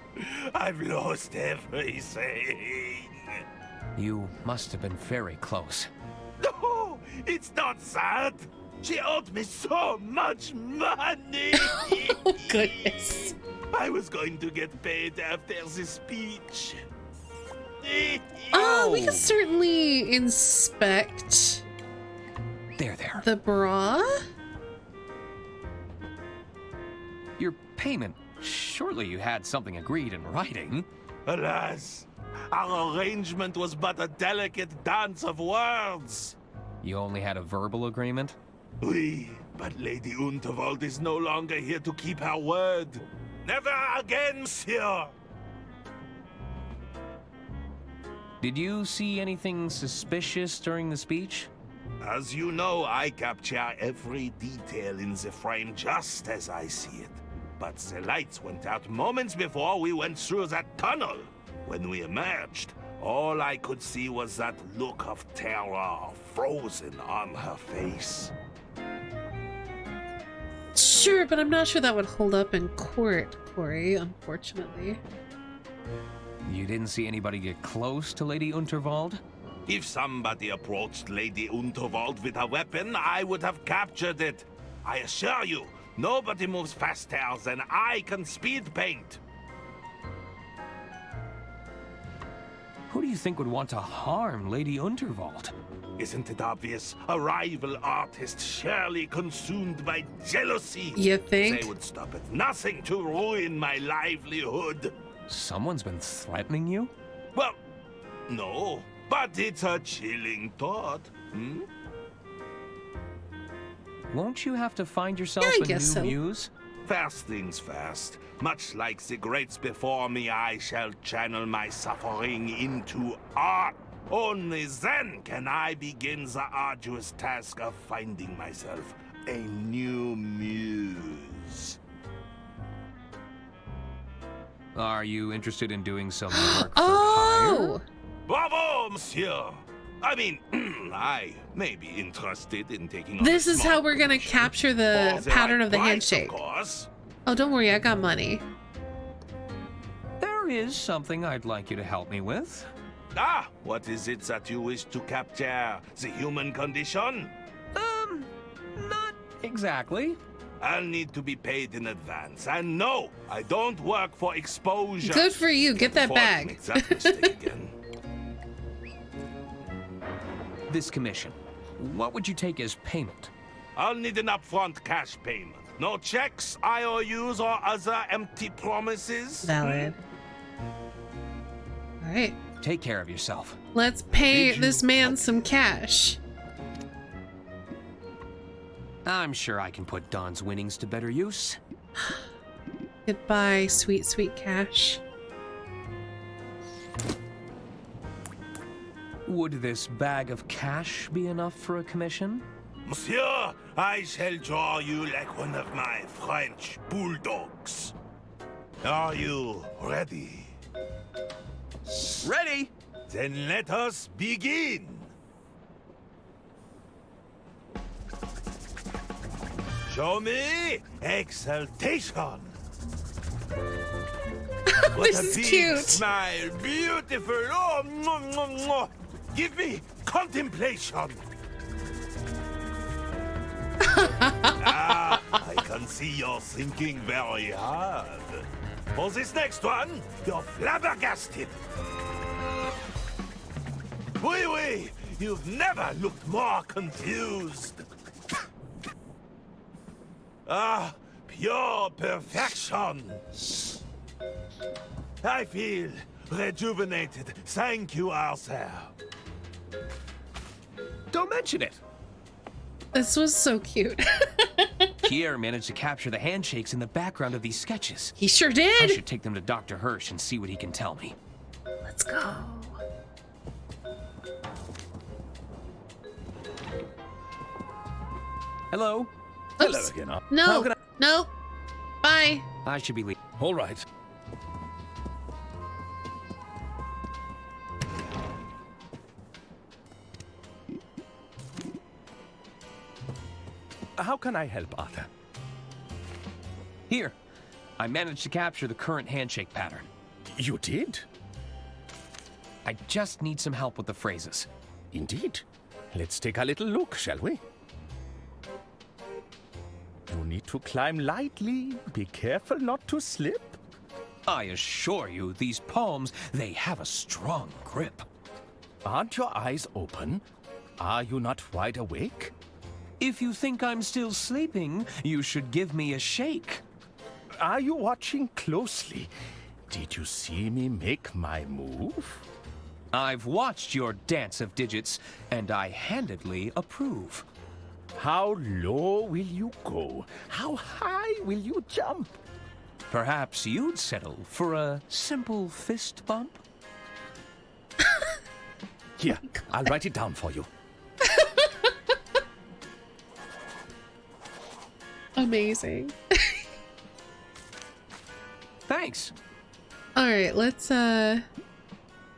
Speaker 7: I've lost everything.
Speaker 3: You must have been very close.
Speaker 7: No, it's not that. She owed me so much money.
Speaker 1: Oh, goodness.
Speaker 7: I was going to get paid after the speech.
Speaker 1: Oh, we can certainly inspect
Speaker 3: There.
Speaker 1: the bra.
Speaker 3: Your payment. Surely you had something agreed in writing.
Speaker 7: Alas, our arrangement was but a delicate dance of words.
Speaker 3: You only had a verbal agreement?
Speaker 7: Oui, but Lady Unterwald is no longer here to keep her word. Never again, sir.
Speaker 3: Did you see anything suspicious during the speech?
Speaker 7: As you know, I capture every detail in the frame just as I see it. But the lights went out moments before we went through that tunnel. When we emerged, all I could see was that look of terror frozen on her face.
Speaker 1: Sure, but I'm not sure that would hold up in court, Corey, unfortunately.
Speaker 3: You didn't see anybody get close to Lady Unterwald?
Speaker 7: If somebody approached Lady Unterwald with a weapon, I would have captured it. I assure you, nobody moves faster than I can speed paint.
Speaker 3: Who do you think would want to harm Lady Unterwald?
Speaker 7: Isn't it obvious? A rival artist surely consumed by jealousy.
Speaker 1: You think?
Speaker 7: They would stop at nothing to ruin my livelihood.
Speaker 3: Someone's been threatening you?
Speaker 7: Well, no, but it's a chilling thought.
Speaker 3: Won't you have to find yourself
Speaker 1: Yeah, I
Speaker 3: a
Speaker 1: guess
Speaker 3: new
Speaker 1: so.
Speaker 3: muse?
Speaker 7: First things first. Much like the greats before me, I shall channel my suffering into art. Only then can I begin the arduous task of finding myself a new muse.
Speaker 3: Are you interested in doing some work for hire?
Speaker 7: Bravo, monsieur! I mean, I may be interested in taking on
Speaker 1: This
Speaker 7: a
Speaker 1: is
Speaker 7: small
Speaker 1: how we're gonna capture the
Speaker 7: For the
Speaker 1: pattern
Speaker 7: right
Speaker 1: of the
Speaker 7: price,
Speaker 1: handshake.
Speaker 7: Of course.
Speaker 1: Oh, don't worry, I got money.
Speaker 3: There is something I'd like you to help me with.
Speaker 7: Ah, what is it that you wish to capture? The human condition?
Speaker 3: Not exactly.
Speaker 7: I'll need to be paid in advance. And no, I don't work for exposure.
Speaker 1: Good for you. Get that
Speaker 7: Before I
Speaker 1: bag.
Speaker 7: make that mistake again.
Speaker 3: This commission, what would you take as payment?
Speaker 7: I'll need an upfront cash payment. No checks, IOUs, or other empty promises.
Speaker 1: Valid. All right.
Speaker 3: Take care of yourself.
Speaker 1: Let's pay this man some cash.
Speaker 3: I'm sure I can put Don's winnings to better use.
Speaker 1: Goodbye, sweet, sweet cash.
Speaker 3: Would this bag of cash be enough for a commission?
Speaker 7: Monsieur, I shall draw you like one of my French bulldogs. Are you ready?
Speaker 3: Ready!
Speaker 7: Then let us begin. Show me exaltation. What
Speaker 1: This
Speaker 7: a
Speaker 1: is
Speaker 7: big
Speaker 1: cute.
Speaker 7: smile, beautiful. Oh, mwah, mwah, mwah. Give me contemplation. I can see you're thinking very hard. For this next one, you're flabbergasted. Oui, oui, you've never looked more confused. Ah, pure perfection. I feel rejuvenated. Thank you, Arthur.
Speaker 3: Don't mention it.
Speaker 1: This was so cute.
Speaker 3: Pierre managed to capture the handshakes in the background of these sketches.
Speaker 1: He sure
Speaker 3: I
Speaker 1: did.
Speaker 3: should take them to Dr. Hirsch and see what he can tell me.
Speaker 1: Let's go.
Speaker 3: Hello?
Speaker 4: Hello
Speaker 1: Oops.
Speaker 4: again.
Speaker 1: No.
Speaker 4: How can
Speaker 1: No. Bye.
Speaker 3: I should be leaving.
Speaker 4: All right. How can I help, Arthur?
Speaker 3: Here. I managed to capture the current handshake pattern.
Speaker 4: You did?
Speaker 3: I just need some help with the phrases.
Speaker 4: Indeed. Let's take a little look, shall we? You need to climb lightly. Be careful not to slip.
Speaker 3: I assure you, these palms, they have a strong grip.
Speaker 4: Aren't your eyes open? Are you not wide awake?
Speaker 3: If you think I'm still sleeping, you should give me a shake.
Speaker 4: Are you watching closely? Did you see me make my move?
Speaker 3: I've watched your dance of digits, and I handedly approve.
Speaker 4: How low will you go? How high will you jump?
Speaker 3: Perhaps you'd settle for a simple fist bump?
Speaker 4: Here, I'll write it down for you.
Speaker 1: Amazing.
Speaker 3: Thanks.
Speaker 1: All right, let's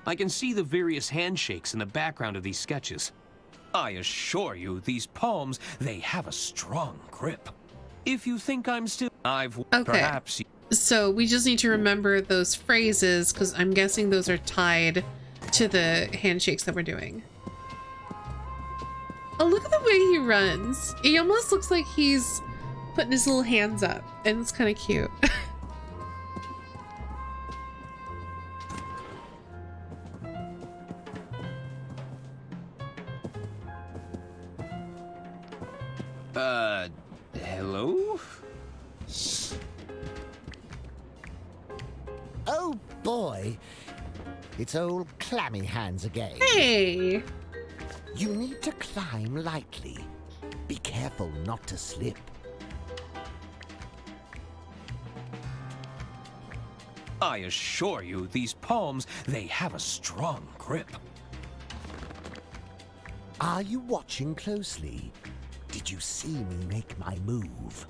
Speaker 3: I can see the various handshakes in the background of these sketches. I assure you, these palms, they have a strong grip. If you think I'm still... Perhaps...
Speaker 1: So we just need to remember those phrases, because I'm guessing those are tied to the handshakes that we're doing. Oh, look at the way he runs. He almost looks like he's putting his little hands up, and it's kind of cute.
Speaker 3: Hello?
Speaker 16: Oh boy, it's old Clammy Hands again.
Speaker 1: Hey!
Speaker 16: You need to climb lightly. Be careful not to slip.
Speaker 3: I assure you, these palms, they have a strong grip.
Speaker 16: Are you watching closely? Did you see me make my move?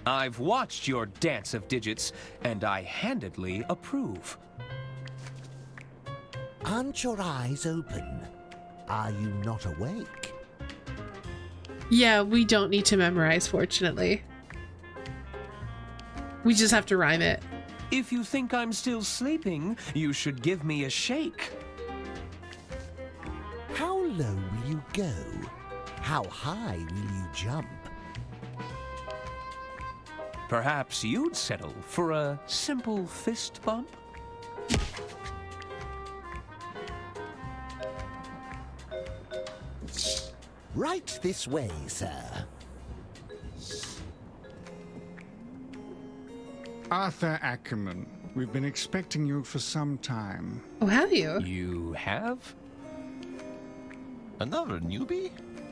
Speaker 3: I've watched your dance of digits, and I handedly approve.
Speaker 16: Aren't your eyes open? Are you not awake?
Speaker 1: Yeah, we don't need to memorize, fortunately. We just have to rhyme it.
Speaker 3: If you think I'm still sleeping, you should give me a shake.
Speaker 16: How low will you go? How high will you jump?
Speaker 3: Perhaps you'd settle for a simple fist bump?
Speaker 16: Right this way, sir.
Speaker 21: Arthur Ackerman, we've been expecting you for some time.
Speaker 1: Oh, have you?
Speaker 3: You have?
Speaker 17: Another newbie?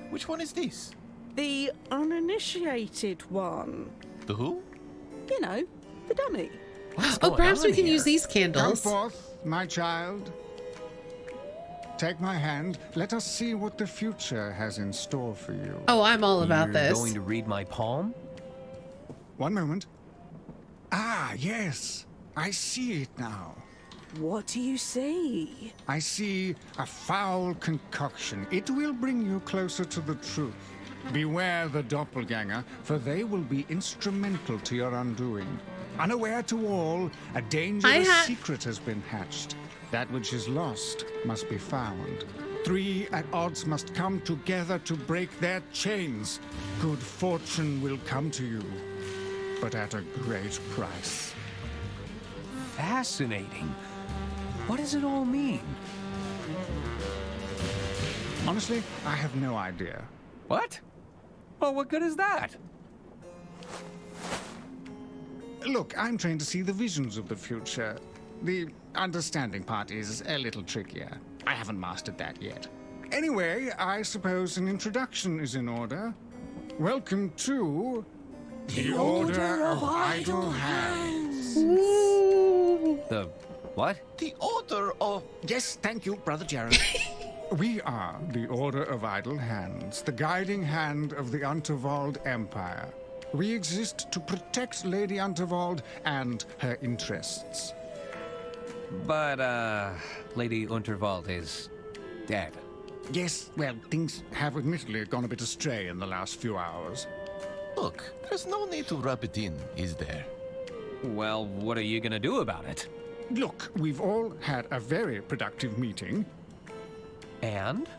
Speaker 17: Which one is this?
Speaker 22: The uninitiated one.
Speaker 17: The who?
Speaker 22: You know, the dummy.
Speaker 1: Oh, perhaps we can use these
Speaker 21: Come
Speaker 1: candles.
Speaker 21: forth, my child. Take my hand. Let us see what the future has in store for you.
Speaker 1: Oh, I'm all about
Speaker 3: You're
Speaker 1: this.
Speaker 3: going to read my palm?
Speaker 21: One moment. Ah, yes. I see it now.
Speaker 22: What do you see?
Speaker 21: I see a foul concoction. It will bring you closer to the truth. Beware the doppelganger, for they will be instrumental to your undoing. Unaware to all, a dangerous secret has been hatched. That which is lost must be found. 3 at odds must come together to break their chains. Good fortune will come to you, but at a great price.
Speaker 3: Fascinating. What does it all mean?
Speaker 21: Honestly, I have no idea.
Speaker 3: What? Well, what good is that?
Speaker 21: Look, I'm trying to see the visions of the future. The understanding part is a little trickier. I haven't mastered that yet. Anyway, I suppose an introduction is in order. Welcome to the Order of Idle Hands.
Speaker 3: The what?
Speaker 21: The Order of... Yes, thank you, Brother Jared. We are the Order of Idle Hands, the guiding hand of the Unterwald Empire. We exist to protect Lady Unterwald and her interests.
Speaker 3: But, Lady Unterwald is dead.
Speaker 21: Yes, well, things have admittedly gone a bit astray in the last few hours.
Speaker 17: Look, there's no need to rub it in, is there?
Speaker 3: Well, what are you gonna do about it?
Speaker 21: Look, we've all had a very productive meeting.
Speaker 3: And?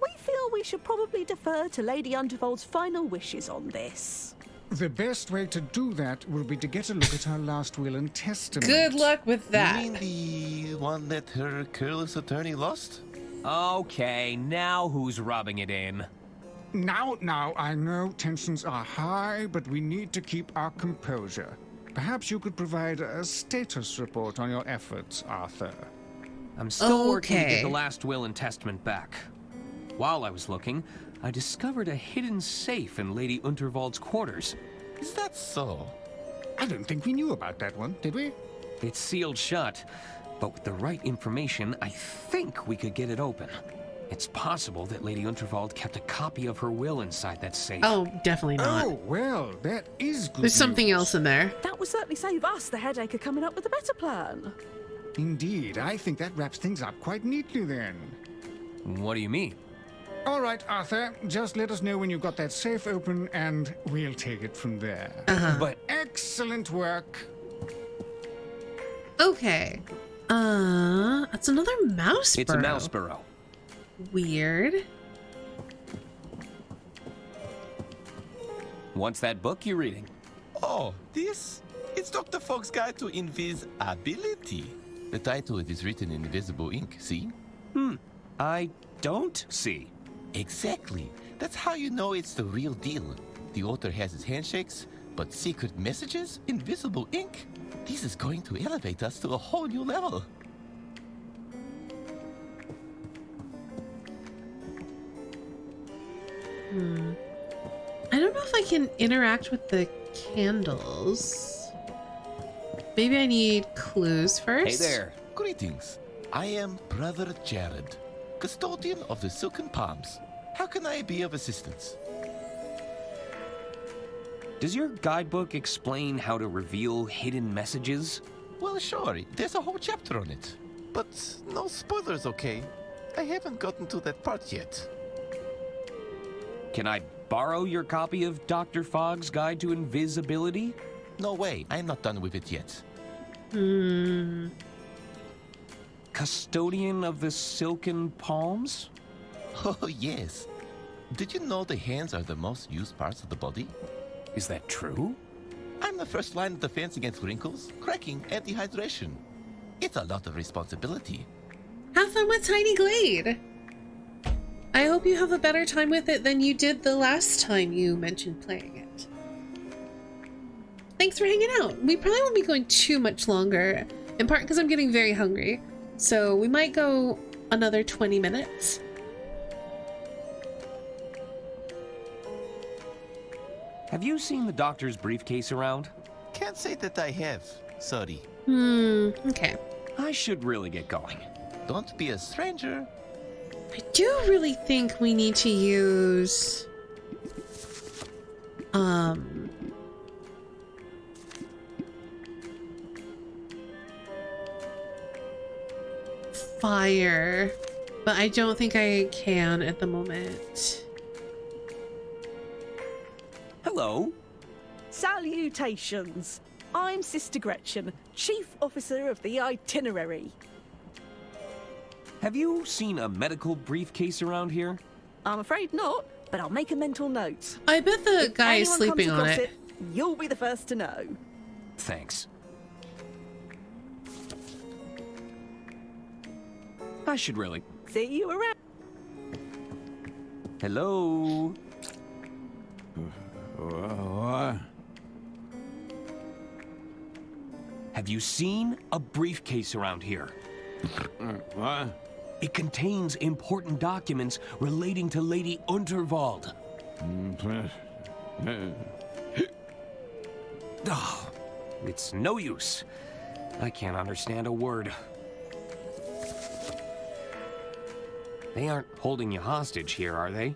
Speaker 13: We feel we should probably defer to Lady Unterwald's final wishes on this.
Speaker 21: The best way to do that will be to get a look at her last will and testament.
Speaker 1: Good luck with that.
Speaker 17: You mean the one that her careless attorney lost?
Speaker 3: Okay, now who's rubbing it in?
Speaker 21: Now, I know tensions are high, but we need to keep our composure. Perhaps you could provide a status report on your efforts, Arthur.
Speaker 3: I'm still working to get the last will and testament back. While I was looking, I discovered a hidden safe in Lady Unterwald's quarters.
Speaker 17: Is that so?
Speaker 21: I don't think we knew about that one, did we?
Speaker 3: It's sealed shut, but with the right information, I think we could get it open. It's possible that Lady Unterwald kept a copy of her will inside that safe.
Speaker 1: Oh, definitely not.
Speaker 21: Oh, well, that is good
Speaker 1: There's something
Speaker 21: news.
Speaker 1: else in there.
Speaker 13: That will certainly save us the headache of coming up with a better plan.
Speaker 21: Indeed, I think that wraps things up quite neatly then.
Speaker 3: What do you mean?
Speaker 21: All right, Arthur, just let us know when you've got that safe open and we'll take it from there.
Speaker 3: But
Speaker 21: excellent work.
Speaker 1: Okay. It's another mouse burrow.
Speaker 3: It's a mouse burrow.
Speaker 1: Weird.
Speaker 3: What's that book you're reading?
Speaker 10: Oh, this? It's Dr. Fogg's Guide to Invisibility. The title is written in invisible ink, see?
Speaker 3: I don't see.
Speaker 10: Exactly. That's how you know it's the real deal. The author has his handshakes, but secret messages? Invisible ink? This is going to elevate us to a whole new level.
Speaker 1: I don't know if I can interact with the candles. Maybe I need clues first.
Speaker 10: Hey there. Greetings. I am Brother Jared, custodian of the Silken Palms. How can I be of assistance?
Speaker 3: Does your guidebook explain how to reveal hidden messages?
Speaker 10: Well, sure. There's a whole chapter on it. But no spoilers, okay? I haven't gotten to that part yet.
Speaker 3: Can I borrow your copy of Dr. Fogg's Guide to Invisibility?
Speaker 10: No way. I'm not done with it yet.
Speaker 3: Custodian of the Silken Palms?
Speaker 10: Oh, yes. Did you know the hands are the most used parts of the body?
Speaker 3: Is that true?
Speaker 10: I'm the first line of defense against wrinkles, cracking, and dehydration. It's a lot of responsibility.
Speaker 1: Have fun with Tiny Glade. I hope you have a better time with it than you did the last time you mentioned playing it. Thanks for hanging out. We probably won't be going too much longer, in part because I'm getting very hungry. So we might go another 20 minutes.
Speaker 3: Have you seen the doctor's briefcase around?
Speaker 10: Can't say that I have. Sorry.
Speaker 1: Okay.
Speaker 3: I should really get going.
Speaker 10: Don't be a stranger.
Speaker 1: I do really think we need to use fire, but I don't think I can at the moment.
Speaker 3: Hello.
Speaker 22: Salutations. I'm Sister Gretchen, Chief Officer of the Itinerary.
Speaker 3: Have you seen a medical briefcase around here?
Speaker 22: I'm afraid not, but I'll make a mental note.
Speaker 1: I bet the guy is sleeping on it.
Speaker 22: You'll be the first to know.
Speaker 3: Thanks. I should really...
Speaker 22: See you around.
Speaker 3: Hello?
Speaker 19: What?
Speaker 3: Have you seen a briefcase around here?
Speaker 19: What?
Speaker 3: It contains important documents relating to Lady Unterwald. Oh, it's no use. I can't understand a word. They aren't holding you hostage here, are they?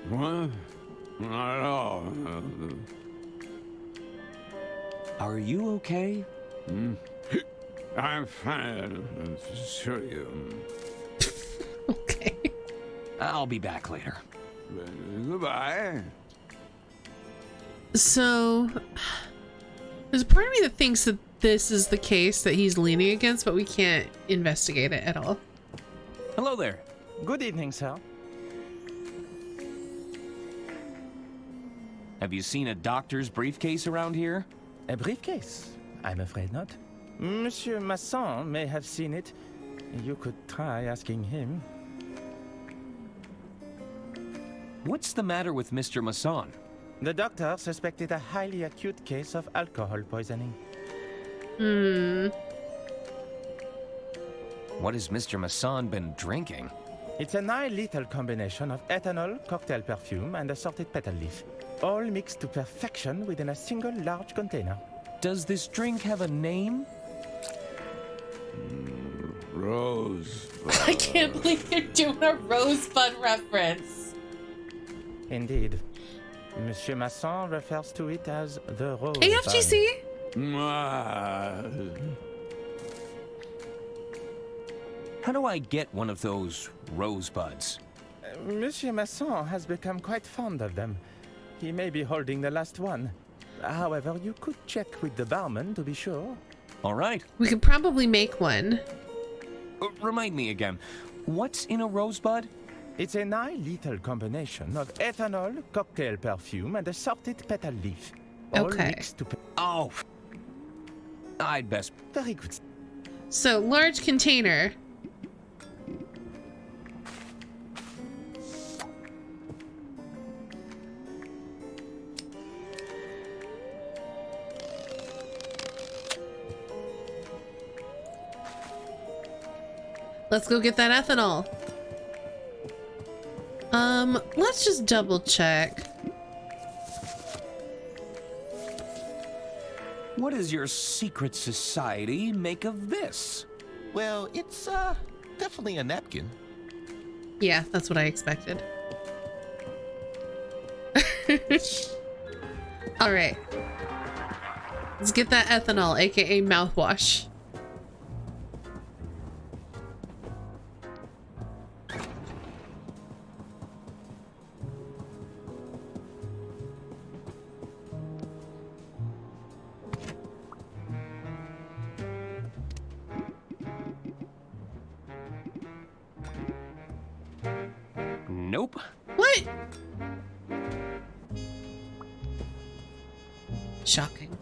Speaker 19: What? Not at all.
Speaker 3: Are you okay?
Speaker 19: I'm fine. Sure you.
Speaker 1: Okay.
Speaker 3: I'll be back later.
Speaker 19: Goodbye.
Speaker 1: So, there's a part of me that thinks that this is the case that he's leaning against, but we can't investigate it at all.
Speaker 3: Hello there.
Speaker 23: Good evening, sir.
Speaker 3: Have you seen a doctor's briefcase around here?
Speaker 23: A briefcase? I'm afraid not. Monsieur Masson may have seen it. You could try asking him.
Speaker 3: What's the matter with Mr. Masson?
Speaker 23: The doctor suspected a highly acute case of alcohol poisoning.
Speaker 3: What has Mr. Masson been drinking?
Speaker 23: It's a high-lethal combination of ethanol, cocktail perfume, and assorted petal leaf. All mixed to perfection within a single large container.
Speaker 3: Does this drink have a name?
Speaker 19: Rosebud.
Speaker 1: I can't believe you're doing a Rosebud reference.
Speaker 23: Indeed. Monsieur Masson refers to it as the Rosebud.
Speaker 1: AFGC?
Speaker 3: How do I get one of those rosebuds?
Speaker 23: Monsieur Masson has become quite fond of them. He may be holding the last one. However, you could check with the barman to be sure.
Speaker 3: All right.
Speaker 1: We could probably make one.
Speaker 3: Remind me again. What's in a rosebud?
Speaker 23: It's a nice little combination of ethanol, cocktail perfume, and assorted petal leaf. All
Speaker 1: Okay.
Speaker 23: mixed to
Speaker 3: Oh. I'd best.
Speaker 23: Very good.
Speaker 1: So, large container. Let's go get that ethanol. Let's just double check.
Speaker 3: What does your secret society make of this?
Speaker 10: Well, it's definitely a napkin.
Speaker 1: Yeah, that's what I expected. All right. Let's get that ethanol, aka mouthwash.
Speaker 3: Nope.
Speaker 1: What? Shocking.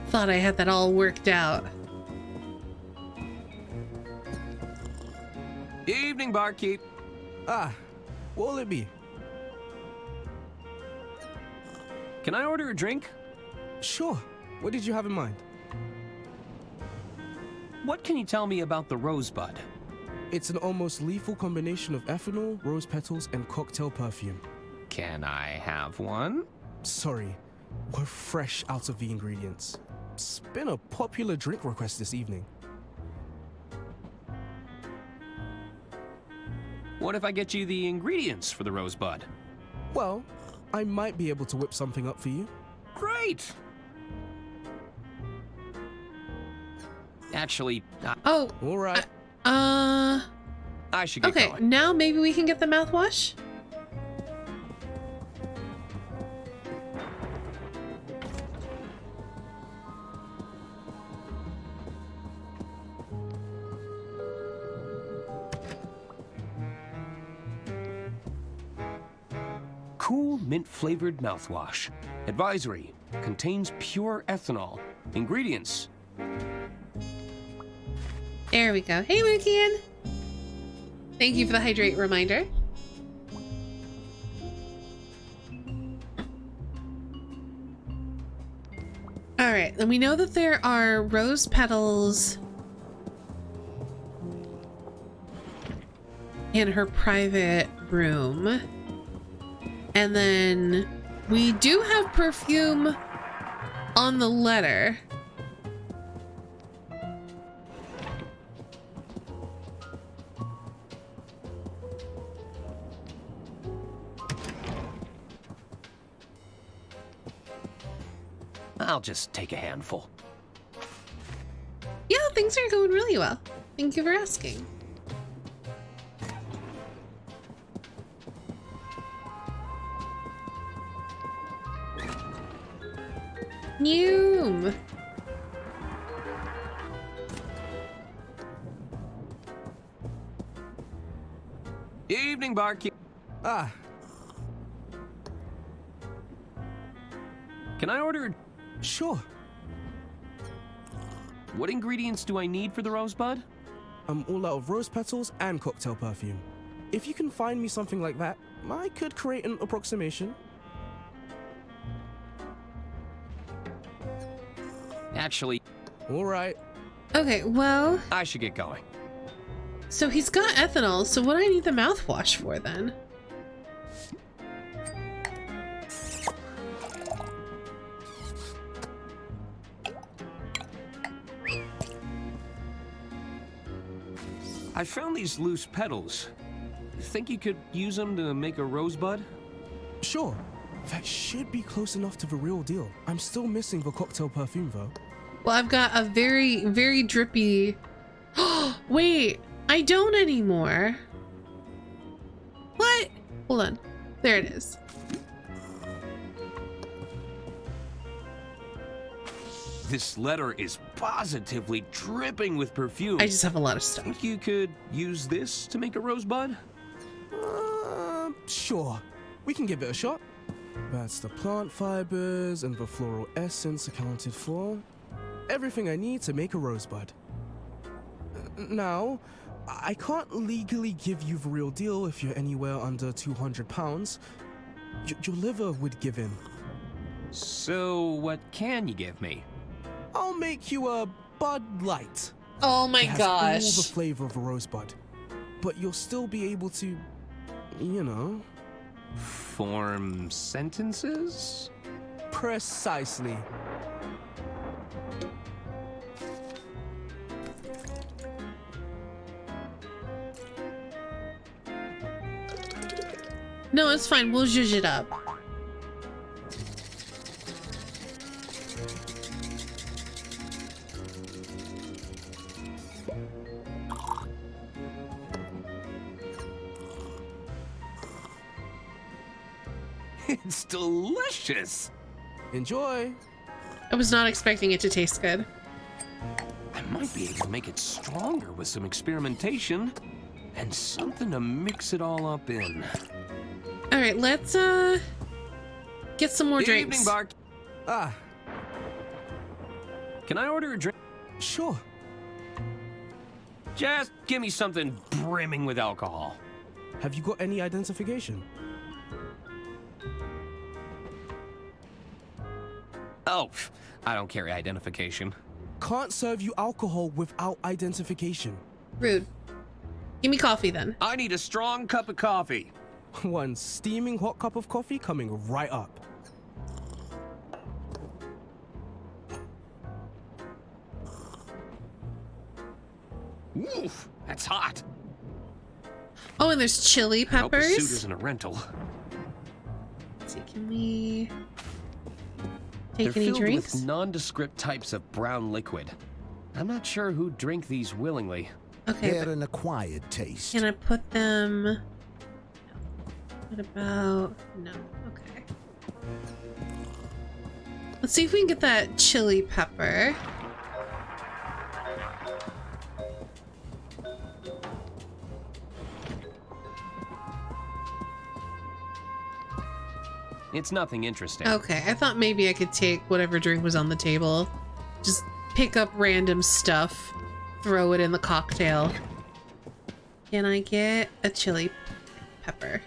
Speaker 1: Thought I had that all worked out.
Speaker 3: Evening, barkeep.
Speaker 9: Ah, what'll it be?
Speaker 3: Can I order a drink?
Speaker 9: Sure. What did you have in mind?
Speaker 3: What can you tell me about the rosebud?
Speaker 9: It's an almost lethal combination of ethanol, rose petals, and cocktail perfume.
Speaker 3: Can I have one?
Speaker 9: Sorry, we're fresh out of the ingredients. It's been a popular drink request this evening.
Speaker 3: What if I get you the ingredients for the rosebud?
Speaker 9: Well, I might be able to whip something up for you.
Speaker 3: Great! Actually,
Speaker 1: Oh.
Speaker 9: All right.
Speaker 3: I should get
Speaker 1: okay,
Speaker 3: going.
Speaker 1: now maybe we can get the mouthwash?
Speaker 3: Cool mint-flavored mouthwash. Advisory: contains pure ethanol. Ingredients:
Speaker 1: There we go. Hey, Mookian! Thank you for the hydrate reminder. Alright, then we know that there are rose petals in her private room. And then we do have perfume on the letter.
Speaker 3: I'll just take a handful.
Speaker 1: Yeah, things are going really well. Thank you for asking. Noom.
Speaker 3: Evening, barkeep.
Speaker 9: Ah.
Speaker 3: Can I order?
Speaker 9: Sure.
Speaker 3: What ingredients do I need for the rosebud?
Speaker 9: I'm all out of rose petals and cocktail perfume. If you can find me something like that, I could create an approximation.
Speaker 3: Actually,
Speaker 9: all right.
Speaker 1: Okay, well,
Speaker 3: I should get going.
Speaker 1: so he's got ethanol, so what do I need the mouthwash for then?
Speaker 3: I found these loose petals. Think you could use them to make a rosebud?
Speaker 9: Sure. That should be close enough to the real deal. I'm still missing the cocktail perfume though.
Speaker 1: Well, I've got a very, very drippy... Wait, I don't anymore. What? Hold on. There it is.
Speaker 3: This letter is positively dripping with perfume.
Speaker 1: I just have a lot of stuff.
Speaker 3: Think you could use this to make a rosebud?
Speaker 9: Sure. We can give it a shot. That's the plant fibers and the floral essence accounted for. Everything I need to make a rosebud. Now, I can't legally give you the real deal if you're anywhere under 200 pounds. Your liver would give in.
Speaker 3: So, what can you give me?
Speaker 9: I'll make you a Bud Light.
Speaker 1: Oh my gosh.
Speaker 9: All the flavor of a rosebud. But you'll still be able to, you know...
Speaker 3: Form sentences?
Speaker 9: Precisely.
Speaker 1: No, it's fine. We'll zhuzh it up.
Speaker 3: It's delicious.
Speaker 9: Enjoy.
Speaker 1: I was not expecting it to taste good.
Speaker 3: I might be able to make it stronger with some experimentation and something to mix it all up in.
Speaker 1: All right, let's get some more
Speaker 3: Good
Speaker 1: drinks.
Speaker 3: evening, Bart.
Speaker 9: Ah.
Speaker 3: Can I order a drink?
Speaker 9: Sure.
Speaker 3: Just give me something brimming with alcohol.
Speaker 9: Have you got any identification?
Speaker 3: Oh, I don't carry identification.
Speaker 9: Can't serve you alcohol without identification.
Speaker 1: Rude. Give me coffee then.
Speaker 3: I need a strong cup of coffee.
Speaker 9: One steaming hot cup of coffee coming right up.
Speaker 3: Oof, that's hot.
Speaker 1: Oh, and there's chili
Speaker 3: I hope the suit
Speaker 1: peppers.
Speaker 3: isn't a rental.
Speaker 1: Let's see, can we
Speaker 3: They're
Speaker 1: take any
Speaker 3: filled
Speaker 1: drinks?
Speaker 3: with nondescript types of brown liquid. I'm not sure who drink these willingly.
Speaker 1: Okay,
Speaker 16: They're
Speaker 1: but
Speaker 16: an acquired taste.
Speaker 1: can I put them? No. What about? No. Okay. Let's see if we can get that chili pepper.
Speaker 3: It's nothing interesting.
Speaker 1: Okay, I thought maybe I could take whatever drink was on the table. Just pick up random stuff, throw it in the cocktail. Can I get a chili pepper?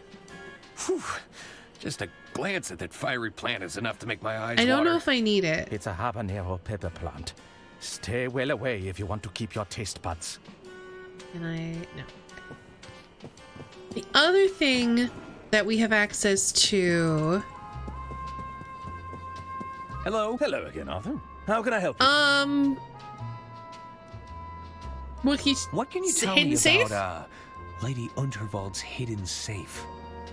Speaker 3: Whew. Just a glance at that fiery plant is enough to make my eyes
Speaker 1: I don't
Speaker 3: water.
Speaker 1: know if I need it.
Speaker 23: It's a habanero pepper plant. Stay well away if you want to keep your taste buds.
Speaker 1: Can I? No. The other thing that we have access to...
Speaker 4: Hello. Hello again, Arthur. How can I help you?
Speaker 3: What can you tell
Speaker 1: hidden
Speaker 3: me
Speaker 1: safe?
Speaker 3: about Lady Unterwald's hidden safe?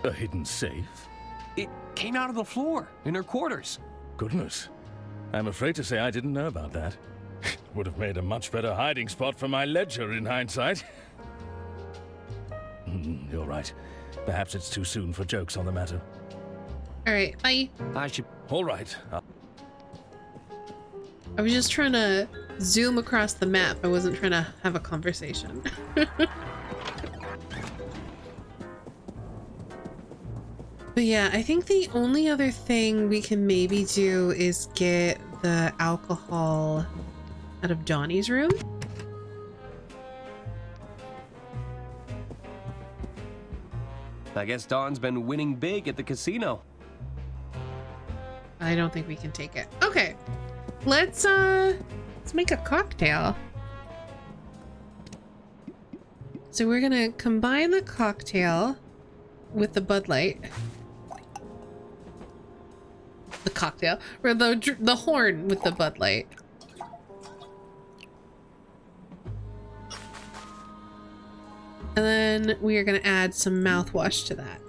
Speaker 4: A hidden safe?
Speaker 3: It came out of the floor in her quarters.
Speaker 4: Goodness. I'm afraid to say I didn't know about that. Would have made a much better hiding spot for my ledger in hindsight. You're right. Perhaps it's too soon for jokes on the matter.
Speaker 1: All right, bye.
Speaker 3: I should...
Speaker 4: All right.
Speaker 1: I was just trying to zoom across the map. I wasn't trying to have a conversation. But yeah, I think the only other thing we can maybe do is get the alcohol out of Donnie's room.
Speaker 3: I guess Dawn's been winning big at the casino.
Speaker 1: I don't think we can take it. Okay. Let's make a cocktail. So we're gonna combine the cocktail with the Bud Light. The cocktail, or the horn with the Bud Light. And then we are gonna add some mouthwash to that.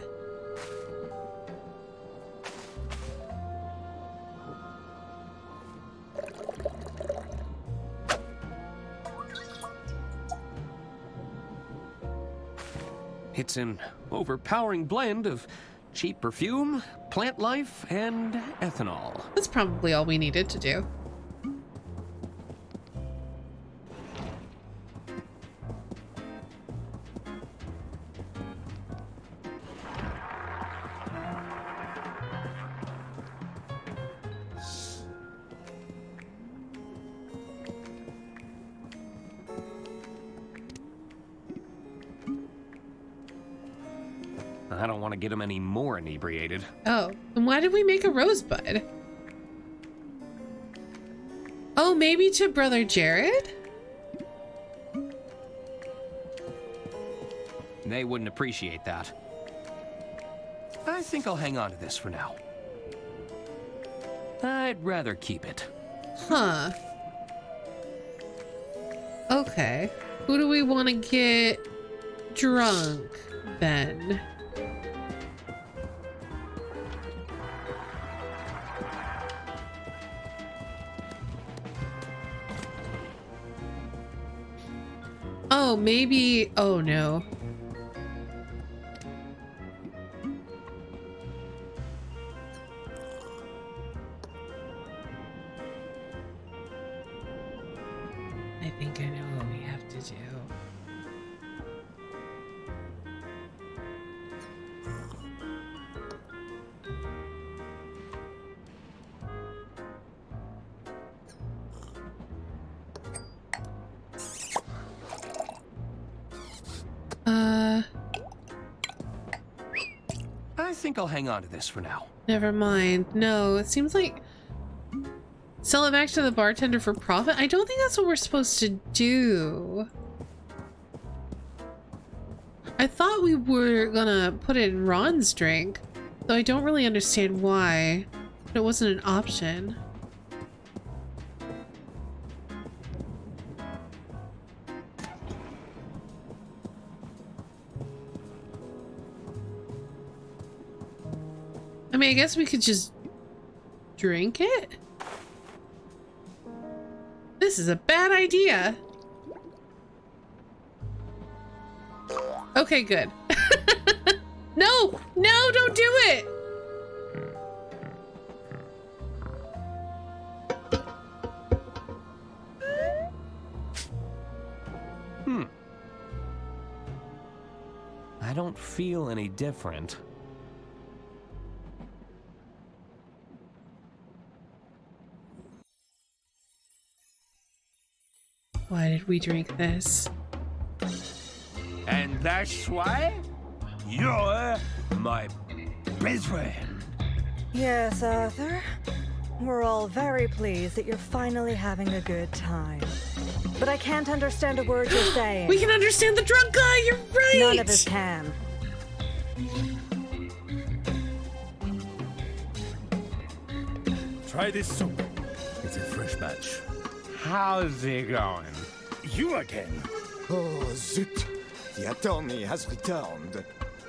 Speaker 3: It's an overpowering blend of cheap perfume, plant life, and ethanol.
Speaker 1: That's probably all we needed to do.
Speaker 3: I don't want to get him any more inebriated.
Speaker 1: Oh, and why did we make a rosebud? Oh, maybe to Brother Jared?
Speaker 3: They wouldn't appreciate that. I think I'll hang on to this for now. I'd rather keep it.
Speaker 1: Huh. Okay. Who do we want to get drunk, then? Oh, maybe... Oh, no. I think I know what we have to do.
Speaker 3: I think I'll hang on to this for now.
Speaker 1: Never mind. No, it seems like... Sell it back to the bartender for profit? I don't think that's what we're supposed to do. I thought we were gonna put it in Ron's drink, though I don't really understand why. But it wasn't an option. I mean, I guess we could just drink it? This is a bad idea. Okay, good. No! No, don't do it!
Speaker 3: I don't feel any different.
Speaker 1: Why did we drink this?
Speaker 7: And that's why you're my best friend.
Speaker 11: Yes, Arthur. We're all very pleased that you're finally having a good time. But I can't understand a word you're saying.
Speaker 1: We can understand the drunk guy, you're right!
Speaker 11: None of us can.
Speaker 4: Try this soup. It's a fresh batch.
Speaker 17: How's it going?
Speaker 4: You again?
Speaker 18: Oh, zut! The attorney has returned.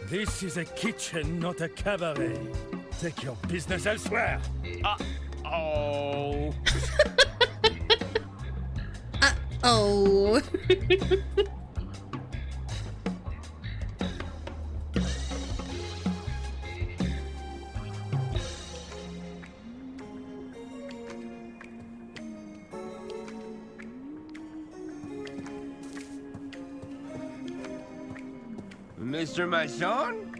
Speaker 4: This is a kitchen, not a cabaret. Take your business elsewhere.
Speaker 17: Uh-oh.
Speaker 1: Oh.
Speaker 17: Mr. Masson?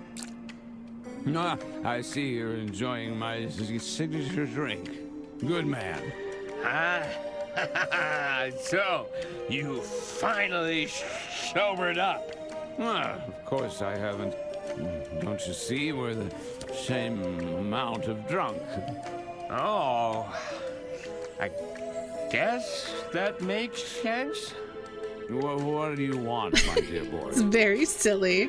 Speaker 19: Ah, I see you're enjoying my signature drink. Good man.
Speaker 17: So, you finally sobered up.
Speaker 19: Well, of course I haven't. Don't you see, we're the same amount of drunk.
Speaker 17: Oh, I guess that makes sense.
Speaker 19: What do you want, my dear boy?
Speaker 1: It's very silly.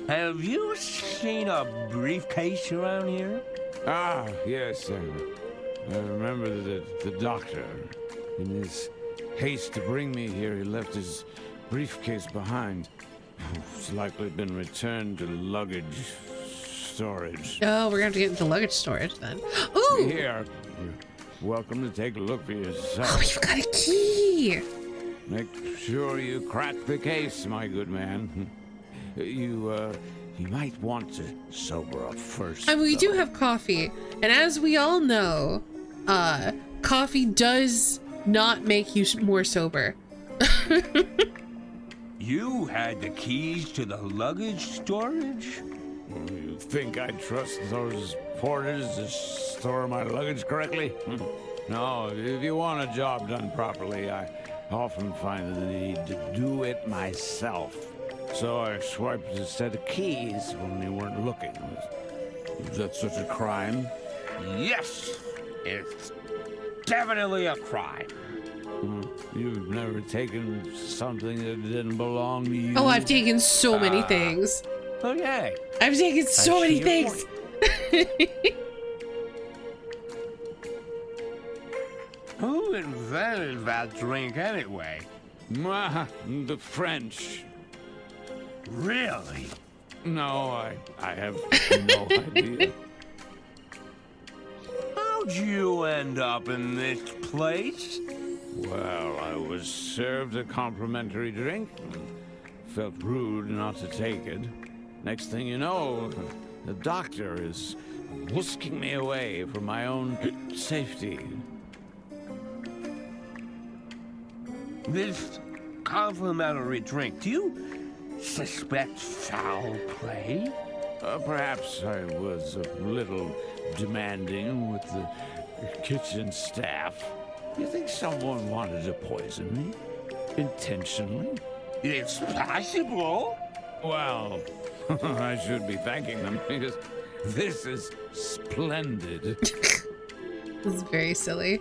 Speaker 17: Have you seen a briefcase around here?
Speaker 19: Ah, yes. I remember the doctor. In his haste to bring me here, he left his briefcase behind. It's likely been returned to luggage storage.
Speaker 1: Oh, we're gonna have to get into luggage storage then. Ooh!
Speaker 19: Here. You're welcome to take a look for yourself.
Speaker 1: Oh, you've got a key!
Speaker 19: Make sure you crack the case, my good man. You might want to sober up first.
Speaker 1: I mean, we do have coffee, and as we all know, coffee does not make you more sober.
Speaker 3: You had the keys to the luggage storage?
Speaker 19: You think I'd trust those porters to store my luggage correctly? No, if you want a job done properly, I often find the need to do it myself. So I swiped a set of keys when they weren't looking. Is that such a crime?
Speaker 3: Yes, it's definitely a crime.
Speaker 19: You've never taken something that didn't belong to you?
Speaker 1: Oh, I've taken so many things.
Speaker 3: Okay.
Speaker 1: I've taken so many things.
Speaker 3: Who invented that drink anyway?
Speaker 19: The French.
Speaker 3: Really?
Speaker 19: No, I have no idea.
Speaker 3: How'd you end up in this place?
Speaker 19: Well, I was served a complimentary drink and felt rude not to take it. Next thing you know, the doctor is whisking me away for my own safety.
Speaker 3: This complimentary drink, do you suspect foul play?
Speaker 19: Perhaps I was a little demanding with the kitchen staff. You think someone wanted to poison me? Intentionally?
Speaker 3: It's possible.
Speaker 19: Well, I should be thanking them because this is splendid.
Speaker 1: This is very silly.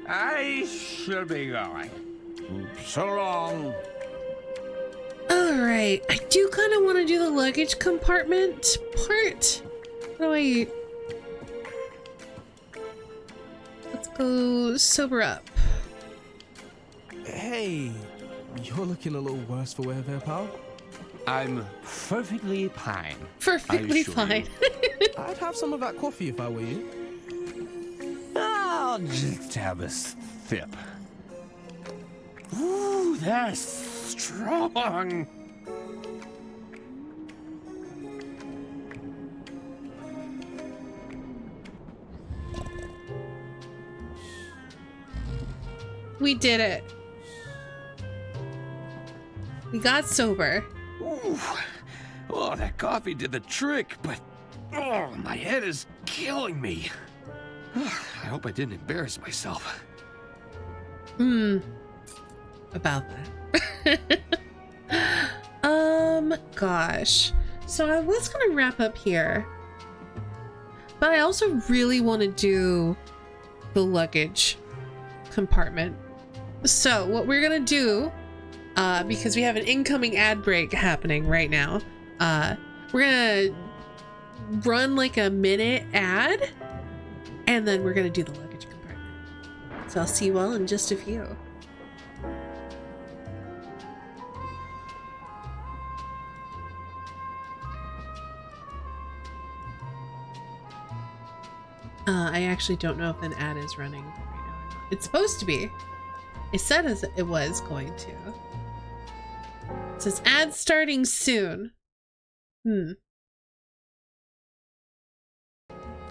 Speaker 3: I should be going.
Speaker 19: So long.
Speaker 1: Alright, I do kind of want to do the luggage compartment part. How do I... Let's go sober up.
Speaker 9: Hey, you're looking a little worse for wear there, pal.
Speaker 3: I'm perfectly fine.
Speaker 1: Perfectly fine.
Speaker 9: I'd have some of that coffee if I were you.
Speaker 3: I'll just have a sip. Ooh, that's strong.
Speaker 1: We did it. We got sober.
Speaker 3: Ooh. Oh, that coffee did the trick, but oh, my head is killing me. I hope I didn't embarrass myself.
Speaker 1: About that. Gosh. So I was gonna wrap up here, but I also really want to do the luggage compartment. So what we're gonna do, because we have an incoming ad break happening right now, we're gonna run like a minute ad, and then we're gonna do the luggage compartment. So I'll see you all in just a few. I actually don't know if an ad is running right now or not. It's supposed to be. It said as it was going to. It says ad starting soon. I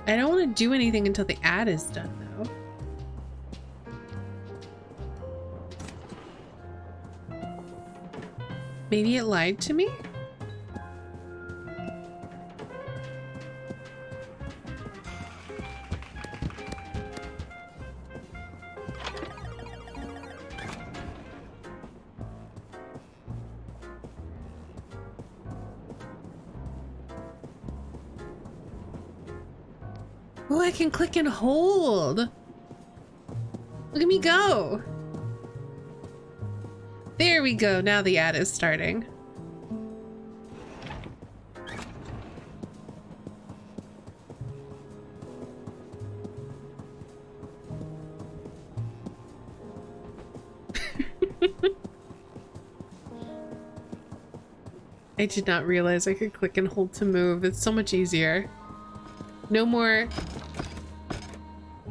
Speaker 1: don't want to do anything until the ad is done though. Maybe it lied to me? Oh, I can click and hold. Look at me go. There we go. Now the ad is starting. I did not realize I could click and hold to move. It's so much easier. No more.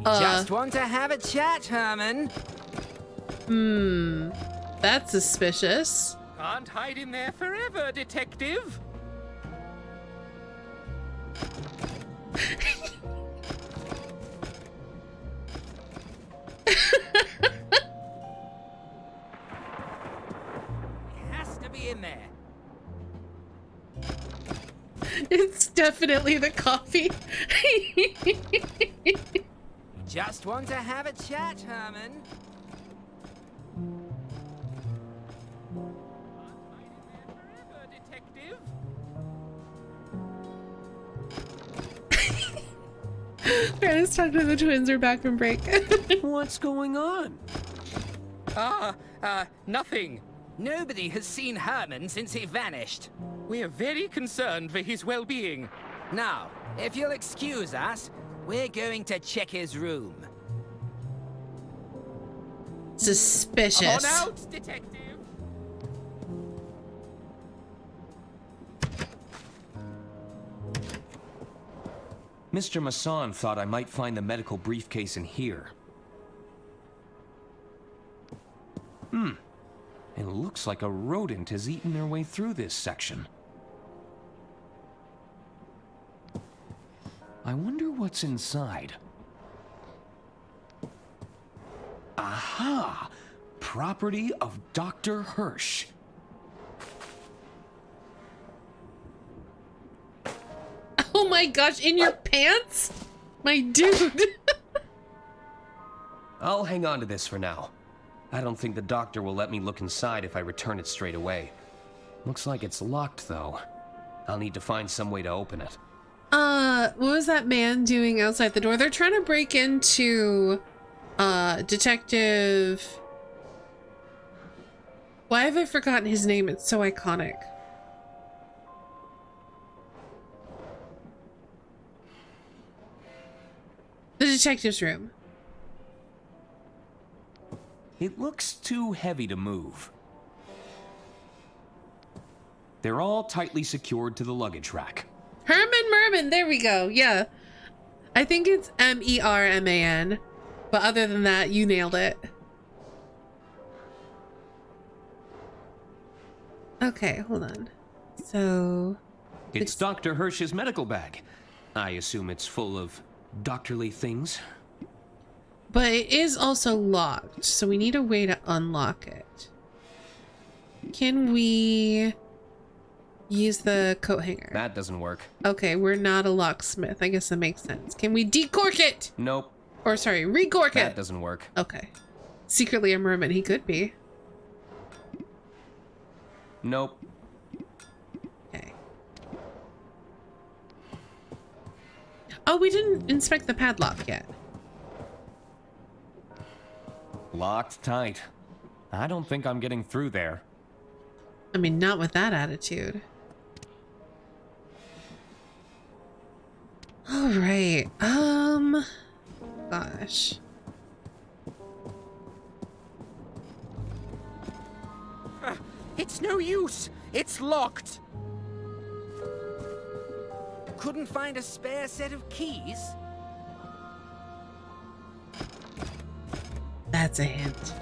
Speaker 5: Just want to have a chat, Herman.
Speaker 1: That's suspicious.
Speaker 5: Can't hide in there forever, detective. It has to be in there.
Speaker 1: It's definitely the coffee.
Speaker 5: Just want to have a chat, Herman.
Speaker 1: Parents talking to the twins are back from break.
Speaker 3: What's going on?
Speaker 5: Nothing. Nobody has seen Herman since he vanished. We're very concerned for his well-being. Now, if you'll excuse us, we're going to check his room.
Speaker 1: Suspicious.
Speaker 5: On out, detective.
Speaker 3: Mr. Masson thought I might find the medical briefcase in here. It looks like a rodent has eaten their way through this section. I wonder what's inside. Aha! Property of Dr. Hirsch.
Speaker 1: Oh my gosh, in your pants? My dude.
Speaker 3: I'll hang on to this for now. I don't think the doctor will let me look inside if I return it straight away. Looks like it's locked, though. I'll need to find some way to open it.
Speaker 1: What was that man doing outside the door? They're trying to break into, Detective... Why have I forgotten his name? It's so iconic. The detective's room.
Speaker 3: It looks too heavy to move. They're all tightly secured to the luggage rack.
Speaker 1: Herman Merman, there we go. Yeah. I think it's M-E-R-M-A-N. But other than that, you nailed it. Okay, hold on. So...
Speaker 3: It's Dr. Hirsch's medical bag. I assume it's full of doctorly things.
Speaker 1: But it is also locked, so we need a way to unlock it. Can we use the coat hanger?
Speaker 3: That doesn't work.
Speaker 1: Okay, we're not a locksmith. I guess that makes sense. Can we decork it?
Speaker 3: Nope.
Speaker 1: Or sorry, recork it.
Speaker 3: That doesn't work.
Speaker 1: Okay. Secretly a merman, he could be.
Speaker 3: Nope.
Speaker 1: Okay. Oh, we didn't inspect the padlock yet.
Speaker 3: Locked tight. I don't think I'm getting through there.
Speaker 1: I mean, not with that attitude. All right. Gosh.
Speaker 5: It's no use. It's locked. Couldn't find a spare set of keys?
Speaker 1: That's a hint.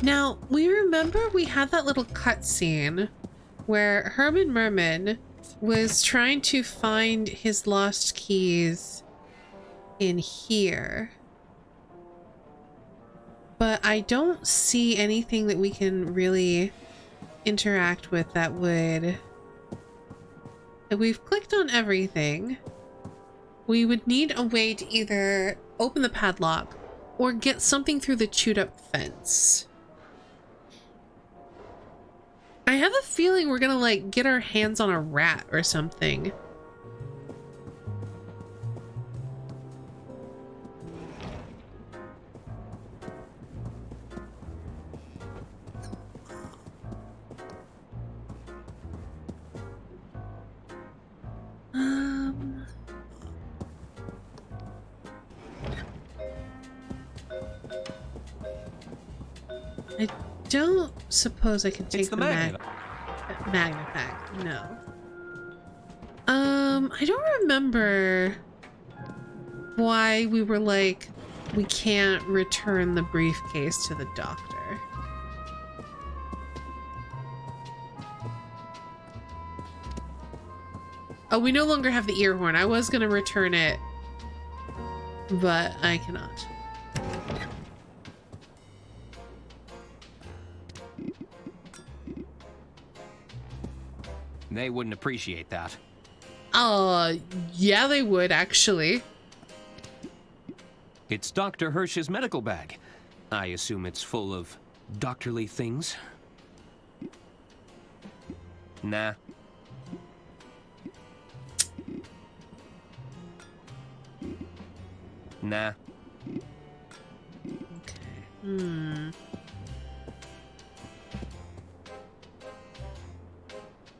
Speaker 1: Now, we remember we had that little cutscene where Herman Merman was trying to find his lost keys in here. But I don't see anything that we can really interact with that would... If we've clicked on everything, we would need a way to either open the padlock or get something through the chewed up fence. I have a feeling we're gonna like get our hands on a rat or something. I don't suppose I can take the magnet. Magnipack, no. I don't remember why we were like, we can't return the briefcase to the doctor. Oh, we no longer have the ear horn. I was gonna return it, but I cannot.
Speaker 3: They wouldn't appreciate that.
Speaker 1: Yeah, they would actually.
Speaker 3: It's Dr. Hirsch's medical bag. I assume it's full of doctorly things. Nah. Nah.
Speaker 1: Hmm.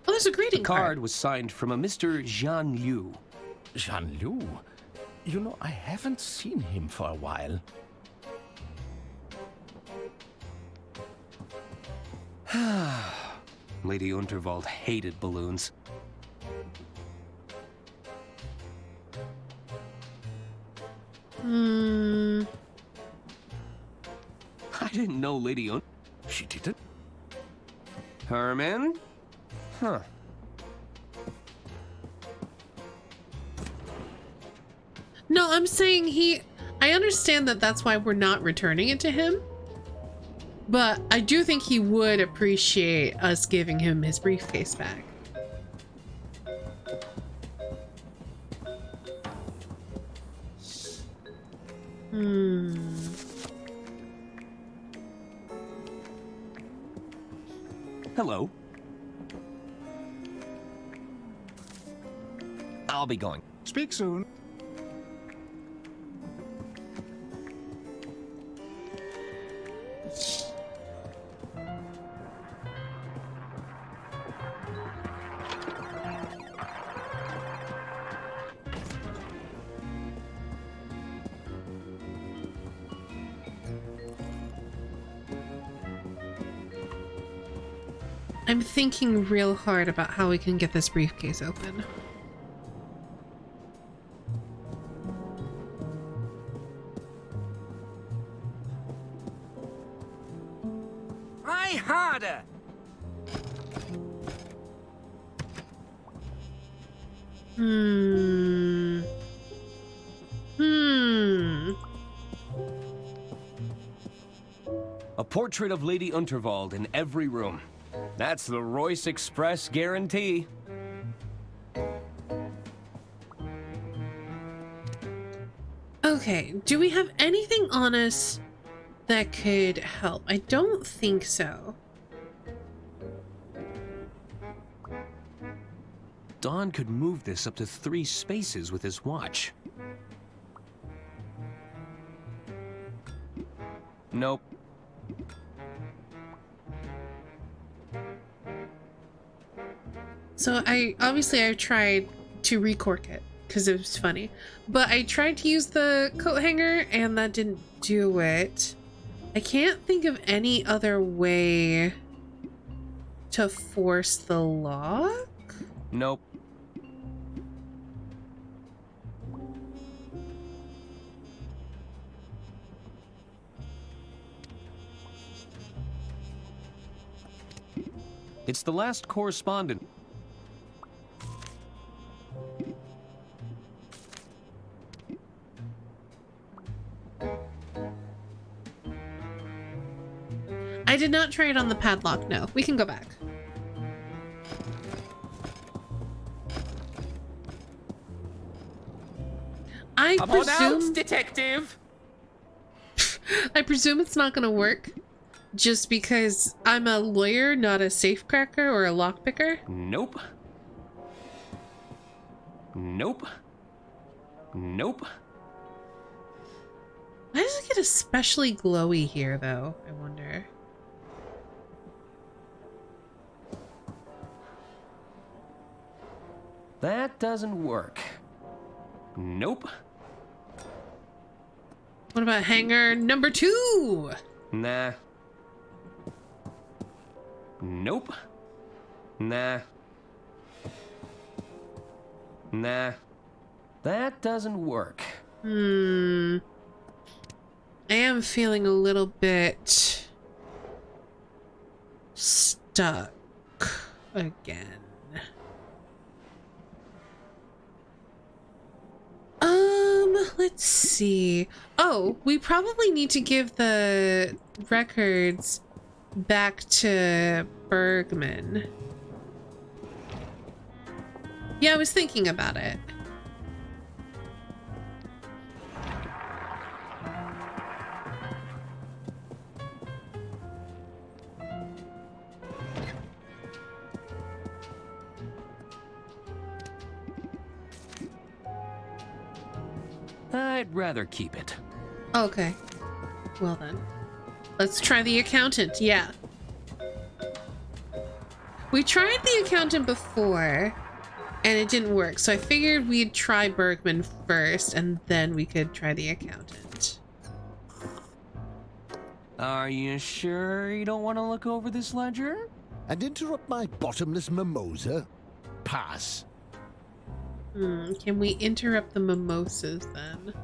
Speaker 1: Oh, there's a greeting
Speaker 3: card. The card was signed from a Mr. Jean Liu.
Speaker 4: Jean Liu? You know, I haven't seen him for a while.
Speaker 3: Lady Unterwald hated balloons. I didn't know Lady
Speaker 4: She didn't?
Speaker 3: Herman? Huh.
Speaker 1: No, I'm saying I understand that that's why we're not returning it to him. But I do think he would appreciate us giving him his briefcase back.
Speaker 3: Hello. I'll be going.
Speaker 21: Speak soon.
Speaker 1: I'm thinking real hard about how we can get this briefcase open.
Speaker 5: Try harder!
Speaker 3: A portrait of Lady Unterwald in every room. That's the Royce Express guarantee.
Speaker 1: Okay, do we have anything on us that could help? I don't think so.
Speaker 3: Don could move this up to 3 spaces with his watch. Nope.
Speaker 1: So I've tried to recork it because it was funny, but I tried to use the coat hanger and that didn't do it. I can't think of any other way to force the lock.
Speaker 3: Nope. It's the last correspondent.
Speaker 1: I did not try it on the padlock. No, we can go back. I
Speaker 5: Come
Speaker 1: presume,
Speaker 5: on out, detective!
Speaker 1: I presume it's not gonna work just because I'm a lawyer, not a safecracker or a lockpicker.
Speaker 3: Nope. Nope. Nope.
Speaker 1: Why does it get especially glowy here, though? I wonder.
Speaker 3: That doesn't work. Nope.
Speaker 1: What about hanger number 2?
Speaker 3: Nah. Nope. Nah. Nah. That doesn't work.
Speaker 1: I am feeling a little bit stuck again. Let's see. Oh, we probably need to give the records back to Bergman. Yeah, I was thinking about it.
Speaker 3: I'd rather keep it.
Speaker 1: Okay. Well then. Let's try the accountant. Yeah. We tried the accountant before and it didn't work. So I figured we'd try Bergman first and then we could try the accountant.
Speaker 3: Are you sure you don't want to look over this ledger?
Speaker 16: And interrupt my bottomless mimosa? Pass.
Speaker 1: Can we interrupt the mimosas then?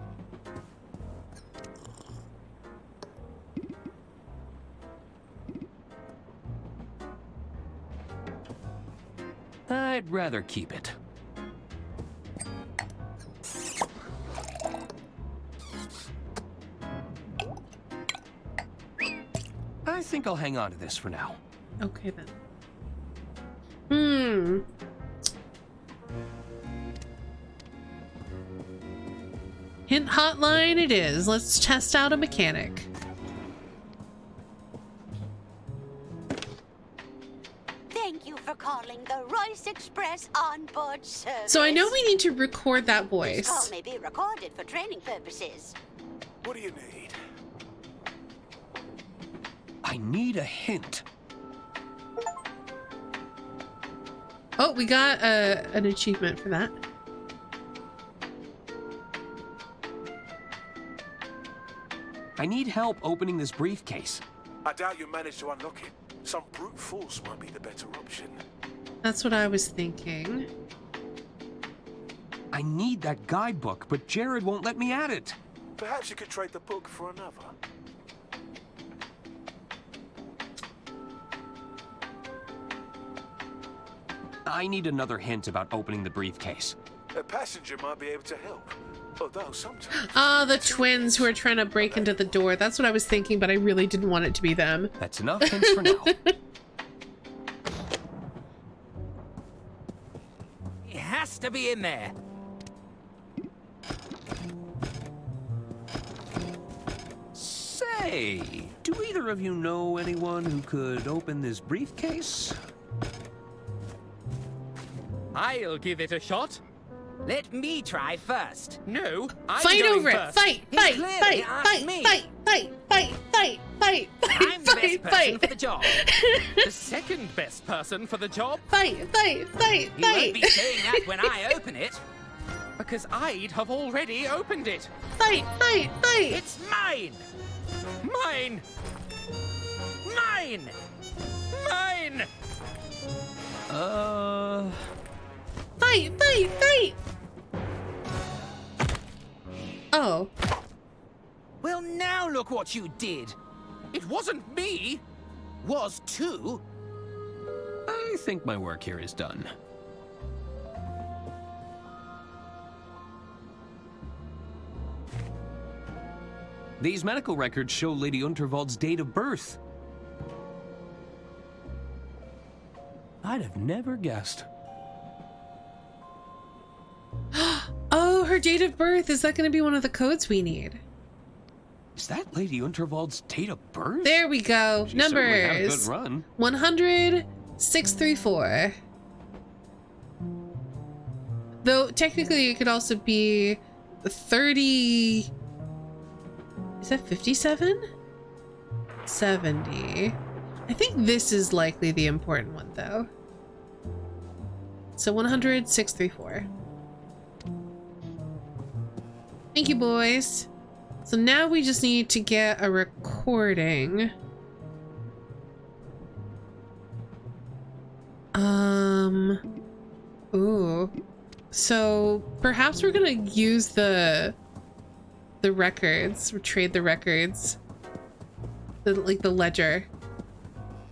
Speaker 3: I'd rather keep it. I think I'll hang on to this for now.
Speaker 1: Okay then. Hint hotline it is. Let's test out a mechanic.
Speaker 2: Thank you for calling the Royce Express onboard service.
Speaker 1: So I know we need to record that
Speaker 2: This
Speaker 1: voice.
Speaker 2: call may be recorded for training purposes.
Speaker 7: What do you need?
Speaker 3: I need a hint.
Speaker 1: Oh, we got an achievement for that.
Speaker 3: I need help opening this briefcase.
Speaker 7: I doubt you managed to unlock it. Some brute force might be the better option.
Speaker 1: That's what I was thinking.
Speaker 3: I need that guidebook, but Jared won't let me add it.
Speaker 7: Perhaps you could trade the book for another.
Speaker 3: I need another hint about opening the briefcase.
Speaker 7: A passenger might be able to help. Although sometimes...
Speaker 1: Ah, the twins who are trying to break into the door. That's what I was thinking, but I really didn't want it to be them.
Speaker 3: That's enough hints for now.
Speaker 5: It has to be in there.
Speaker 3: Say, do either of you know anyone who could open this briefcase?
Speaker 5: I'll give it a shot. Let me try first. No, I'm
Speaker 1: Fight
Speaker 5: going
Speaker 1: over it!
Speaker 5: first.
Speaker 1: Fight!
Speaker 5: He
Speaker 1: Fight!
Speaker 5: clearly
Speaker 1: Fight!
Speaker 5: asked
Speaker 1: Fight!
Speaker 5: me.
Speaker 1: Fight! Fight! Fight! Fight! Fight!
Speaker 5: I'm the best person
Speaker 1: Fight!
Speaker 5: for the job. The second best person for the job.
Speaker 1: Fight! Fight! Fight!
Speaker 5: You won't be saying that when I open it, because I'd have already opened it.
Speaker 1: Fight! Fight! Fight!
Speaker 5: It's mine! Mine! Mine! Mine!
Speaker 1: Fight! Fight! Fight! Oh.
Speaker 5: Well, now look what you did. It wasn't me. Was too.
Speaker 3: I think my work here is done. These medical records show Lady Unterwald's date of birth. I'd have never guessed.
Speaker 1: Oh, her date of birth. Is that going to be one of the codes we need?
Speaker 3: Is that Lady Unterwald's date of birth?
Speaker 1: There we go.
Speaker 3: She certainly had a
Speaker 1: Numbers.
Speaker 3: good run.
Speaker 1: 100, 634. Though technically it could also be 30. Is that 57? 70. I think this is likely the important one though. So 100, 634. Thank you, boys. So now we just need to get a recording. Ooh. So perhaps we're gonna use the records, or trade the records. The ledger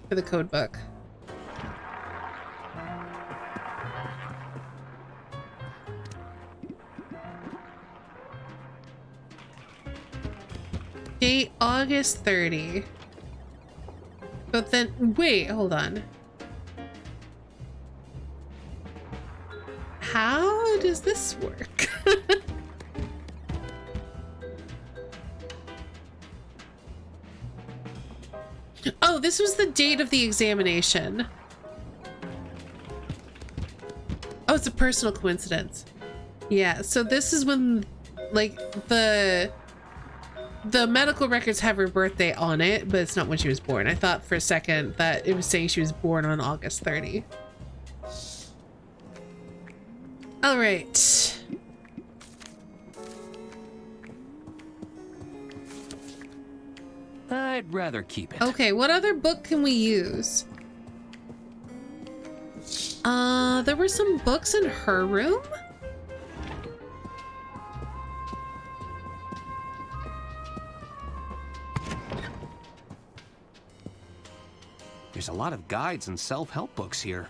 Speaker 1: for the code book. Date August 30. But then, wait, hold on. How does this work? Oh, this was the date of the examination. Oh, it's a personal coincidence. Yeah, so this is when, like, the medical records have her birthday on it, but it's not when she was born. I thought for a second that it was saying she was born on August 30. All right.
Speaker 3: I'd rather keep it.
Speaker 1: Okay, what other book can we use? There were some books in her room?
Speaker 3: There's a lot of guides and self-help books here.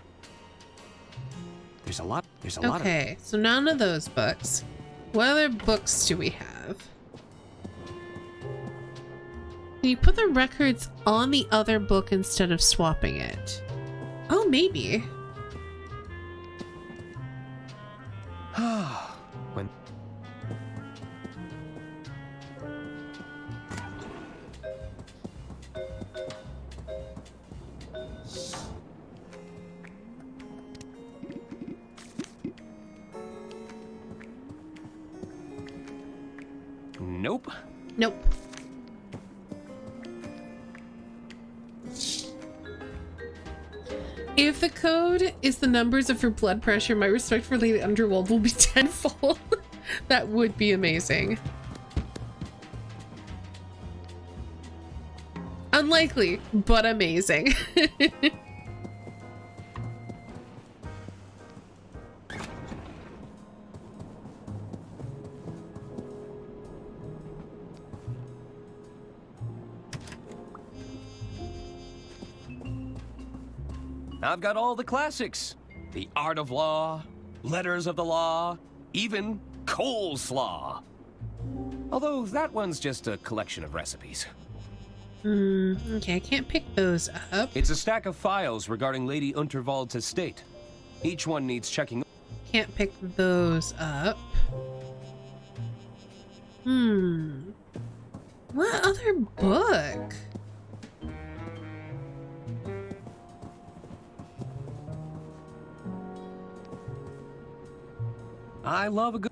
Speaker 3: There's a lot of...
Speaker 1: Okay, so none of those books. What other books do we have? Can you put the records on the other book instead of swapping it? Oh, maybe.
Speaker 3: When... Nope.
Speaker 1: Nope. If the code is the numbers of her blood pressure, my respect for Lady Underworld will be tenfold. That would be amazing. Unlikely, but amazing.
Speaker 3: I've got all the classics. The Art of Law, Letters of the Law, even Coleslaw. Although that one's just a collection of recipes.
Speaker 1: Okay, I can't pick those up.
Speaker 3: It's a stack of files regarding Lady Unterwald's estate. Each one needs checking.
Speaker 1: Can't pick those up. What other book?
Speaker 3: I love a good...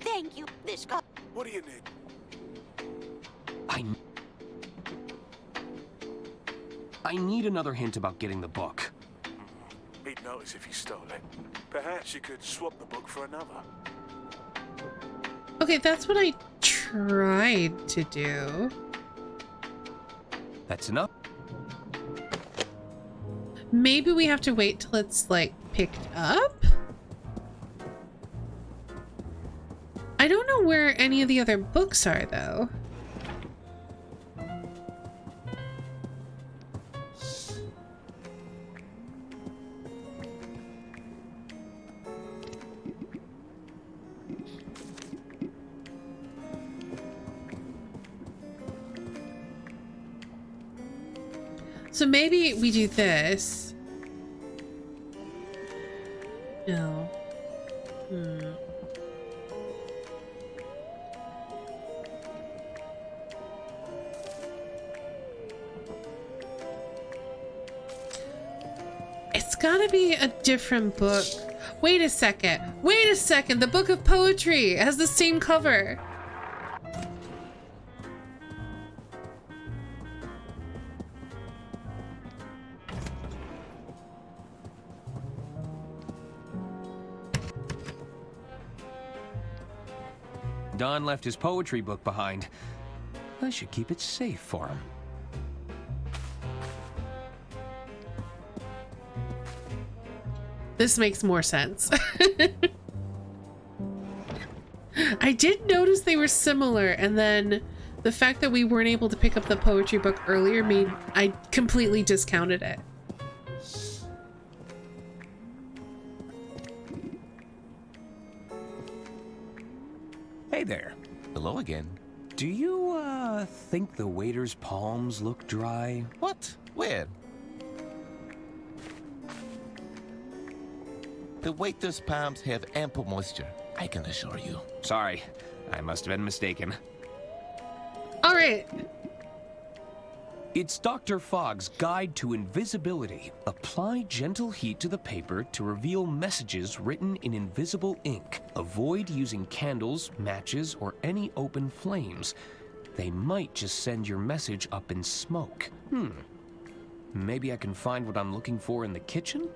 Speaker 2: Thank you. This guy.
Speaker 7: What do you need?
Speaker 3: I need another hint about getting the book.
Speaker 7: He'd notice if you stole it. Perhaps you could swap the book for another.
Speaker 1: Okay, that's what I tried to do.
Speaker 3: That's enough.
Speaker 1: Maybe we have to wait till it's, like, picked up? I don't know where any of the other books are, though. So maybe we do this. No. It's gotta be a different book. Wait a second. Wait a second. The Book of Poetry has the same cover.
Speaker 3: Don left his poetry book behind. I should keep it safe for him.
Speaker 1: This makes more sense. I did notice they were similar, and then the fact that we weren't able to pick up the poetry book earlier made I completely discounted it.
Speaker 3: Hey there.
Speaker 10: Hello again.
Speaker 3: Do you, think the waiter's palms look dry?
Speaker 10: What? Where? The waiter's palms have ample moisture, I can assure you.
Speaker 3: Sorry, I must have been mistaken.
Speaker 1: All right.
Speaker 3: It's Dr. Fogg's Guide to Invisibility. Apply gentle heat to the paper to reveal messages written in invisible ink. Avoid using candles, matches, or any open flames. They might just send your message up in smoke. Maybe I can find what I'm looking for in the kitchen?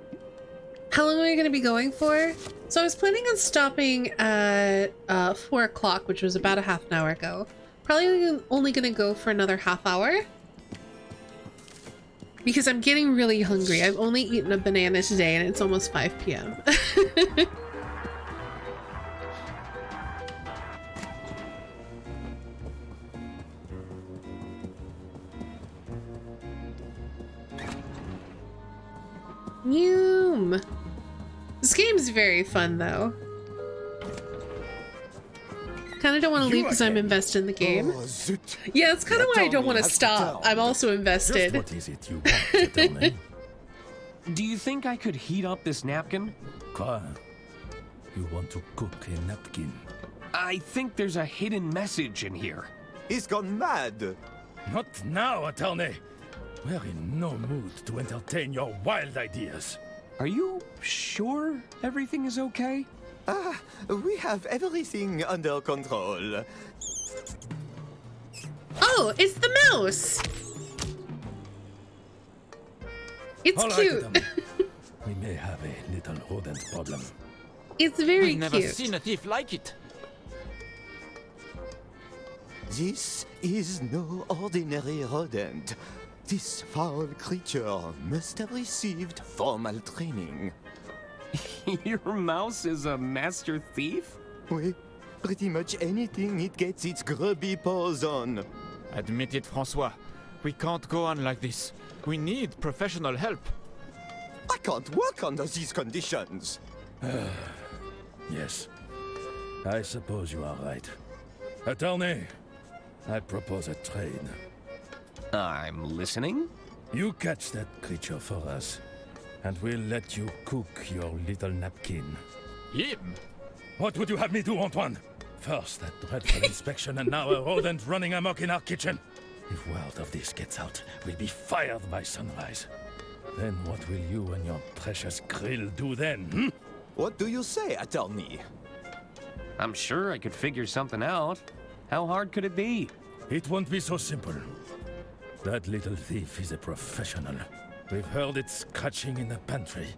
Speaker 1: How long are we going to be going for? So I was planning on stopping at 4 o'clock, which was about a half an hour ago. Probably only going to go for another half hour. Because I'm getting really hungry. I've only eaten a banana today and it's almost 5 p.m. Noom. This game's very fun though. Kind of don't want to leave because I'm invested in the game.
Speaker 16: Oh, zut.
Speaker 1: Yeah, that's kind of why I don't want to
Speaker 16: Has
Speaker 1: stop.
Speaker 16: tell.
Speaker 1: I'm also invested.
Speaker 16: Just what is it you want to tell me?
Speaker 3: Do you think I could heat up this napkin?
Speaker 4: Quoi? You want to cook a napkin?
Speaker 3: I think there's a hidden message in here.
Speaker 18: He's gone mad.
Speaker 4: Not now, attorney. We're in no mood to entertain your wild ideas.
Speaker 3: Are you sure everything is okay?
Speaker 18: We have everything under control.
Speaker 1: Oh, it's the mouse. It's
Speaker 4: All right,
Speaker 1: cute.
Speaker 4: attorney. We may have a little rodent problem.
Speaker 1: It's very
Speaker 17: I've never
Speaker 1: cute.
Speaker 17: seen a thief like it.
Speaker 18: This is no ordinary rodent. This foul creature must have received formal training.
Speaker 3: Your mouse is a master thief?
Speaker 18: Oui, pretty much anything it gets its grubby paws on.
Speaker 17: Admit it, Francois. We can't go on like this. We need professional help.
Speaker 18: I can't work under these conditions.
Speaker 4: Yes, I suppose you are right. Attorney, I propose a trade.
Speaker 3: I'm listening.
Speaker 4: You catch that creature for us, and we'll let you cook your little napkin.
Speaker 17: Him?
Speaker 4: What would you have me do, Antoine? First, that dreadful inspection, and now a rodent running amok in our kitchen. If word of this gets out, we'll be fired by sunrise. Then what will you and your precious grill do then,
Speaker 18: What do you say, attorney?
Speaker 3: I'm sure I could figure something out. How hard could it be?
Speaker 4: It won't be so simple. That little thief is a professional. We've heard it scratching in the pantry.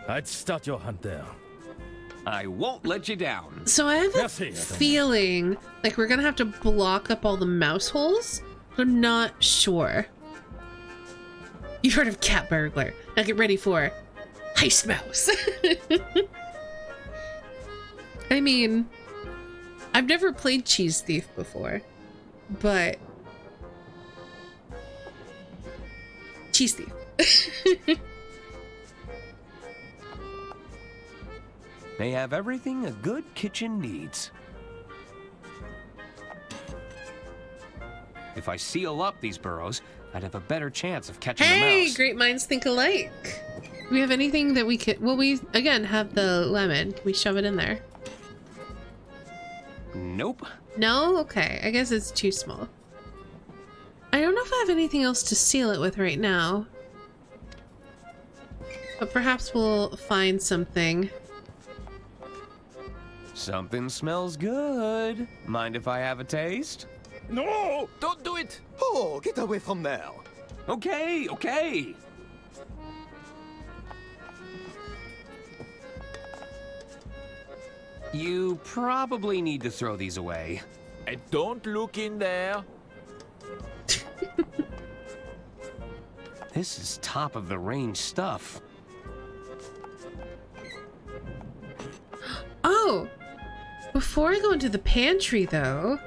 Speaker 4: I'd start your hunt there.
Speaker 3: I won't let you down.
Speaker 1: So I have a
Speaker 4: Merci, attorney.
Speaker 1: feeling like we're gonna have to block up all the mouse holes, but I'm not sure. You've heard of cat burglar. Now get ready for heist mouse. I mean, I've never played Cheese Thief before, but Cheese Thief.
Speaker 3: They have everything a good kitchen needs. If I seal up these burrows, I'd have a better chance of catching the
Speaker 1: Hey,
Speaker 3: mouse.
Speaker 1: great minds think alike. Do we have anything that we could... Well, we, again, have the lemon. Can we shove it in there?
Speaker 3: Nope.
Speaker 1: No? Okay. I guess it's too small. I don't know if I have anything else to seal it with right now. But perhaps we'll find something.
Speaker 3: Something smells good. Mind if I have a taste?
Speaker 4: No!
Speaker 17: Don't do it!
Speaker 18: Oh, get away from there!
Speaker 3: Okay, okay. You probably need to throw these away.
Speaker 17: And don't look in there.
Speaker 3: This is top of the range stuff.
Speaker 1: Oh, before I go into the pantry though.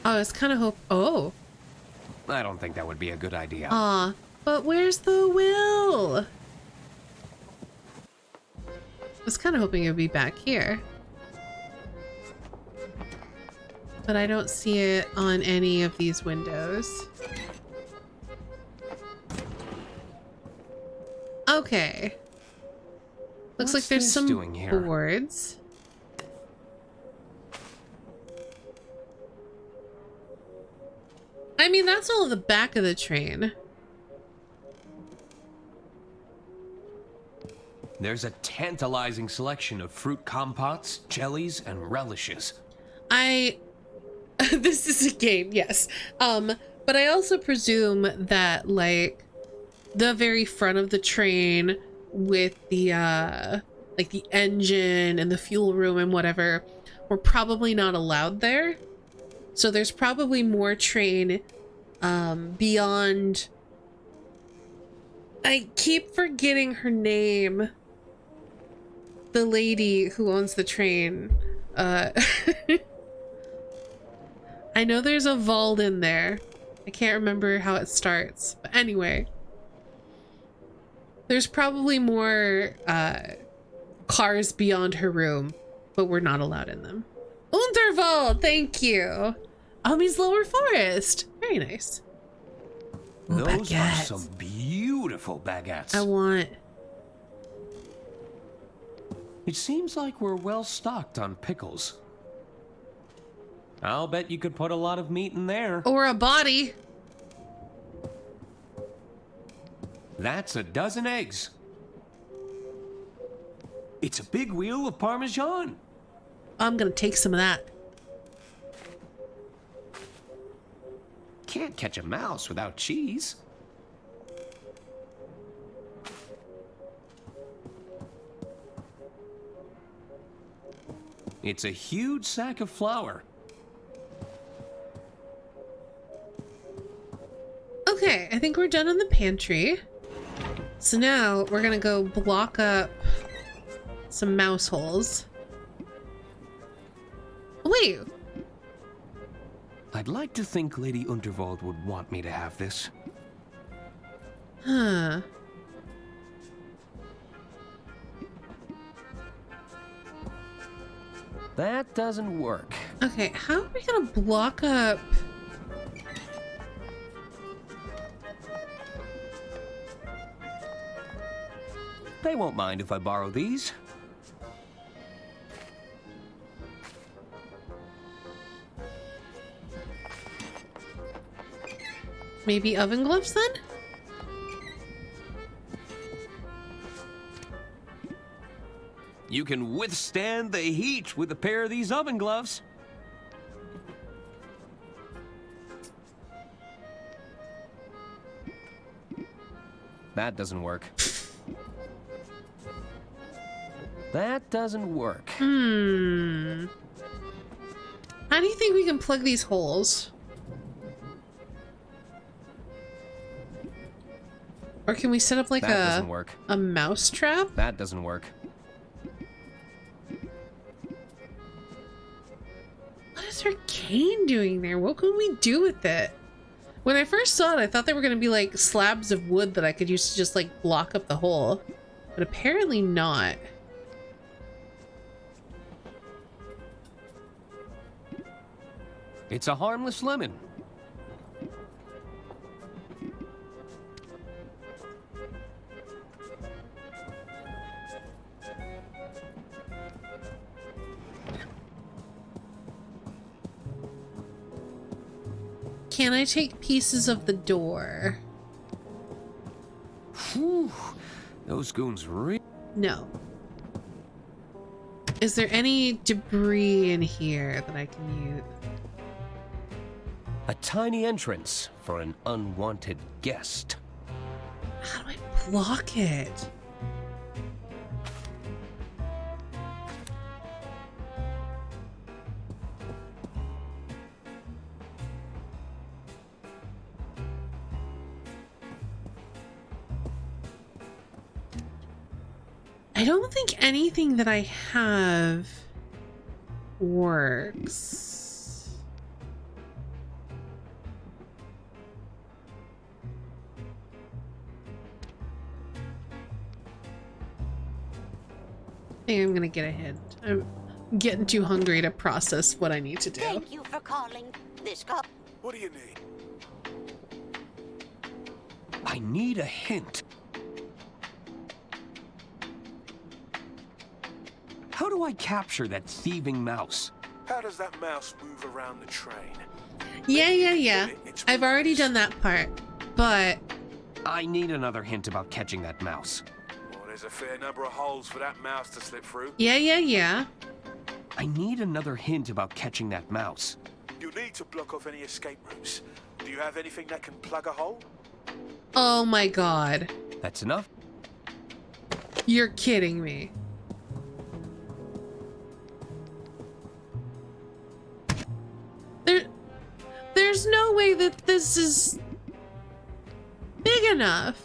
Speaker 1: I was kind of oh.
Speaker 3: I don't think that would be a good idea.
Speaker 1: But where's the will? I was kind of hoping it would be back here. But I don't see it on any of these windows. Okay. Looks like there's some boards. I mean, that's all the back of the train.
Speaker 3: There's a tantalizing selection of fruit compotes, jellies, and relishes.
Speaker 1: This is a game, yes. But I also presume that, like, the very front of the train with the, like, the engine and the fuel room and whatever were probably not allowed there. So there's probably more train, beyond... I keep forgetting her name. The lady who owns the train. I know there's a vault in there. I can't remember how it starts. But anyway. There's probably more cars beyond her room, but we're not allowed in them. Unterwald, thank you. Means Lower Forest. Very nice. Ooh,
Speaker 3: those
Speaker 1: baguettes.
Speaker 3: are some beautiful baguettes.
Speaker 1: I want.
Speaker 3: It seems like we're well stocked on pickles. I'll bet you could put a lot of meat in there.
Speaker 1: Or a body.
Speaker 3: That's a dozen eggs. It's a big wheel of Parmesan.
Speaker 1: I'm gonna take some of that.
Speaker 3: Can't catch a mouse without cheese. It's a huge sack of flour.
Speaker 1: Okay, I think we're done on the pantry. So now we're gonna go block up some mouse holes. Wait.
Speaker 3: I'd like to think Lady Unterwald would want me to have this.
Speaker 1: Huh.
Speaker 3: That doesn't work.
Speaker 1: Okay, how are we gonna block up...
Speaker 3: They won't mind if I borrow these.
Speaker 1: Maybe oven gloves then?
Speaker 3: You can withstand the heat with a pair of these oven gloves. That doesn't work. That doesn't work.
Speaker 1: How do you think we can plug these holes? Or can we set up like
Speaker 3: that doesn't work.
Speaker 1: A mouse trap?
Speaker 3: That doesn't work.
Speaker 1: What is her cane doing there? What can we do with it? When I first saw it, I thought they were going to be like slabs of wood that I could use to just like block up the hole. But apparently not.
Speaker 3: It's a harmless lemon.
Speaker 1: Can I take pieces of the door?
Speaker 3: Whew. Those goons really...
Speaker 1: No. Is there any debris in here that I can use?
Speaker 3: A tiny entrance for an unwanted guest.
Speaker 1: How do I block it? I don't think anything that I have works. I think I'm gonna get a hint. I'm getting too hungry to process what I need to do.
Speaker 2: Thank you for calling. This cup.
Speaker 7: What do you need?
Speaker 3: I need a hint. How do I capture that thieving mouse?
Speaker 7: How does that mouse move around the train?
Speaker 1: Yeah. I've already done that part, but...
Speaker 3: I need another hint about catching that mouse.
Speaker 7: Well, there's a fair number of holes for that mouse to slip through.
Speaker 1: Yeah.
Speaker 3: I need another hint about catching that mouse.
Speaker 7: You'll need to block off any escape routes. Do you have anything that can plug a hole?
Speaker 1: Oh my god.
Speaker 3: That's enough?
Speaker 1: You're kidding me. There's no way that this is big enough.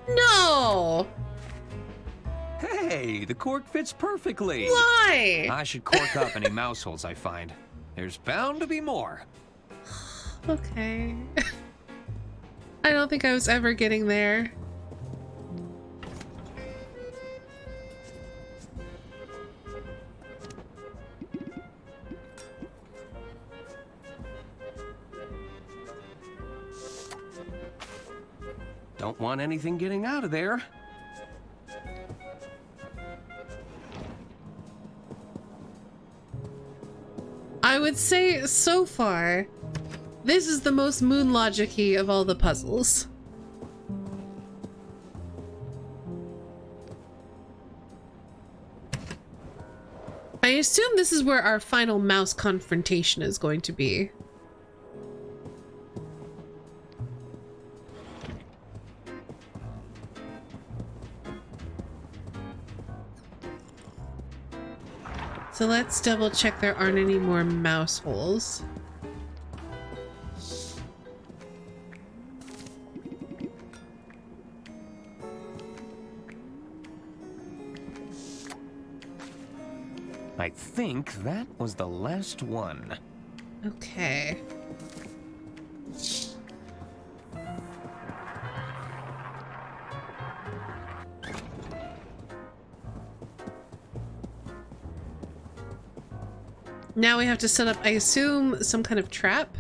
Speaker 1: No!
Speaker 3: Hey, the cork fits perfectly.
Speaker 1: Why?
Speaker 3: I should cork up any mouse holes I find. There's bound to be more.
Speaker 1: Okay. I don't think I was ever getting there.
Speaker 3: Don't want anything getting out of there.
Speaker 1: I would say, so far, this is the most moon logic-y of all the puzzles. I assume this is where our final mouse confrontation is going to be. So let's double check there aren't any more mouse holes.
Speaker 3: I think that was the last one.
Speaker 1: Okay. Now we have to set up, I assume, some kind of trap?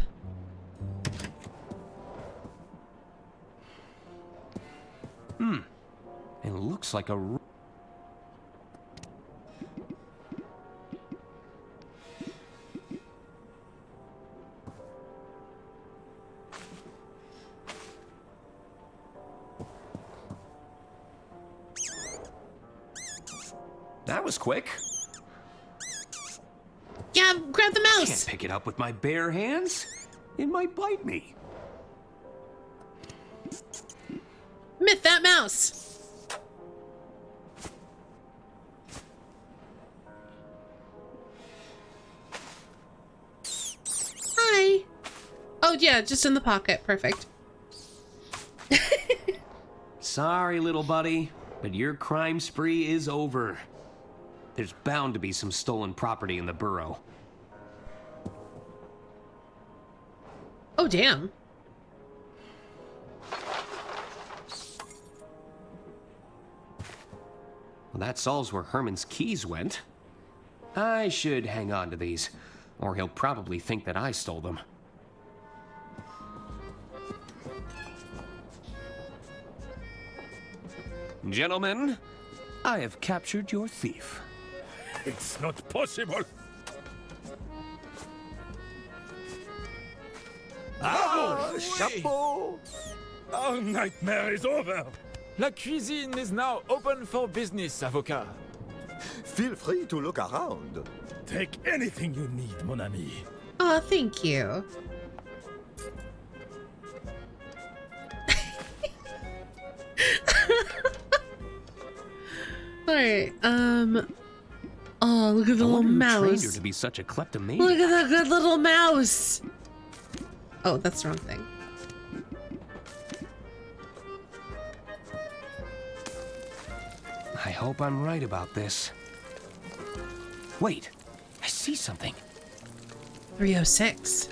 Speaker 3: It looks like a... That was quick.
Speaker 1: Yeah, grab the mouse!
Speaker 3: Can't pick it up with my bare hands. It might bite me.
Speaker 1: Myth that mouse! Hi! Oh yeah, just in the pocket. Perfect.
Speaker 3: Sorry, little buddy, but your crime spree is over. There's bound to be some stolen property in the borough.
Speaker 1: Oh, damn.
Speaker 3: Well, that solves where Herman's keys went. I should hang on to these, or he'll probably think that I stole them. Gentlemen, I have captured your thief.
Speaker 4: It's not possible.
Speaker 18: Chapeau!
Speaker 4: Our nightmare is over.
Speaker 17: La cuisine is now open for business, avocat.
Speaker 18: Feel free to look around.
Speaker 4: Take anything you need, mon ami.
Speaker 1: Oh, thank you. Alright, oh, look at the little mouse.
Speaker 3: Trained her to be such a kleptomaniac.
Speaker 1: Look at that good little mouse. Oh, that's the wrong thing.
Speaker 3: hope I'm right about this. Wait, I see something.
Speaker 1: 306.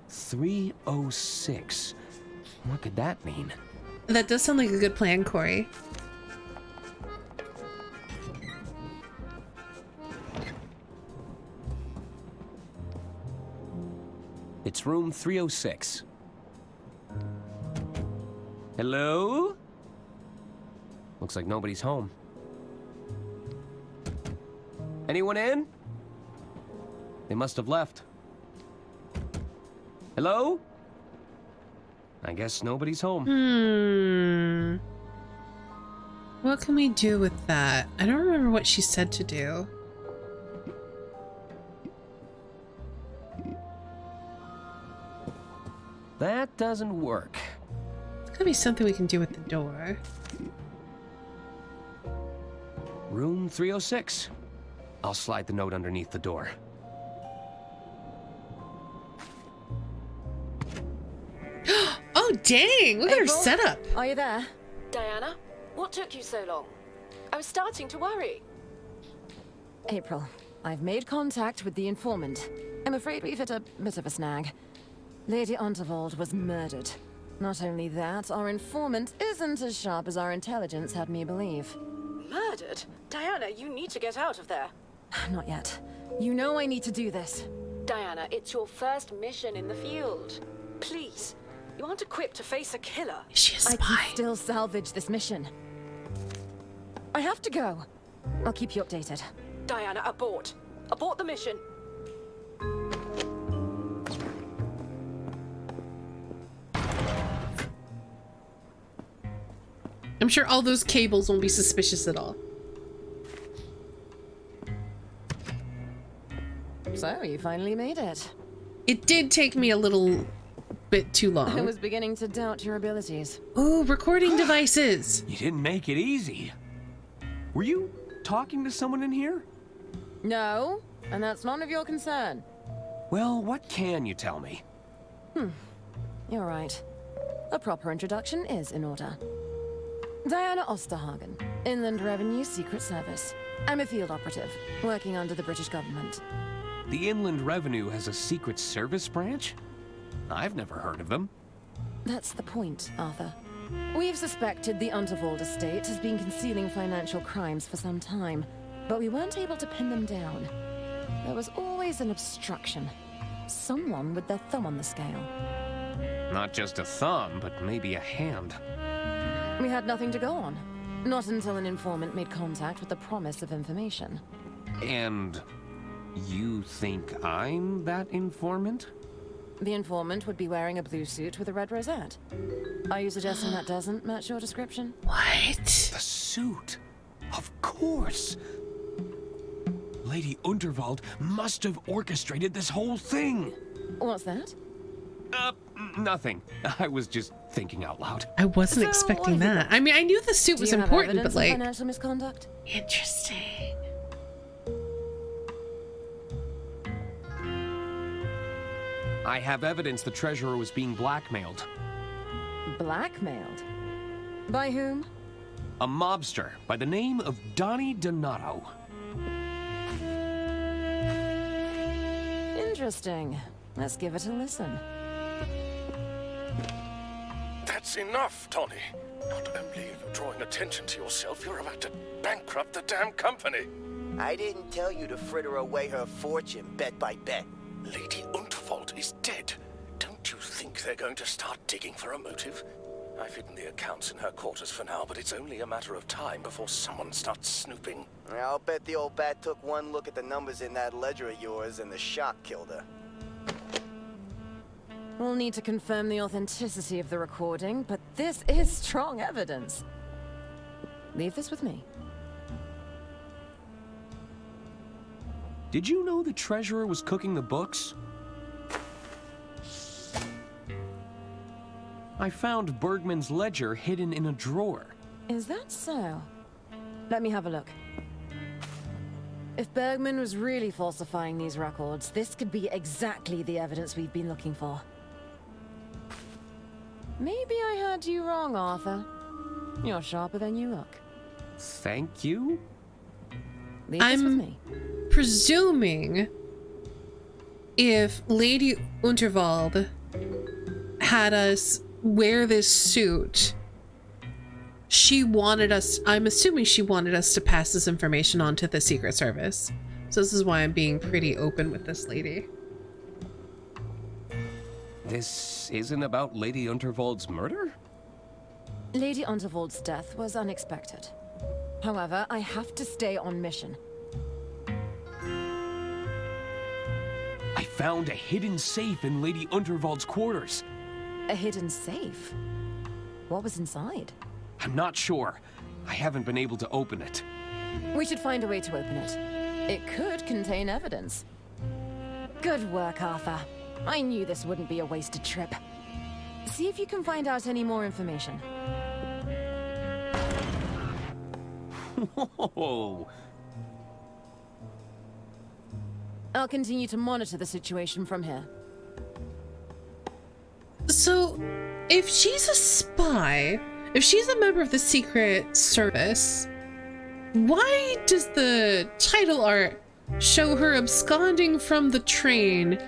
Speaker 3: 306. What could that mean?
Speaker 1: That does sound like a good plan, Corey.
Speaker 3: It's room 306. Hello? Looks like nobody's home. Anyone in? They must have left. Hello? I guess nobody's home.
Speaker 1: What can we do with that? I don't remember what she said to do.
Speaker 3: That doesn't work.
Speaker 1: There's gotta be something we can do with the door.
Speaker 3: Room 306. I'll slide the note underneath the door.
Speaker 1: Oh, dang! Look at her
Speaker 6: April,
Speaker 1: setup.
Speaker 6: Are you there?
Speaker 14: Diana, what took you so long? I was starting to worry.
Speaker 6: April, I've made contact with the informant. I'm afraid we've hit a bit of a snag. Lady Unterwald was murdered. Not only that, our informant isn't as sharp as our intelligence had me believe.
Speaker 14: Murdered? Diana, you need to get out of there.
Speaker 6: Not yet. You know I need to do this.
Speaker 14: Diana, it's your first mission in the field. Please, you aren't equipped to face a killer.
Speaker 1: Is she a spy?
Speaker 6: I can still salvage this mission. I have to go. I'll keep you updated.
Speaker 14: Diana, abort. Abort the mission.
Speaker 1: I'm sure all those cables won't be suspicious at all.
Speaker 6: So, you finally made it.
Speaker 1: It did take me a little bit too long.
Speaker 6: I was beginning to doubt your abilities.
Speaker 1: Ooh, recording devices.
Speaker 3: You didn't make it easy. Were you talking to someone in here?
Speaker 6: No, and that's none of your concern.
Speaker 3: Well, what can you tell me?
Speaker 6: You're right. A proper introduction is in order. Diana Osterhagen, Inland Revenue Secret Service. I'm a field operative, working under the British government.
Speaker 3: The Inland Revenue has a Secret Service branch? I've never heard of them.
Speaker 6: That's the point, Arthur. We've suspected the Unterwald estate has been concealing financial crimes for some time, but we weren't able to pin them down. There was always an obstruction. Someone with their thumb on the scale.
Speaker 3: Not just a thumb, but maybe a hand.
Speaker 6: We had nothing to go on. Not until an informant made contact with the promise of information.
Speaker 3: And you think I'm that informant?
Speaker 6: The informant would be wearing a blue suit with a red rosette. Are you suggesting that doesn't match your description?
Speaker 1: What?
Speaker 3: The suit. Of course. Lady Unterwald must have orchestrated this whole thing.
Speaker 6: What's that?
Speaker 3: Nothing. I was just thinking out loud.
Speaker 1: I wasn't expecting that. I mean, I knew the suit was important, but like...
Speaker 6: financial misconduct?
Speaker 1: Interesting.
Speaker 3: I have evidence the treasurer was being blackmailed.
Speaker 6: Blackmailed? By whom?
Speaker 3: A mobster by the name of Donnie Donato.
Speaker 6: Interesting. Let's give it a listen.
Speaker 4: That's enough, Tony. Not only are you drawing attention to yourself, you're about to bankrupt the damn company.
Speaker 12: I didn't tell you to fritter away her fortune bet by bet.
Speaker 4: Lady Unterwald is dead. Don't you think they're going to start digging for a motive? I've hidden the accounts in her quarters for now, but it's only a matter of time before someone starts snooping.
Speaker 12: I'll bet the old bat took one look at the numbers in that ledger of yours and the shock killed her.
Speaker 6: We'll need to confirm the authenticity of the recording, but this is strong evidence. Leave this with me.
Speaker 3: Did you know the treasurer was cooking the books? I found Bergman's ledger hidden in a drawer.
Speaker 6: Is that so? Let me have a look. If Bergman was really falsifying these records, this could be exactly the evidence we've been looking for. Maybe I heard you wrong, Arthur. You're sharper than you look.
Speaker 3: Thank you?
Speaker 6: Leave this with me.
Speaker 1: Presuming if Lady Unterwald had us wear this suit, she wanted us, I'm assuming she wanted us to pass this information on to the Secret Service. So this is why I'm being pretty open with this lady.
Speaker 3: This isn't about Lady Unterwald's murder?
Speaker 6: Lady Unterwald's death was unexpected. However, I have to stay on mission.
Speaker 3: I found a hidden safe in Lady Unterwald's quarters.
Speaker 6: A hidden safe? What was inside?
Speaker 3: I'm not sure. I haven't been able to open it.
Speaker 6: We should find a way to open it. It could contain evidence. Good work, Arthur. I knew this wouldn't be a wasted trip. See if you can find out any more information.
Speaker 3: Whoa!
Speaker 6: I'll continue to monitor the situation from here.
Speaker 1: So, if she's a spy, if she's a member of the Secret Service, why does the title art show her absconding from the train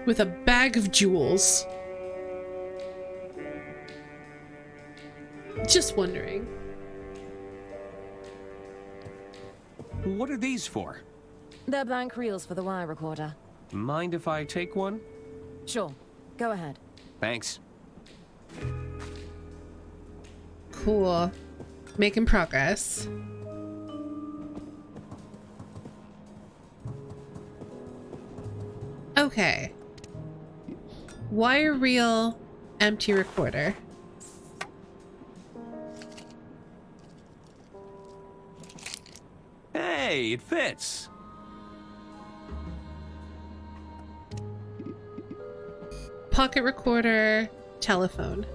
Speaker 1: with a bag of jewels? Just wondering.
Speaker 3: What are these for?
Speaker 6: They're blank reels for the wire recorder.
Speaker 3: Mind if I take one?
Speaker 6: Sure. Go ahead.
Speaker 3: Thanks.
Speaker 1: Cool. Making progress. Okay. Wire reel, empty recorder.
Speaker 3: Hey, it fits.
Speaker 1: Pocket recorder, telephone.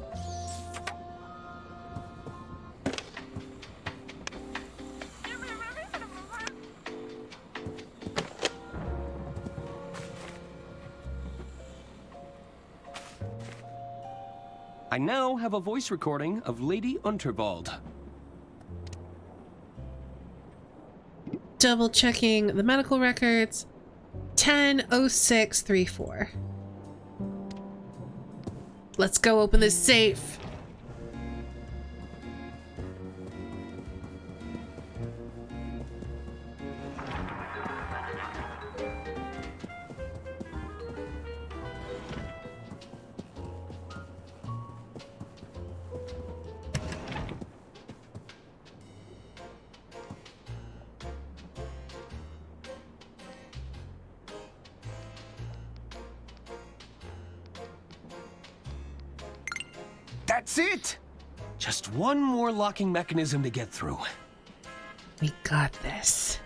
Speaker 3: I now have a voice recording of Lady Unterwald.
Speaker 1: Double checking the medical records. 10:06:34. Let's go open this safe.
Speaker 3: That's it! Just one more locking mechanism to get through.
Speaker 1: We got this.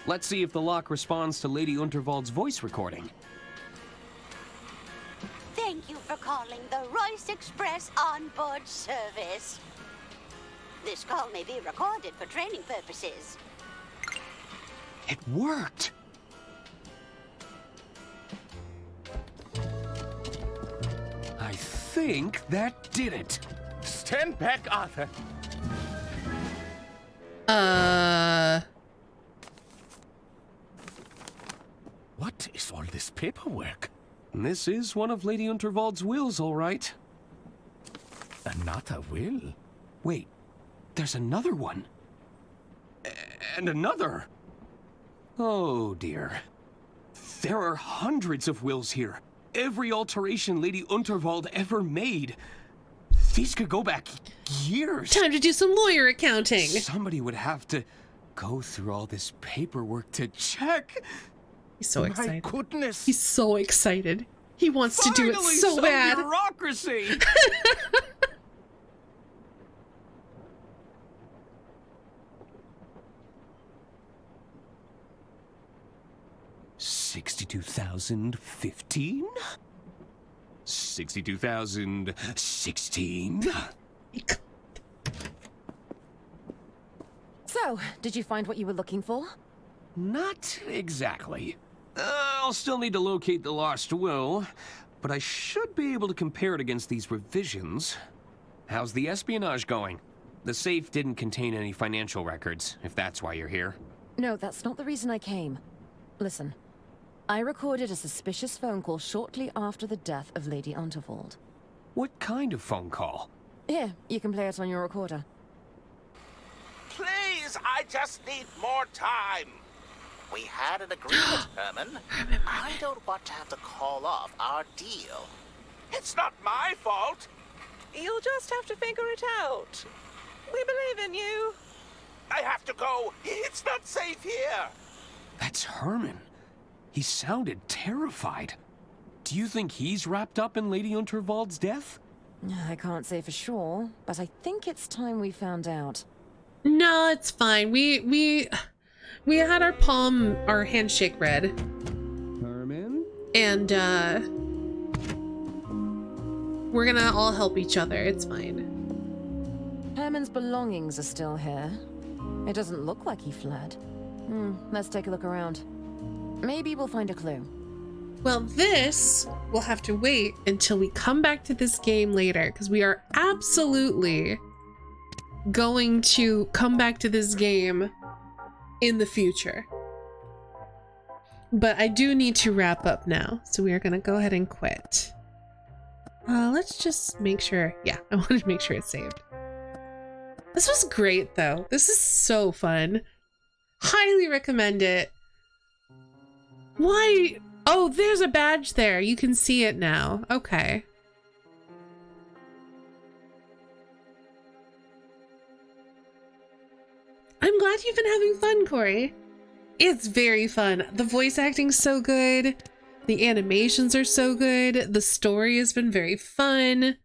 Speaker 3: Let's see if the lock responds to Lady Unterwald's voice recording.
Speaker 2: Thank you for calling the Royce Express onboard service. This call may be recorded for training purposes.
Speaker 3: It worked! I think that did it.
Speaker 4: Stand back, Arthur. What is all this paperwork?
Speaker 3: This is one of Lady Unterwald's wills, all right.
Speaker 4: Another will?
Speaker 3: Wait, there's another one. And another. Oh, dear. There are hundreds of wills here. Every alteration Lady Unterwald ever made. These could go back years.
Speaker 1: Time to do some lawyer accounting.
Speaker 3: Somebody would have to go through all this paperwork to check.
Speaker 1: He's so excited.
Speaker 4: My goodness.
Speaker 1: He's so excited. He wants
Speaker 3: Finally,
Speaker 1: to do it so
Speaker 3: some
Speaker 1: bad.
Speaker 3: Bureaucracy. $62,015? 62,016?
Speaker 6: So, did you find what you were looking for?
Speaker 3: Not exactly. I'll still need to locate the lost will, but I should be able to compare it against these revisions. how's the espionage going? The safe didn't contain any financial records, if that's why you're here.
Speaker 6: No, that's not the reason I came. Listen, I recorded a suspicious phone call shortly after the death of Lady Unterwald.
Speaker 3: What kind of phone call?
Speaker 6: Here, you can play it on your recorder.
Speaker 7: Please, I just need more time. We had an agreement, Herman. I don't want to have to call off our deal. It's not my fault.
Speaker 22: You'll just have to figure it out. We believe in you.
Speaker 7: I have to go. It's not safe here.
Speaker 3: That's Herman. He sounded terrified. Do you think he's wrapped up in Lady Unterwald's death?
Speaker 6: I can't say for sure, but I think it's time we found out.
Speaker 1: No, it's fine. We had our handshake read.
Speaker 9: Herman?
Speaker 1: And we're gonna all help each other. It's fine.
Speaker 6: Herman's belongings are still here. It doesn't look like he fled. Let's take a look around. Maybe we'll find a clue.
Speaker 1: Well, this will have to wait until we come back to this game later, because we are absolutely going to come back to this game in the future. But I do need to wrap up now, so we are going to go ahead and quit. Let's just make sure. Yeah, I want to make sure it's saved. This was great, though. This is so fun. Highly recommend it. Why? Oh, there's a badge there. You can see it now. Okay. I'm glad you've been having fun, Corey. It's very fun. The voice acting's so good. The animations are so good. The story has been very fun.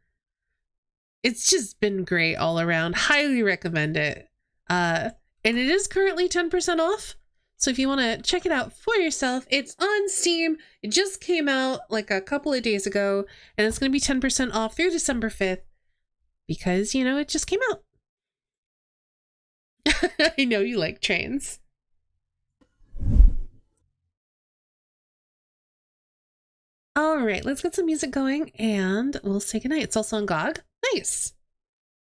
Speaker 1: It's just been great all around. Highly recommend it. And it is currently 10% off. So if you want to check it out for yourself, it's on Steam. It just came out like a couple of days ago, and it's going to be 10% off through December 5th because, you know, it just came out. I know you like trains. All right, let's get some music going and we'll say goodnight. It's also on GOG. Nice.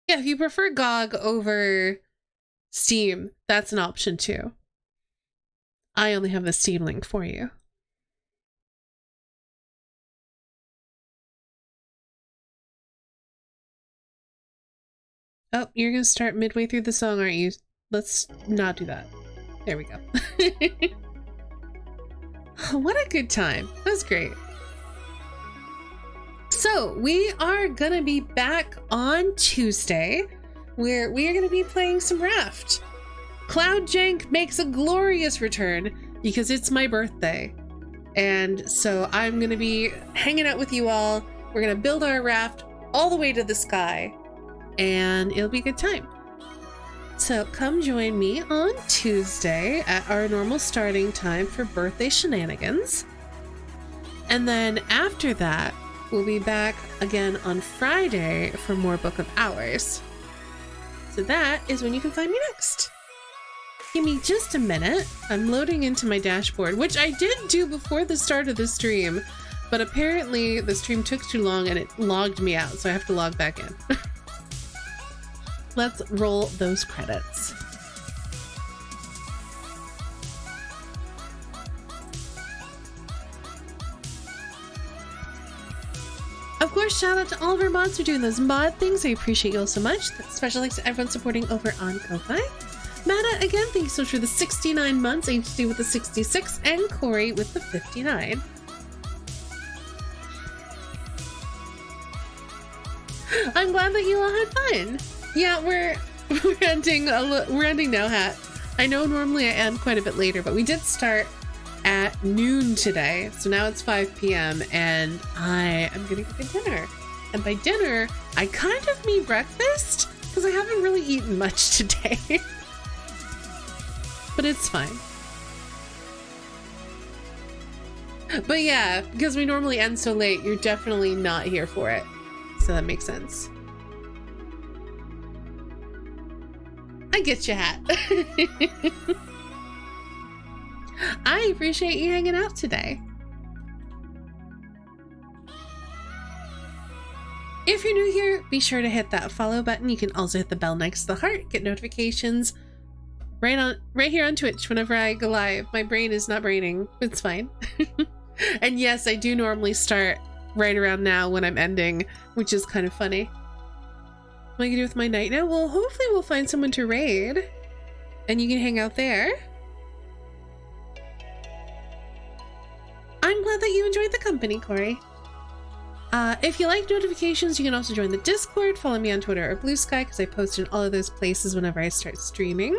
Speaker 1: Yeah, if you prefer GOG over Steam, that's an option too. I only have the Steam link for you. Oh, you're going to start midway through the song, aren't you? Let's not do that. There we go. What a good time. That was great. So we are going to be back on Tuesday where we are going to be playing some Raft. Cloudjank makes a glorious return because it's my birthday. And so I'm going to be hanging out with you all. We're going to build our raft all the way to the sky and it'll be a good time. So come join me on Tuesday at our normal starting time for birthday shenanigans. And then after that, we'll be back again on Friday for more Book of Hours. So that is when you can find me next. Give me just a minute. I'm loading into my dashboard, which I did do before the start of the stream, but apparently the stream took too long and it logged me out, so I have to log back in. Let's roll those credits. Of course, shout out to all of our mods for doing those mod things. I appreciate you all so much. Special thanks to everyone supporting over on Ko-Fi. Mata, again, thank you so much for the 69 months, HD with the 66, and Corey with the 59. I'm glad that you all had fun. Yeah, we're ending now, Hat. I know normally I end quite a bit later, but we did start at noon today, so now it's 5 p.m. and I am gonna get dinner. And by dinner, I kind of mean breakfast because I haven't really eaten much today. But it's fine. But yeah, because we normally end so late, you're definitely not here for it. So that makes sense. I get you, Hat. I appreciate you hanging out today. If you're new here, be sure to hit that follow button. You can also hit the bell next to the heart, get notifications right here on Twitch whenever I go live. My brain is not braining. It's fine. And yes, I do normally start right around now when I'm ending, which is kind of funny. What am I gonna do with my night now? Well, hopefully we'll find someone to raid and you can hang out there. I'm glad that you enjoyed the company, Corey. If you like notifications, you can also join the Discord, follow me on Twitter or Blue Sky because I post in all of those places whenever I start streaming.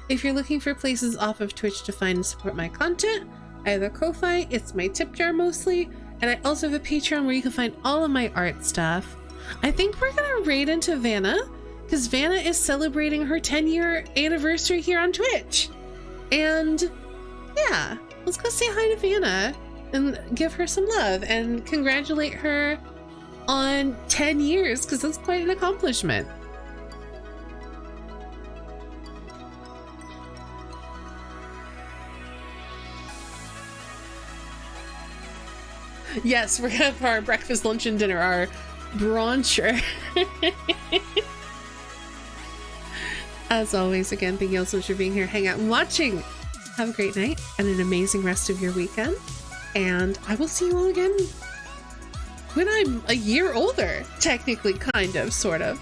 Speaker 1: If you're looking for places off of Twitch to find and support my content, I have a Ko-Fi, it's my tip jar mostly, and I also have a Patreon where you can find all of my art stuff. I think we're gonna raid into Vanna because Vanna is celebrating her 10-year anniversary here on Twitch. And yeah, let's go say hi to Vanna and give her some love and congratulate her on 10 years because that's quite an accomplishment. Yes, we're gonna have our breakfast, lunch, and dinner, our bruncher. As always, again, thank you all so much for being here, hang out, and watching. Have a great night and an amazing rest of your weekend. And I will see you all again when I'm a year older. Technically, kind of, sort of.